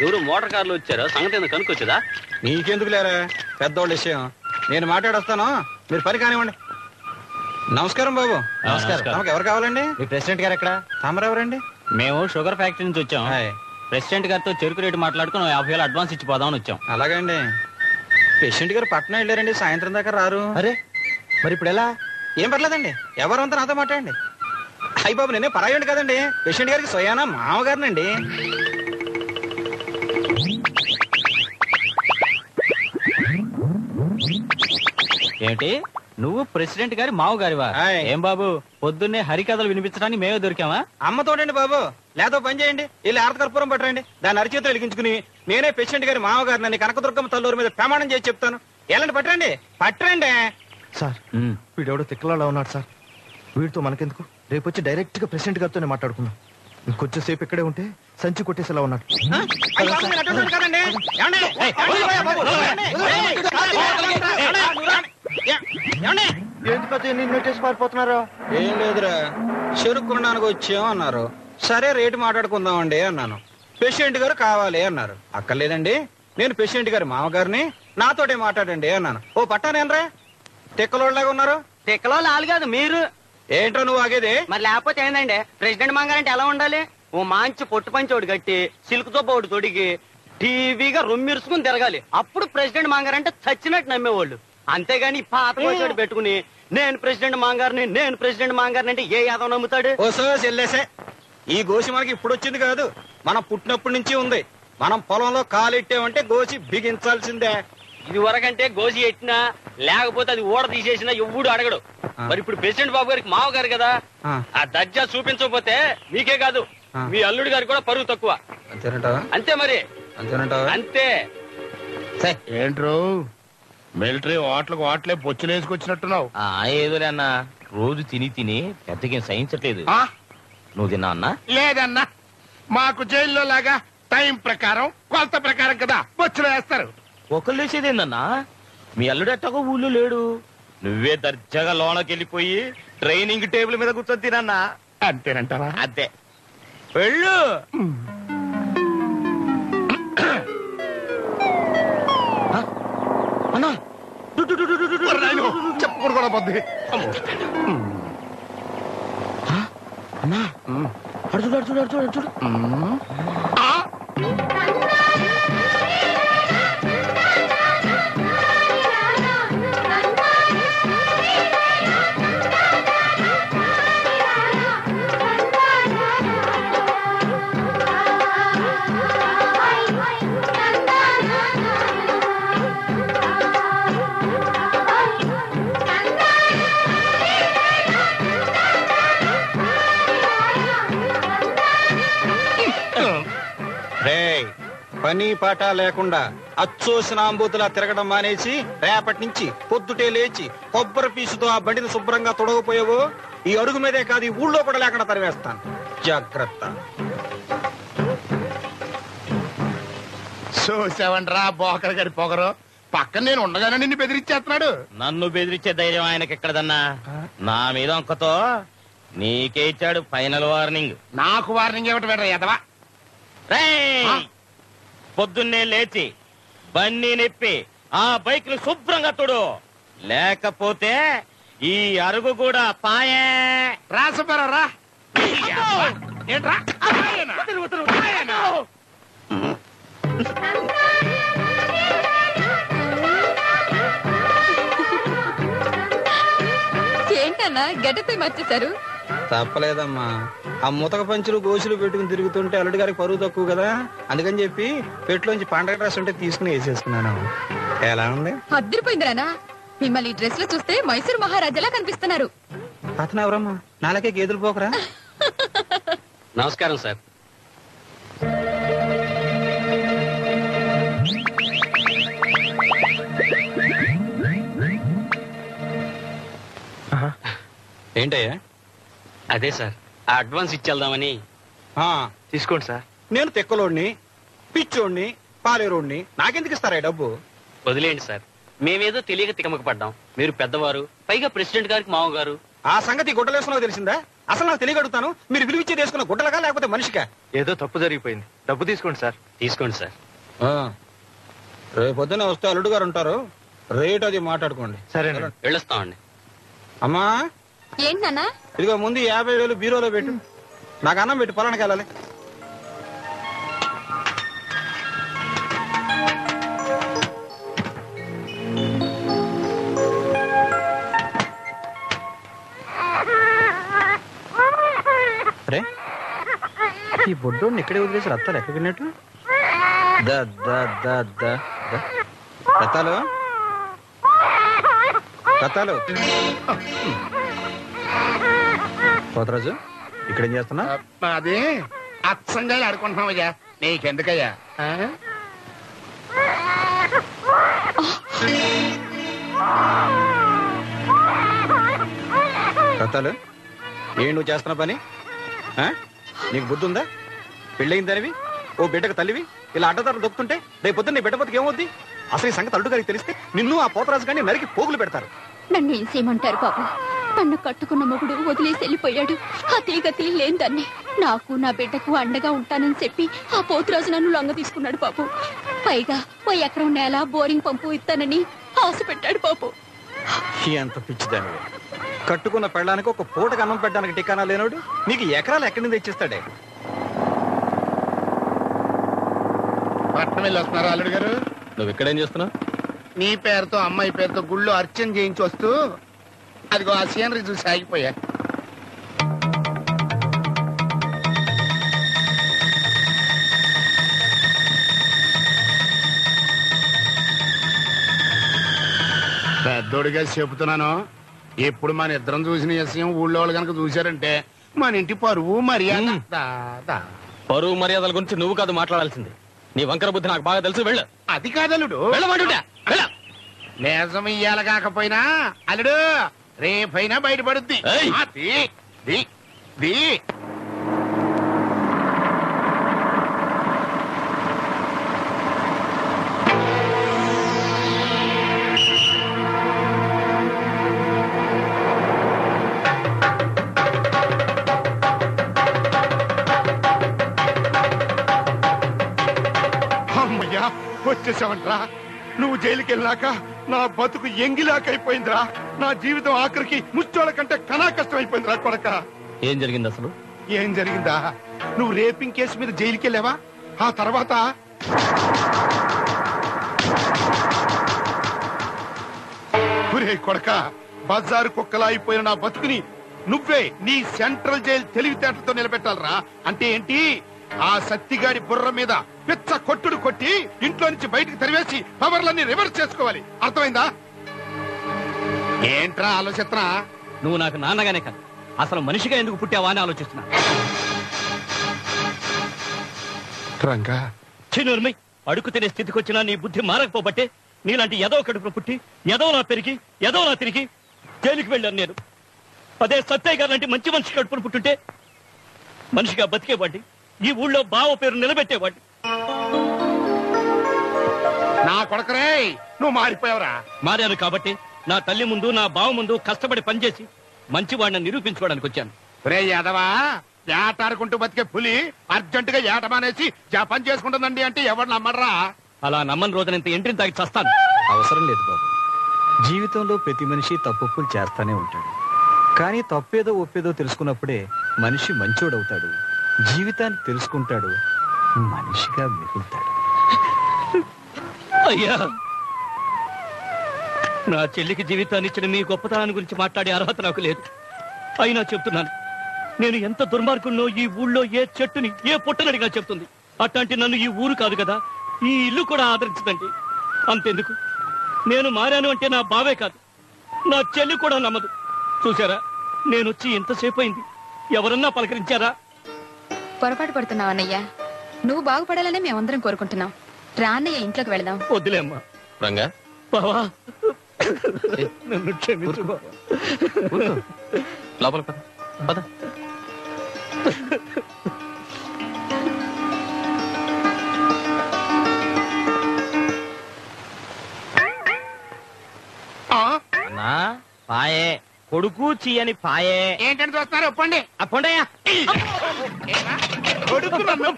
ఎవరు మోటార్ కార్లు వచ్చారో సంగతి ఎందుకు కనుక్కొచ్చేదా? నీకెందుకు లేరా, పెద్దోళ్ళ విషయం. నేను మాట్లాడొస్తాను, మీరు పని కానివ్వండి. నమస్కారం బాబు. నమస్కారం. తమకు ఎవరు కావాలండి? మీ ప్రెసిడెంట్ గారు ఎక్కడ? తమరెవరండి? మేము షుగర్ ఫ్యాక్టరీ నుంచి వచ్చాం. ప్రెసిడెంట్ గారితో చెరుకు రేటు మాట్లాడుకుని 50,000 అడ్వాన్స్ ఇచ్చి పోదామని వచ్చాం. అలాగండి. పేషెంట్ గారు పట్నం వెళ్ళారండి, సాయంత్రం దాకా రారు. అరే, మరి ఇప్పుడు ఎలా? ఏం పర్లేదండి, ఎవరంతా నాతో మాట్లాడండి. అయ్యి బాబు, నేనే పరాయండి కదండి, పేషెంట్ గారికి స్వయానా మామగారినండి. ఏమిటి, నువ్వు ప్రెసిడెంట్ గారి మావగారివా? ఏం బాబు, పొద్దున్నే హరికథలు వినిపించడానికి మేమే దొరికామా? అమ్మతోడండి బాబు, లేదో పని చేయండి, వెళ్ళి ఆరతకర్పూరం పట్టరండి, దాన్ని అరిచేతులు వెలిగించుకుని నేనే పేషెంట్ గారి మామగారిని కనకదుర్గమ్మ తల్లూరు మీద ప్రమాణం చేసి చెప్తాను. ఎలాంటి పట్టరండి, పట్టరండి. సార్, వీడెవడో తిక్కలలో ఉన్నాడు సార్. వీడితో మనకెందుకు, రేపు వచ్చి డైరెక్ట్ గా ప్రెసిడెంట్ గారితోనే మాట్లాడుకుందాం. ఇంకొంచెం సేపు ఇక్కడే ఉంటే సంచి కొట్టేసేలా ఉన్నాడు. పారిపోతున్నారు? ఏం లేదురా, చెరుకు కొనడానికి వచ్చాం అన్నారు. సరే రేటు మాట్లాడుకుందామండి అన్నాను. పేషెంట్ గారు కావాలి అన్నారు. అక్కర్లేదండి, నేను పేషెంట్ గారి మామగారిని, నాతోటే మాట్లాడండి అన్నాను. ఓ పట్టానేనరా, తిక్కలోళ్ళగా ఉన్నారు. తిక్కలో లాలు కాదు మీరు. ఏంట్రా నువ్వు ఆగేది? మరి లేకపోతే ఏందండి, ప్రెసిడెంట్ మంగారంటే ఎలా ఉండాలి? ఓ మంచి పొట్టు పంచి ఒకటి కట్టి సిల్క్ తో ఒకటి తొడిగి టీవీగా రొమ్మిరుసుకుని తిరగాలి. అప్పుడు ప్రెసిడెంట్ మంగారంటే చచ్చినట్టు నమ్మేవాళ్ళు. అంతేగాని పాత కోచోటి పెట్టుకుని నేను ప్రెసిడెంట్ మంగారిని, నేను ప్రెసిడెంట్ మంగారిని అంటే ఏ యాదవ్ నమ్ముతాడు? ఓసో చెల్లేసే, ఈ గోసి మనకి ఇప్పుడు వచ్చింది కాదు, మనం పుట్టినప్పటి నుంచి ఉంది. మనం పొలంలో కాలెట్టామంటే గోసి బిగించాల్సిందే. ఇది వరకంటే గోసి ఎట్టినా లేకపోతే అది ఓడ తీసేసినా ఎవ్వడు అడగడు. మరి ఇప్పుడు ప్రెసిడెంట్ బాబు గారికి మావ గారు కదా, ఆ దర్జా చూపించకపోతే మీకే కాదు మీ అల్లుడి గారికి కూడా పరువు తక్కువ. అంతే మరి, అంతే. ఏంట్రో మిలిటరీ హోటల్కి హోటలే పొచ్చులు వేసుకొచ్చినట్టున్నావు? ఏదోలే అన్న, రోజు తిని తిని పెద్దకేం సహించట్లేదు. నువ్వు తిన్నా అన్నా? లేదన్నా, మాకు జైల్లో లాగా టైం ప్రకారం కొలత ప్రకారం కదా పొచ్చులు వేస్తారు. ఒకళ్ళు వేసేదేందన్నా, మీ అల్లుడు ఎట్టగో ఊళ్ళో లేడు, నువ్వే దర్జాగా లోనకి వెళ్ళిపోయి ట్రైనింగ్ టేబుల్ మీద కూర్చొని తినన్నా. అంతేనంటావా? అంతే, వెళ్ళు. అన్నా చెప్పకూడదు కూడా పొద్దు. అన్నా అడుచుడు అడుచుడు అడుచుడు అడుచుడు. పని పాట లేకుండా అచ్చోసిన అంబూతులా తిరగడం మానేసి రేపటి నుంచి పొద్దుటే లేచి కొబ్బరి పీసుతో ఆ బండిని శుభ్రంగా తొడగపోయావో ఈ అడుగు మీదే కాదు, ఈ ఊళ్ళో కూడా లేకుండా తరివేస్తాను. జాగ్రత్త. చూసావండ్రా బోకర్ గారి పొగరు, పక్కన నేను ఉండగానే నిన్ను బెదిరించేస్తున్నాడు. నన్ను బెదిరించే ధైర్యం ఆయనకి ఎక్కడదన్నా? నా మీద అంకతో నీకే ఇచ్చాడు ఫైనల్ వార్నింగ్. నాకు వార్నింగ్ ఇవ్వటం వేట ఎదవా. పొద్దున్నే లేచి బండి నెప్పి ఆ బైక్ ను శుభ్రంగా తొడు, లేకపోతే ఈ అరుగు కూడా పాయే. రాసపరా ఏంట్రా? ఏంటన్నా గెటపై మర్చేశారు? తప్పలేదమ్మా, ఆ ముతక పంచులు గోసులు పెట్టుకుని తిరుగుతుంటే అల్లుడి గారికి పరువు తక్కువ కదా, అందుకని చెప్పి పెట్టులోంచి పండగ డ్రెస్ ఉంటే తీసుకుని వేసేసుకున్నాను. ఎలా ఉంది? అద్దరిపోయిందిరానా, మిమ్మల్ని డ్రెస్ లో చూస్తే మైసూరు మహారాజాలా కనిపిస్తున్నారు. అతను ఎవరమ్మా? నాలకే గేదెలు పోకరా. నమస్కారం సార్. ఏంటయ్యా? అదే సార్, ఆ అడ్వాన్స్ ఇచ్చేద్దామని. తీసుకోండి సార్. నేను తెక్కలోడిని, పిచ్చోడిని, పాలేరోడిని, నాకెందుకు ఇస్తారా డబ్బు? వదిలేండి సార్, మేమేదో తెలియక తికమక పడ్డాం. మీరు పెద్దవారు, పైగా ప్రెసిడెంట్ గారికి మామగారు. ఆ సంగతి గుడ్డలేసుకున్నావు తెలిసిందా? అసలు నాకు తెలియగడుగుతాను, మీరు విలువిచ్చే తీసుకున్న గుడ్డలగా లేకపోతే మనిషిగా? ఏదో తప్పు జరిగిపోయింది, డబ్బు తీసుకోండి సార్. తీసుకోండి సార్. రేపు పొద్దున్న వస్తే అల్లుడు గారు ఉంటారు, రేట్ అది మాట్లాడుకోండి. సరే, వెళ్ళొస్తామండి. అమ్మా ఏంటన్నా? ఇదిగో ముందు 50,000 బీరోలో పెట్టు, నాకు అన్నం పెట్టి పొలానికి వెళ్ళాలి. ఈ బొడ్డోడిని ఇక్కడే వదిలేసి రత్తాలు ఎక్కడినట్టు? రత్తాలు రత్తాలు పోతరాజు, ఇక్కడేం చేస్తున్నా? అదే అచ్చంగా ఆడుకుంటున్నావయ్యా, నీకెందుకయ్యా? రత్తాలు, ఏం నువ్వు చేస్తున్న పని? నీకు బుద్ధి ఉందా? పెళ్ళయిందనివి ఓ బిడ్డకు తల్లివి ఇలా అడ్డదారులు దొక్కుతుంటే రేపు పొద్దున్న నీ బిడ్డ బతుకు ఏమవుద్ది? అసలు ఈ సంగతి అల్లుడు గారికి తెలిస్తే నిన్ను ఆ పోతరాజు గారిని నరికి పోగులు పెడతారు. నన్ను ఏం చేయమంటారు బాబు? నన్ను కట్టుకున్న మొగుడు వదిలేసి వెళ్ళిపోయాడు. ఆ తీగతి లేని నాకు నా బిడ్డకు అండగా ఉంటానని చెప్పి ఆ పోతురాజు నన్ను లొంగ తీసుకున్నాడు బాబు. పైగా ఓ ఎకరం నేల బోరింగ్ పంపు ఇస్తానని ఆశ పెట్టాడు బాబు. ఎంత పిచ్చిదానివి. కట్టుకున్న పెళ్ళడానికి ఒక పూటకు అన్నం పెట్టడానికి టికానా లేనోడు నీకు ఎకరాలు ఎక్కడి నుంచి తెచ్చిస్తాడే? పట్నం వెళ్ళి వస్తున్నారా అల్లుడు గారు? నువ్వు ఇక్కడేం చేస్తున్నావు? నీ పేరుతో అమ్మాయి పేరుతో గుళ్ళో అర్చన చేయించి వస్తూ అదిగో ఆ సీనరీ చూసి ఆగిపోయా. పెద్దోడిగా చెబుతున్నాను, ఎప్పుడు మన ఇద్దరం చూసిన విషయం ఊళ్ళో వాళ్ళు కనుక చూశారంటే మన ఇంటి పరువు మర్యాద. పరువు మర్యాదల గురించి నువ్వు కాదు మాట్లాడాల్సింది. నీ వంకర బుద్ధి నాకు బాగా తెలుసు. వెళ్ళు. అది కాదలుడు, నిజం ఇయ్యాల కాకపోయినా అల్లుడు రేపైనా బయటపడుద్ది. అమ్మయ్యా వచ్చేసావంట్రా. నువ్వు జైలుకి వెళ్ళాక నా బతుకు ఎంగిలాకైపోయిందిరా. నా జీవితం ఆఖరికి ముచ్చోళ్ళ కంటే కనా కష్టం అయిపోయిందిరా కొడక. ఏం జరిగింది అసలు? ఏం జరిగిందా? నువ్వు రేపింగ్ కేసు మీద జైలుకి వెళ్ళావా? ఆ తర్వాత ఒరే కొడక, బజారు కుక్కలా అయిపోయిన నా బతుకుని నువ్వే నీ సెంట్రల్ జైలు తెలివితేటలతో నిలబెట్టాలరా. అంటే ఏంటి? ఆ సత్తిగాడి బుర్ర మీద పిచ్చ కొట్టుడు కొట్టి ఇంట్లో నుంచి బయటకు తరివేసి పవర్లన్నీ రివర్స్ చేసుకోవాలి. అర్థమైందా? ఏంట్రా ఆలోచిస్తున్నా? నువ్వు నాకు నాన్నగానే కాదు, అసలు మనిషిగా ఎందుకు పుట్టావా అని ఆలోచిస్తున్నా. రంగా చిన్నూర్మి, అడుగు తినే స్థితికి వచ్చినా నీ బుద్ధి మారకపోబట్టే నీలాంటి ఎదవ కడుపున పుట్టి ఎదవలా పెరిగి ఎదవలా తిరిగి జైలుకి వెళ్ళాను నేను. అదే సత్యయ్య గారు లాంటి మంచి మనిషి కడుపున పుట్టుంటే మనిషిగా బతికేవాడి, ఈ ఊళ్ళో బావ పేరు నిలబెట్టేవాడి. నా కొడకరే, నువ్వు మారిపోయావురా. మారాను కాబట్టి నా తల్లి ముందు నా బావ ముందు కష్టపడి పనిచేసి మంచివాడిని నిరూపించుకోవడానికి వచ్చాను. రే యాదవా, ఏటాడుకుంటూ బతికే పులి అర్జెంటుగా ఏట మానేసి జపం చేసుకుంటుందండి అంటే ఎవరు నమ్మర్రా? అలా నమ్మని రోజున ఇంత ఎంట్రీని తాగి చస్తాను. అవసరం లేదు బాబు. జీవితంలో ప్రతి మనిషి తప్పులు చేస్తానే ఉంటాడు. కానీ తప్పేదో ఒప్పేదో తెలుసుకున్నప్పుడే మనిషి మంచోడవుతాడు, జీవితాన్ని తెలుసుకుంటాడు, మనిషిగా మిగులుతాడు. అయ్యా, నా చెల్లికి జీవితాన్ని ఇచ్చిన మీ గొప్పతనాన్ని గురించి మాట్లాడే అర్హత నాకు లేదు. అయినా చెప్తున్నాను, నేను ఎంత దుర్మార్గున్నో ఈ ఊళ్ళో ఏ చెట్టుని ఏ పుట్టనడిగా చెప్తుంది. అట్లాంటి నన్ను ఈ ఊరు కాదు కదా, ఈ ఇల్లు కూడా ఆదరించదండి. అంతెందుకు, నేను మారాను అంటే నా బావే కాదు, నా చెల్లి కూడా నమ్మదు. చూసారా, నేనొచ్చి ఎంతసేపు అయింది, ఎవరన్నా పలకరించారా? పొరపాటు పడుతున్నావు అన్నయ్య. నువ్వు బాగుపడాలనే మేమందరం కోరుకుంటున్నాం. రా అన్నయ్య, ఇంట్లోకి వెళదాం. వద్దులే అమ్మా. రంగా, బావా నన్ను క్షమించు బావా. లోపల పద పద. అన్నా పాయే కొడుకు చీయని పాయే. ఏంటని చూస్తున్నారు? ఒప్పండి. అప్పండయ్యా, కొడుకు నన్ను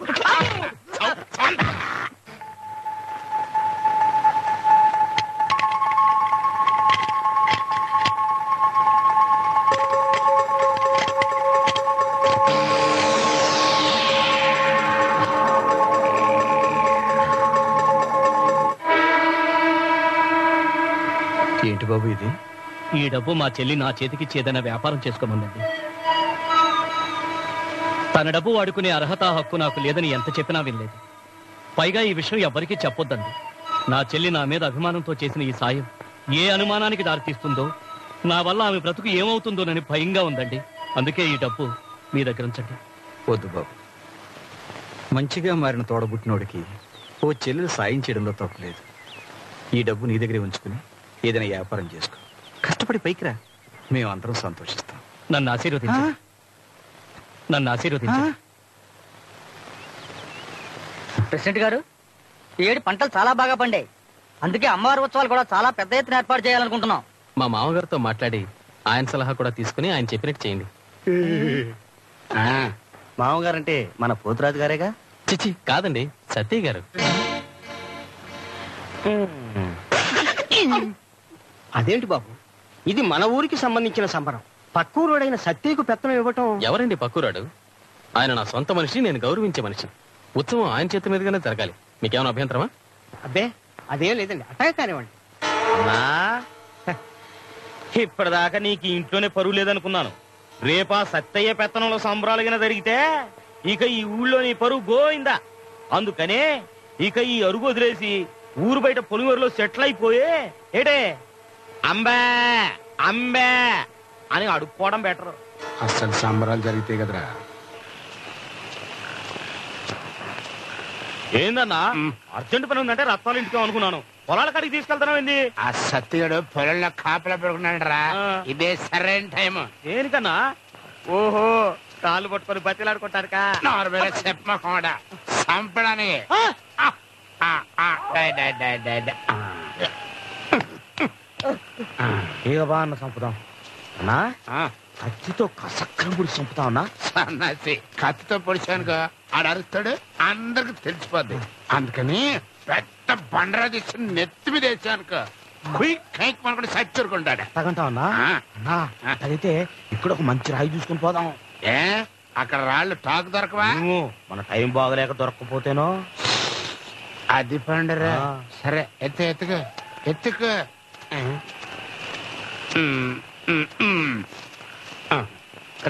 ఏంటి బాబు ఇది? ఈ డబ్బు మా చెల్లి నా చేతికి చేదైనా వ్యాపారం చేసుకోమందండి. తన డబ్బు వాడుకునే అర్హత హక్కు నాకు లేదని ఎంత చెప్పినా వినలేదు. పైగా ఈ విషయం ఎవ్వరికీ చెప్పొద్దండి. నా చెల్లి నా మీద అభిమానంతో చేసిన ఈ సాయం ఏ అనుమానానికి దారితీస్తుందో, నా వల్ల ఆమె బ్రతుకు ఏమవుతుందోనని భయంగా ఉందండి. అందుకే ఈ డబ్బు మీ దగ్గర ఉంచండి. వద్దు బాబు, మంచిగా మారిన తోడబుట్టినోడికి ఓ చెల్లెలు సాయం చేయడంలో తప్పులేదు. ఈ డబ్బు నీ దగ్గరే ఉంచుకుని ఏదైనా వ్యాపారం చేసుకో, కష్టపడి పైకి రా, మేమందరం సంతోషిస్తాం. నన్ను ఆశీర్వదించండి, నన్ను ఆశీర్వదించండి. ప్రెసిడెంట్ గారు ఈ ఏడు పంటలు చాలా బాగా పండాయి. అందుకే అమ్మవారి ఉత్సవాలు కూడా చాలా పెద్ద ఎత్తున ఏర్పాటు చేయాలనుకుంటున్నాం. మా మామగారితో మాట్లాడి ఆయన సలహా కూడా తీసుకుని ఆయన చెప్పినట్టు చేయండి. మామగారంటే మన పోతురాజు గారేగా? చిచి కాదండి, సత్య గారు. అదేంటి బాబు, ఇది మన ఊరికి సంబంధించిన సంబరం. పక్కూరోడైన సత్యకు పెత్తనం ఇవ్వటం. ఎవరండి పక్కూరాడు? ఆయన నా సొంత మనిషి, నేను గౌరవించే మనిషి. ఉత్సవం ఆయన చేతి మీదుగానే జరగాలి. మీకేమైనా అభ్యంతరమా? అబ్బే అదేం లేదండి, అట్టాగే కానివ్వండి. అన్నా ఇప్పటిదాకా నీకు ఇంట్లోనే పరువు లేదనుకున్నాను. రేపా సత్తయ్య పెత్తనంలో సంబరాలుగా జరిగితే ఇక ఈ ఊళ్ళో నీ పరువు గోయిందా. అందుకనే ఇక ఈ అరుగు వదిలేసి ఊరు బయట పొలిమేరులో సెటిల్ అయిపోయే ఏటే అంబే అంబే అని అడుక్కోవడం బెటర్. అస్సలు సంబరాలు జరిగితే కదరా. ఏందన్నా అర్జెంట్ పని ఉందంటే రత్నాలు ఇంటికి అనుకున్నాను. పొలాల కాడికి తీసుకెళ్తాను ఏంది? ఆ సత్యుడు పొలంలో కాపలా పెడుకున్నాడు రా. ఇదే సరైన టైం. దేనికన్నా? ఓహో కాళ్ళు పట్టుకొని బతిలాడుకుంటారుకా? నార్మల్గా చెప్పకుండా చంపడానికి. ఇక బా అన్న చంపుదాం అన్నా. కత్తితో కసక్కన పొడి చంపుతాం అన్నా. సన్నాసి కత్తితో పొడిచానుకో ఆడు అరుస్తాడు, అందరికి తెలిసిపోద్ది. అందుకని పెద్ద బండరా తీసి నెత్తి మీద వేసానుకో కైక్ మనకుండా సచ్చరుకుంటాడు. తగంటాం అన్నా. అన్నా అయితే ఇక్కడ ఒక మంచి రాయి చూసుకుని పోదాం. ఏ అక్కడ రాళ్ళు టాకు దొరకవా? మన టైం బాగలేక దొరకపోతేనో. అది పండరా. సరే ఎత్తుకు ఎత్తుకు.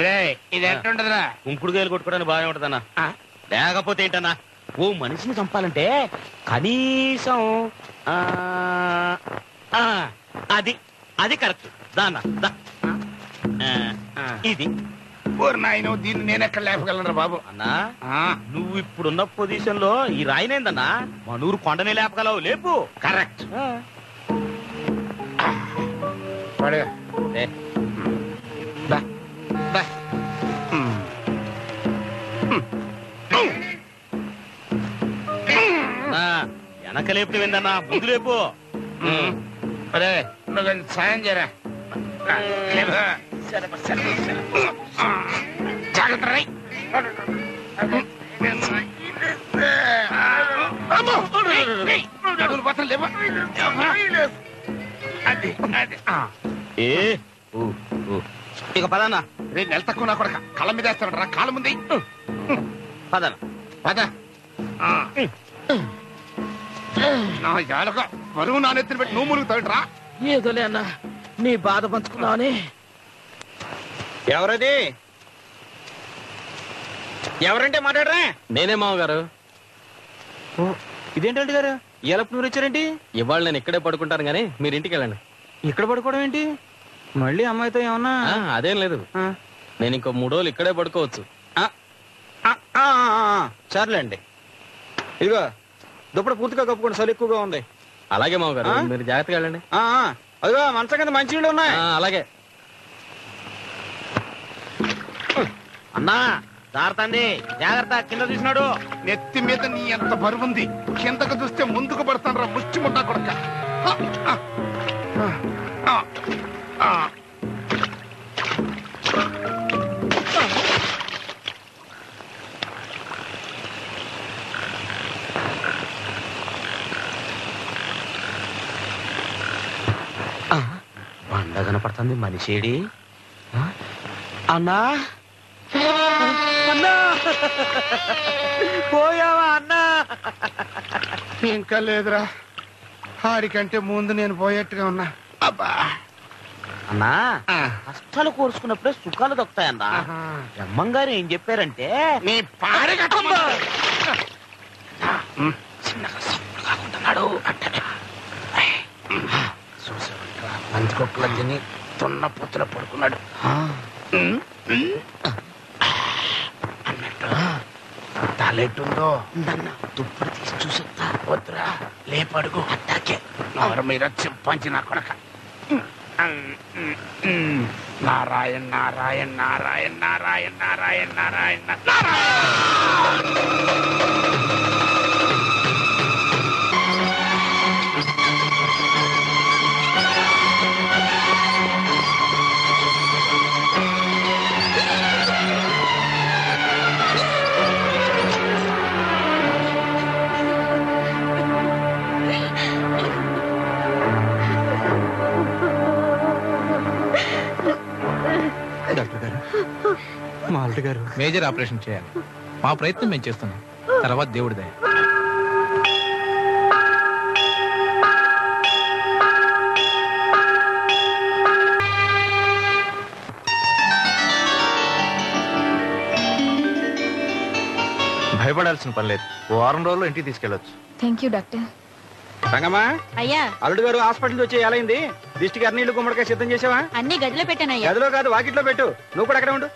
రే ఇది ఎట్టుంటదిరా? కుంకుడుకాయలు కొట్టుకోవడానికి బాగానే ఉంటదన్నా. లేకపోతే ఏంటన్నా, ఓ మనిషిని చంపాలంటే కనీసం అది అది కరెక్ట్. దాన్న ఇది నాయన దీన్ని నేను ఎక్కడ లేపగలరా బాబు? అన్నా నువ్వు ఇప్పుడున్న పొజిషన్ లో ఈ రాయినేందన్నా మనూరు కొండనే లేపగలవు. లేపు. కరెక్ట్. వెనక లేపు ఏందన్నా, ముందు లేపు. నువ్వు సాయం చేయరా. జాగ్రత్త రై. ఇక పదన్నా. రేపు నెల తక్కువ నా కొడక కళ్ళ మీద వేస్తాడు రా. కాళ్ళ ముందు పదనా పద. నా జాడక బరువు నా నెత్తిన పెట్టి నువ్వు మునుగుతాడు రా. ఏదోలే అన్నా, నీ బాధ పంచుకున్నావని. ఎవరది? ఎవరంటే మాట్లాడరా? నేనే మామగారు. ఇదేంటంటే గారు ఎలపు మీరు వచ్చారేంటి? ఇవాళ నేను ఇక్కడే పడుకుంటాను గానీ మీరు ఇంటికి వెళ్ళండి. ఇక్కడ పడుకోవడం ఏంటి? మళ్ళీ అమ్మాయితో ఏమన్నా? అదేం లేదు, నేను ఇంకో 3 రోజులు ఇక్కడే పడుకోవచ్చు. సర్లేండి. ఇదిగో దుప్పటి పూర్తిగా కప్పుకోండి, చలి ఎక్కువగా ఉంది. అలాగే మామగారు, మీరు జాగ్రత్తగా వెళ్ళండి. అదిగో మంచం కింద మంచి నీళ్ళు ఉన్నాయి. అలాగే అన్నా. జాగ్రత్త జాగ్రత్త, కింద చూసినాడు. నెత్తి మీద నీ ఎంత బరువుంది, కిందకు చూస్తే ముందుకు పడతాను రా ముష్టి ముట్టా కొడక. బండ కనపడుతుంది, మనిషేడి? అన్నా అన్నా పోయావా అన్నా? ఇంకా లేదురా, ఆడికంటే ముందు నేను పోయేట్టుగా ఉన్నా. అబ్బా అన్నా, కష్టాలు కోరుచుకున్నప్పుడే సుఖాలు దొక్కుతాయన్నా. బ్రహ్మంగారు ఏం చెప్పారంటే నీ పాడి చిన్నగా సప్పుడు కాకుంటున్నాడు. మంచి కుక్కల తిని తొన్న పొత్తుల పడుకున్నాడు అన్నట్టు. తలెట్టుందో దుప్పటి తీసి చూసొద్దా? వద్దురా, లేపడుగు. అట్టాకే నవరు మీద చింపంచి నా కొడక. నారాయణ నారాయణ నారాయణ నారాయణ నారాయణ నారాయణ నారాయణ. మా అల్లుడు గారు మేజర్ ఆపరేషన్ చేయాలి. మా ప్రయత్నం మేము చేస్తున్నాం, తర్వాత దేవుడి దయ. భయపడాల్సిన పని లేదు. వారం రోజుల్లో ఇంటికి తీసుకెళ్ళొచ్చు. Thank you doctor. రంగమ్మా, అయ్యా అల్లుడు గారు హాస్పిటల్ వచ్చి ఎలా అయింది? దిష్టికి అన్నీళ్ళు గుమ్మడికాయ సిద్ధం చేసావా? అన్ని గదిలో పెట్టానయ్యా. గదిలో కాదు, వాకిట్లో పెట్టు. నువ్వు కూడా అక్కడే ఉండు.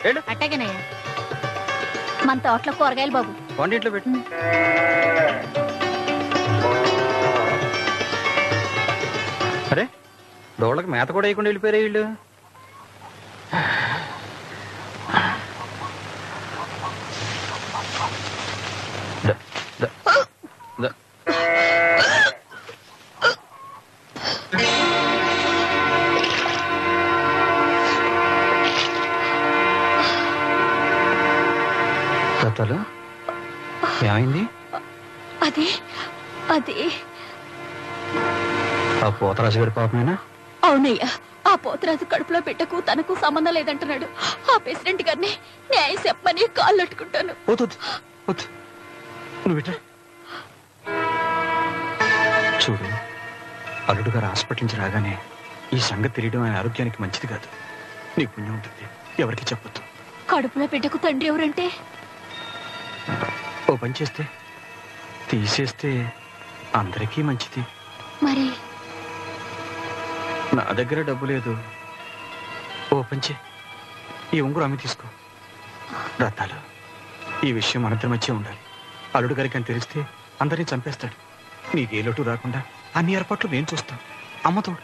వెళ్ళు. అట్టాగేనయ్యా. మన తోటలో కూరగాయలు బాబు. వంటింట్లో పెట్టు. అరే, దోళ్ళకి మేత కూడా వేయకుండా వెళ్ళిపోయారు వీళ్ళు. దత్తాలు, ఏమైంది? అదే అదే ఆ పోతరాజు గారి పాపమేనా? అవునయ్యా, ఆ పోతరాజు కడుపులో పెట్టకు తనకు సంబంధం లేదంటున్నాడు. ఆ ప్రెసిడెంట్ గారిని న్యాయం చెప్పమని కాళ్ళు అట్టుకుంటాను. చూడు, అల్లుడు గారు హాస్పిటల్ నుంచి రాగానే ఈ సంగతి తెలియడం ఆయన ఆరోగ్యానికి మంచిది కాదు. నీ పుణ్యం ఉంటుంది, ఎవరికి చెప్పొద్దు. కడుపులో పెట్టకు తండ్రి ఎవరంటే? ఓ పని చేస్తే తీసేస్తే అందరికీ మంచిది. మరి నా దగ్గర డబ్బు లేదు. ఓ పంచే, ఈ ఉంగురు అమ్మి తీసుకో. రత్తాలు, ఈ విషయం మనందరి మధ్య ఉండాలి. అల్లుడు గారికి అని తెలిస్తే అందరినీ చంపేస్తాడు. నీకే లోటు రాకుండా అన్ని ఏర్పాట్లు నేను చూస్తాను. అమ్మతోడు.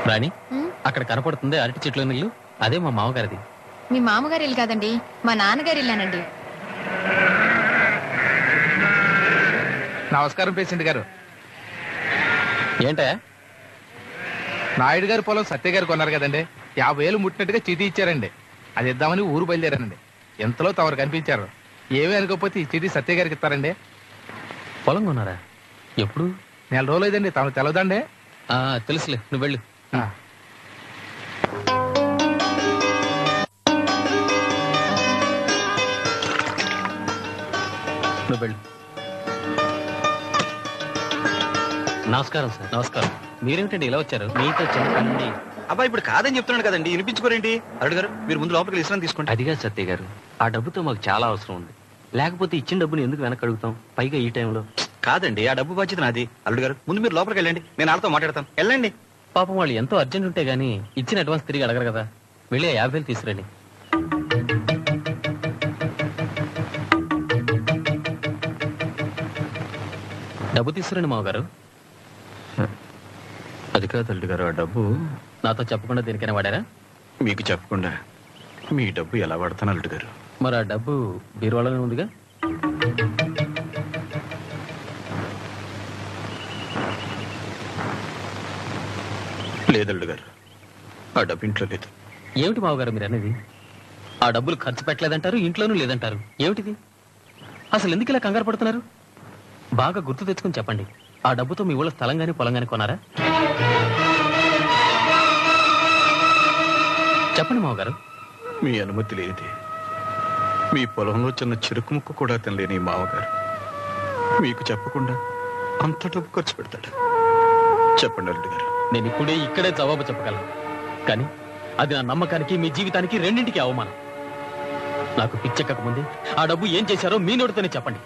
రాణి, అక్కడ కనపడుతుంది అరటి చెట్ల ఇల్లు. అదే మా మామగారిది. మీ మామగారి ఇల్లు కాదండి, మా నాన్నగారి ఇల్లానండి. నమస్కారం పేషెంట్ గారు. ఏంటా? నాయుడు గారు పొలం సత్య గారు కొన్నారు కదండి, 50,000 ముట్టినట్టుగా చీటీ ఇచ్చారండి. అది ఇద్దామని ఊరు బయలుదేరానండి. ఎంతలో తమరు కనిపించారు. ఏమీ అనుకోకపోతే ఈ చీటీ సత్య గారికి ఇస్తారండి. పొలం కొన్నారా? ఎప్పుడు? 4 రోజులు అయిందండి. తమకు తెలవదండి? తెలుసులే, నువ్వు వెళ్ళు. నువ్వు వెళ్ళు. నమస్కారం సార్. నమస్కారం. మీరేమిటండి ఇలా వచ్చారు? మీతో చెప్పండి. అబ్బా, ఇప్పుడు కాదని చెప్తున్నాడు కదండి, వినిపించుకోరేంటి? అల్లుడు గారు, మీరు ముందు లోపలికి విశ్రాంతి తీసుకోండి. అదిగా సత్య గారు, ఆ డబ్బుతో మాకు చాలా అవసరం ఉంది. లేకపోతే ఇచ్చిన డబ్బుని ఎందుకు వెనక్కి అడుగుతాం, పైగా ఈ టైంలో? కాదండి, ఆ డబ్బు బాధ్యత నాది. అల్లుడు గారు, ముందు మీరు లోపలికి వెళ్ళండి, నేను వాళ్ళతో మాట్లాడతాను. వెళ్ళండి. పాపం వాళ్ళు ఎంతో అర్జెంట్ ఉంటే గానీ ఇచ్చిన అడ్వాన్స్ తిరిగి అడగరు కదా. వెళ్ళి 50,000 తీసుకురండి. డబ్బు తీసుకురండి మామగారు. అది కాదు అల్లుడు గారు, ఆ డబ్బు నాతో చెప్పకుండా దేనికైనా వాడారా? మీకు చెప్పకుండా మీ డబ్బు ఎలా వాడతాను అల్లుడు గారు? మరి ఆ డబ్బు బీరువాలోనే ఉందిగా. లేదల్లుడు గారు, ఆ డబ్బు ఇంట్లో లేదు. ఏమిటి మామగారు మీరు అనేది? ఆ డబ్బులు ఖర్చు పెట్టలేదంటారు, ఇంట్లోనూ లేదంటారు. ఏమిటిది? అసలు ఎందుకు ఇలా కంగారు పడుతున్నారు? బాగా గుర్తు తెచ్చుకుని చెప్పండి. ఆ డబ్బుతో మీ ఊళ్ళో స్థలం గానీ పొలం గానీ కొన్నారా? చెప్పండి మామగారు. మీ అనుమతి లేనిది మీ పొలంలో చిన్న చెరుకు ముక్క కూడా తినలేని మామగారు మీకు చెప్పకుండా అంత డబ్బు ఖర్చు పెడతాడు. చెప్పండి అల్లుడు గారు. నేను ఇప్పుడే ఇక్కడే జవాబు చెప్పగలను, కానీ అది నా నమ్మకానికి మీ జీవితానికి రెండింటికి అవమానం. నాకు పిచ్చెక్కక ముందే ఆ డబ్బు ఏం చేశారో మీ నోటితోనే చెప్పండి,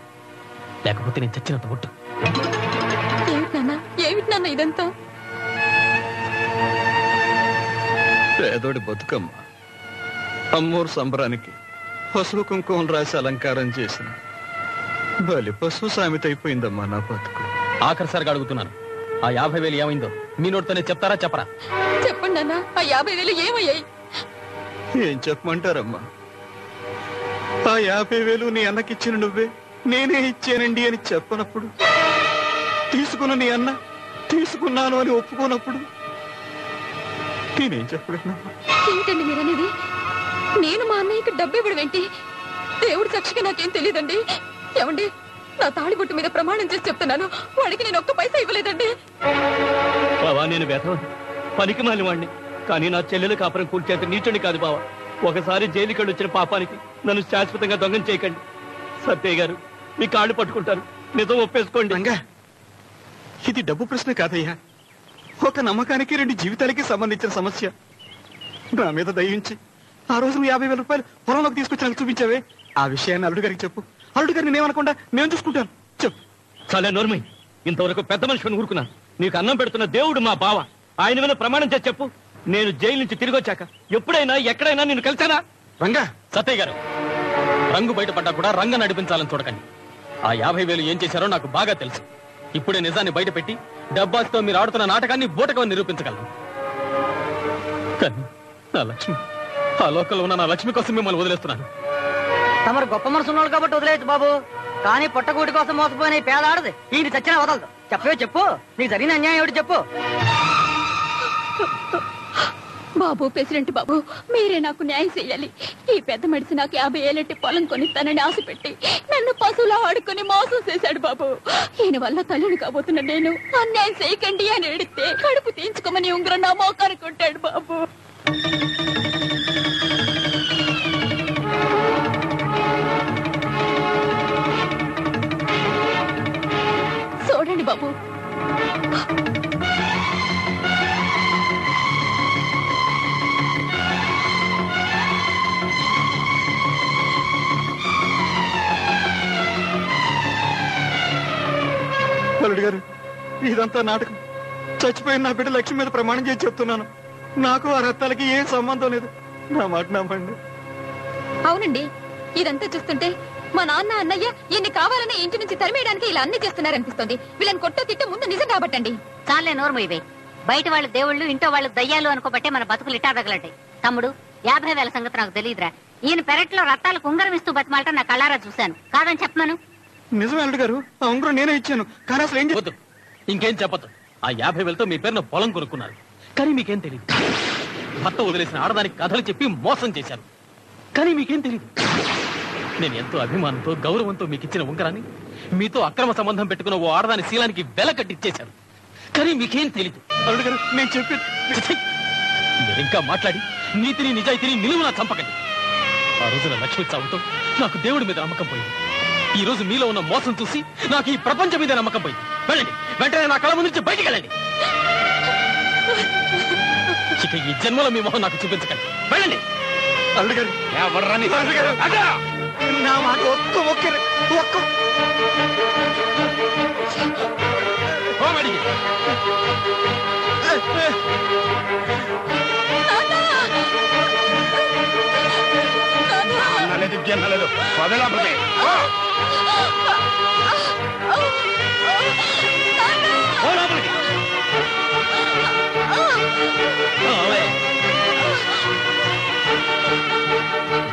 లేకపోతే నేను చచ్చినంత ఒట్టు. ఏమిటి నాన్న ఇదంతా? పేదోడి బతుకమ్మ అమ్మోరు సంబరానికి పశువు కుంకుమం రాసి అలంకారం చేసిన బలి పశువు సామెత అయిపోయిందమ్మా నా బతుకు. ఆఖరిసారిగా అడుగుతున్నాను, ఆ 50,000 ఏమైందో మీ నోటితోనే చెప్తారా చెప్పరా? చెప్పండి అన్న, ఆ 50,000 ఏమయ్యాయి? ఏం చెప్పమంటారమ్మా? ఆ 50,000 నీ అన్నకిచ్చిన నువ్వే నేనే ఇచ్చానండి అని చెప్పనప్పుడు, తీసుకున్న నీ అన్న తీసుకున్నాను అని ఒప్పుకోనప్పుడు నేనేం చెప్పగలను? ఏంటండి మీరనేది? నేను మా అన్నయ్యకి డబ్బు ఇవ్వడం ఏంటి? దేవుడు సాక్షిగా నాకేం తెలియదండి. ఏమండి, నా తాళిబొట్టు మీద ప్రమాణం చేసి చెప్తున్నాను, వాడికి నేను ఒక్క పైసా ఇవ్వలేదండి. బావా, నేను వెధవని, పనికి మాలిన వాడిని. కానీ నా చెల్లెలు కాపురం కూల్చేంత నీచుని కాదు బావా. ఒకసారి జైలుకి వచ్చిన పాపానికి నన్ను శాశ్వతంగా దొంగం చేయకండి. సత్యయ్య గారు, మీ కాళ్ళు పట్టుకుంటారు, నిజం ఒప్పేసుకోండి. రంగా, ఇది డబ్బు ప్రశ్న కాదయ్యా, ఒక నమ్మకానికి 2 జీవితాలకి సంబంధించిన సమస్య. నా మీద దయించి ఆ రోజు నువ్వు 50,000 రూపాయలు పొలంలోకి తీసుకొచ్చి నాకు చూపించావే, ఆ విషయాన్ని అల్లుడు గారికి చెప్పు. అల్లుడు గారిని నేనేమనకుండా నేను చూసుకుంటాను. చెప్పు. చాలా నోర్మై, ఇంతవరకు పెద్ద మనుషుని ఊరుకున్నాను. నీకు అన్నం పెడుతున్న దేవుడు మా బావ, ఆయన మీద ప్రమాణం చేసి చెప్పు. నేను జైలు నుంచి తిరిగి వచ్చాక ఎప్పుడైనా ఎక్కడైనా నిన్ను కలిసానా? రంగా. సత్తయ్య గారు, రంగు బయటపడ్డా కూడా రంగ నడిపించాలని చూడకండి. ఆ 50,000 ఏం చేశారో నాకు బాగా తెలుసు. ఇప్పుడే నిజాన్ని బయట పెట్టి డబ్బాస్తో మీరు ఆడుతున్న నాటకాన్ని బూటకమని నిరూపించగలను. కానీ నా లక్ష్మి, ఆ లోకల్లో ఉన్న నా లక్ష్మి కోసం మిమ్మల్ని వదిలేస్తున్నాను. తమరు గొప్ప మనసున్నాడు కాబట్టి వదిలేయచ్చు బాబు, కానీ పుట్టగూటి కోసం మోసపోయిన ఈ పేద ఆడది ఈయన చచ్చినా వదలదు. చెప్పవే చెప్పు, నీకు జరిగిన అన్యాయం ఏమిటి చెప్పు. బాబు, ప్రెసిడెంట్ బాబు, మీరే నాకు న్యాయం చేయాలి. ఈ పెద్ద మనిషి నాకు 50 ఏళ్ళంటి పొలం కొనిస్తానని ఆశ పెట్టి నన్ను పశువులా ఆడుకుని మోసం చేశాడు బాబు. ఈయన వల్ల తల్లిని కాబోతున్న నేను అన్యాయం చేయకండి అని అడిగితే కడుపు తీయించుకోమని ఉంగరం నా మోకానికి కొట్టాడు బాబు. చూడండి బాబు, అల్లుడు గారు, ఇదంతా నాటకం. చచ్చిపోయిన నా బిడ్డ లక్ష్మి మీద ప్రమాణం చేసి చెప్తున్నాను, నాకు ఆ రక్తాలకి ఏం సంబంధం లేదు. నా మాట నమ్మండి. అవునండి, ఇదంతా చూస్తుంటే మా నాన్న అన్నయ్య ఈయన్ని కావాలని ఇంటి నుంచి తరిమేయడానికి ఇలా అన్ని చేస్తున్నారనిపిస్తుంది. వీళ్ళని కొట్టో తిట్ట ముందు నిజం కాబట్టండి. చాలే నోర్ము ఇవే. బయట వాళ్ళ దేవుళ్ళు, ఇంట్లో వాళ్ళు దయ్యాలు అనుకోబట్టే మన బతుకులు ఇట్టా తగలంటాయి. తమ్ముడు, 50,000 సంగతి నాకు తెలియదురా. ఈయన పెరట్లో రత్తాలకు ఉంగరం ఇస్తూ బతిమాలట నా కళ్ళారా చూశాను. కాదని చెప్పను. నిజమే అల్లుడు గారు, ఆ ఉంగరం నేనే ఇచ్చాను. కానీ అసలు ఏం వద్దు, ఇంకేం చెప్పదు. ఆ 50,000తో మీ పేరున పొలం కొనుక్కున్నారు. కానీ మీకేం తెలియదు. భర్త వదిలేసిన ఆడదానికి కథలు చెప్పి మోసం చేశారు. కానీ మీకేం తెలియదు. నేను ఎంతో అభిమానంతో గౌరవంతో మీకు ఇచ్చిన ఉంగరాన్ని మీతో అక్రమ సంబంధం పెట్టుకున్న ఓ ఆడదాని శీలానికి వెల కట్టిచ్చేశారు. కానీ మీకేం తెలీదు. అల్లుడు గారు, నేను చెప్పేది మీరు ఇంకా మాట్లాడి నీతిని నిజాయితీని నిలువునా చంపకండి. ఆ రోజున లక్ష్మి చావుతో నాకు దేవుడి మీద నమ్మకం పోయింది. ఈ రోజు మీలో ఉన్న మోసం చూసి నాకు ఈ ప్రపంచం మీద నమ్మకం పోయింది. వెళ్ళండి, వెంటనే నా కళ్ళ ముందు నుంచి బయటికి వెళ్ళండి. ఇక ఈ జన్మలో మీ మొహం నాకు చూపించకండి. వెళ్ళండి. అల్లుడు గారు, నా మాట ఒక్క జనాలు పదలాపదే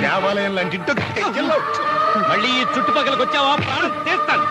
దేవాలయం లాంటి మళ్ళీ ఈ చుట్టుపక్కలకు వచ్చావా ప్రాణం తీస్తాను.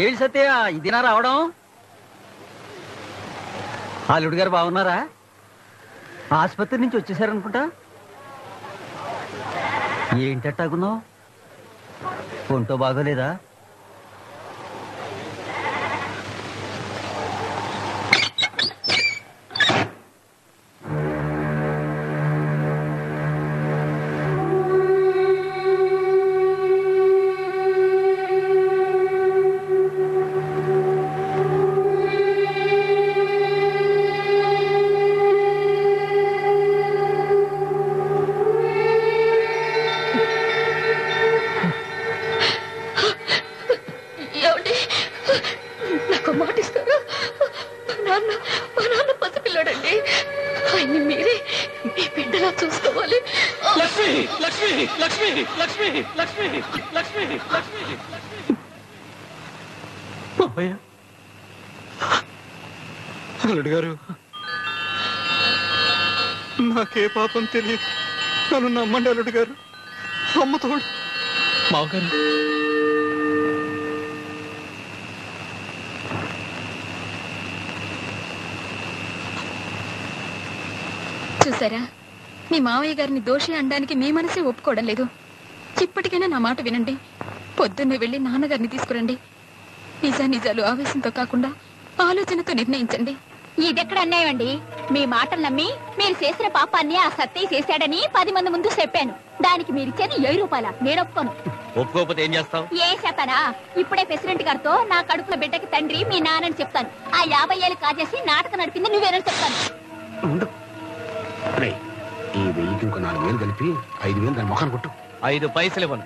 ఏంటి సత్య, ఇదినా రావడం? అల్లుడు గారు బాగున్నారా? ఆసుపత్రి నుంచి వచ్చేసారనుకుంటా. ఏంటట్టాగున్నావు? ఒంటో బాగోలేదా? లక్ష్మి లక్ష్మి లక్ష్మి లక్ష్మి లక్ష్మి మావయ్య అల్లుడు గారు నాకే పాపం తెలియదు, నన్ను నమ్మండి అల్లుడు గారు. అమ్మతోడు మావగారు చూసారా, మీ మావయ్య గారిని దోషి అనడానికి మీ మనసే ఒప్పుకోవడం లేదు. ఇప్పటికైనా నా మాట వినండి. పొద్దున్నే వెళ్ళి నాన్నగారిని తీసుకురండి. నిజాలు ఆవేశంతో కాకుండా ఆలోచనతో నిర్ణయించండి. ఇదెక్కడ అన్యాయం అండి? మీ మాటలు నమ్మి మీరు చేసిన పాపాన్ని ఆ సత్తయ్య చేశాడని 10 మంది ముందు చెప్పాను. దానికి మీరిచ్చేది 7 రూపాయల. నేను ఒప్పుకోను. ఒప్పుకోకపోతే ఏం చేస్తావు? ఏ చెప్పానా? ఇప్పుడే ప్రెసిడెంట్ గారితో నా కడుపుల బిడ్డకి తండ్రి మీ నాన్నని చెప్తాను. ఆ 50 ఏళ్ళు కాజేసి నాటకం నడిపింది నువ్వేనని చెప్తాను. ఈ 1000కి ఇంకో 4000 కలిపి 5000 దాని మొఖాన్ని కొట్టు. 5 పైసలు ఇవ్వను.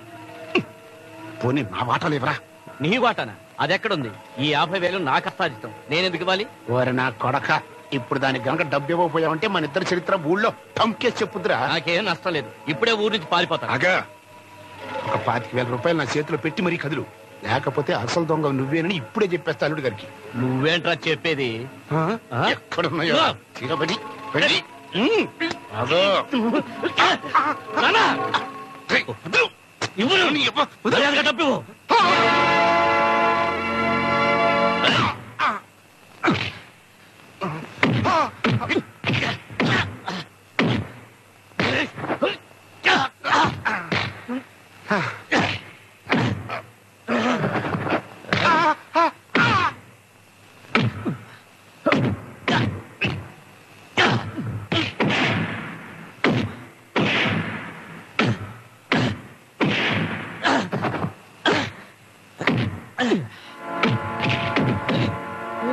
పోనీ నా వాటాలు ఇవ్వరా? నీ వాటానా? అదెక్కడుంది? ఈ 50,000 నా కష్టాజితం. నేనెందుకు ఇవ్వాలి? ఓరి నా కొడక, ఇప్పుడు దానికి గనక డబ్బు ఇవ్వకపోయావంటే మన ఇద్దరు చరిత్ర ఊళ్ళో టంకేసి చెప్పుద్దురా. నాకేం నష్టం లేదు. ఇప్పుడే ఊరి నుంచి పారిపోతాను. అగా ఒక 25,000 రూపాయలు నా చేతిలో పెట్టి మరీ కదులు, లేకపోతే అసలు దొంగ నువ్వేనని ఇప్పుడే చెప్పేస్తా అల్లుడు గారికి. నువ్వేంట్రా చెప్పేది? ఎక్కడున్నాయో తీరబడి వెళ్ళి. అదో డబ్బు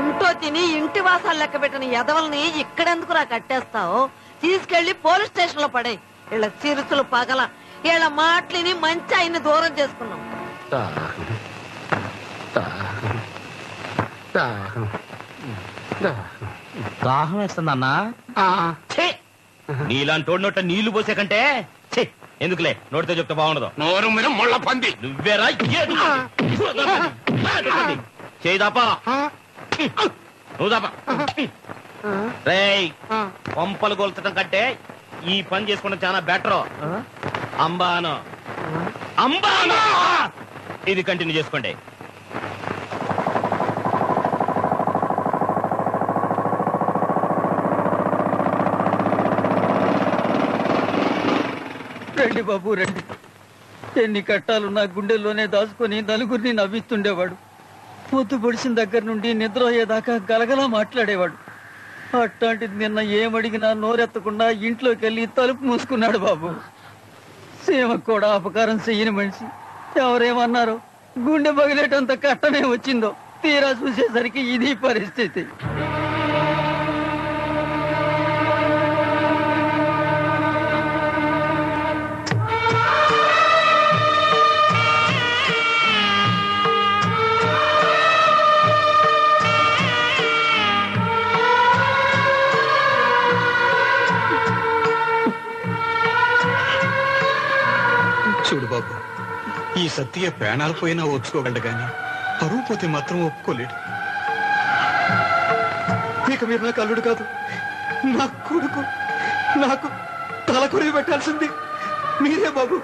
ఇంట్లో తిని ఇంటి వాసాలు లెక్క పెట్టిన ఎదవల్ని ఇక్కడెందుకురా కట్టేస్తావు? తీసుకెళ్లి పోలీస్ స్టేషన్ లో పడే. వీళ్ళ చిరుసులు పగల, వీళ్ళ మాటలిని మంచి ఆయన్ని దూరం చేసుకున్నాం. దాహం వేస్తుందన్నా. నీలాంటి నోట నీళ్లు పోసే కంటే ఎందుకులే, నోటితో చెప్తే బాగుండదు. నోరు మీద ముళ్ళ పంది నువ్వేరా చేయి దాపా. నువ్వు దాపా. రేయ్, పంపలు కొల్చడం కంటే ఈ పని చేసుకోవడం చాలా బెటర్. అంబాను అంబాను ఇది కంటిన్యూ చేసుకోండి. రండి బాబు రండి. ఎన్ని కట్టాలు నా గుండెల్లోనే దాచుకొని నలుగురిని నవ్విస్తుండేవాడు. పొద్దు పొడిచిన దగ్గర నుండి నిద్ర అయ్యేదాకా గలగలా మాట్లాడేవాడు. అట్లాంటిది నిన్న ఏమడిగినా నోరెత్తకుండా ఇంట్లోకి వెళ్ళి తలుపు మూసుకున్నాడు బాబు. సీమకు కూడా అపకారం చెయ్యని మనిషి. ఎవరేమన్నారో గుండె పగిలేటంత కట్టమే వచ్చిందో, తీరా చూసేసరికి ఇది పరిస్థితి. చూడు బాబు, ఈ సత్య ప్రాణాలు పోయినా ఓర్చుకోగలడు గాని పరువు పోతే మాత్రం ఒప్పుకోలేడు. ఇక మీరు నాకు అల్లుడు కాదు, నా కొడుకు. నాకు తలకొరివి పెట్టాల్సింది మీరే బాబు.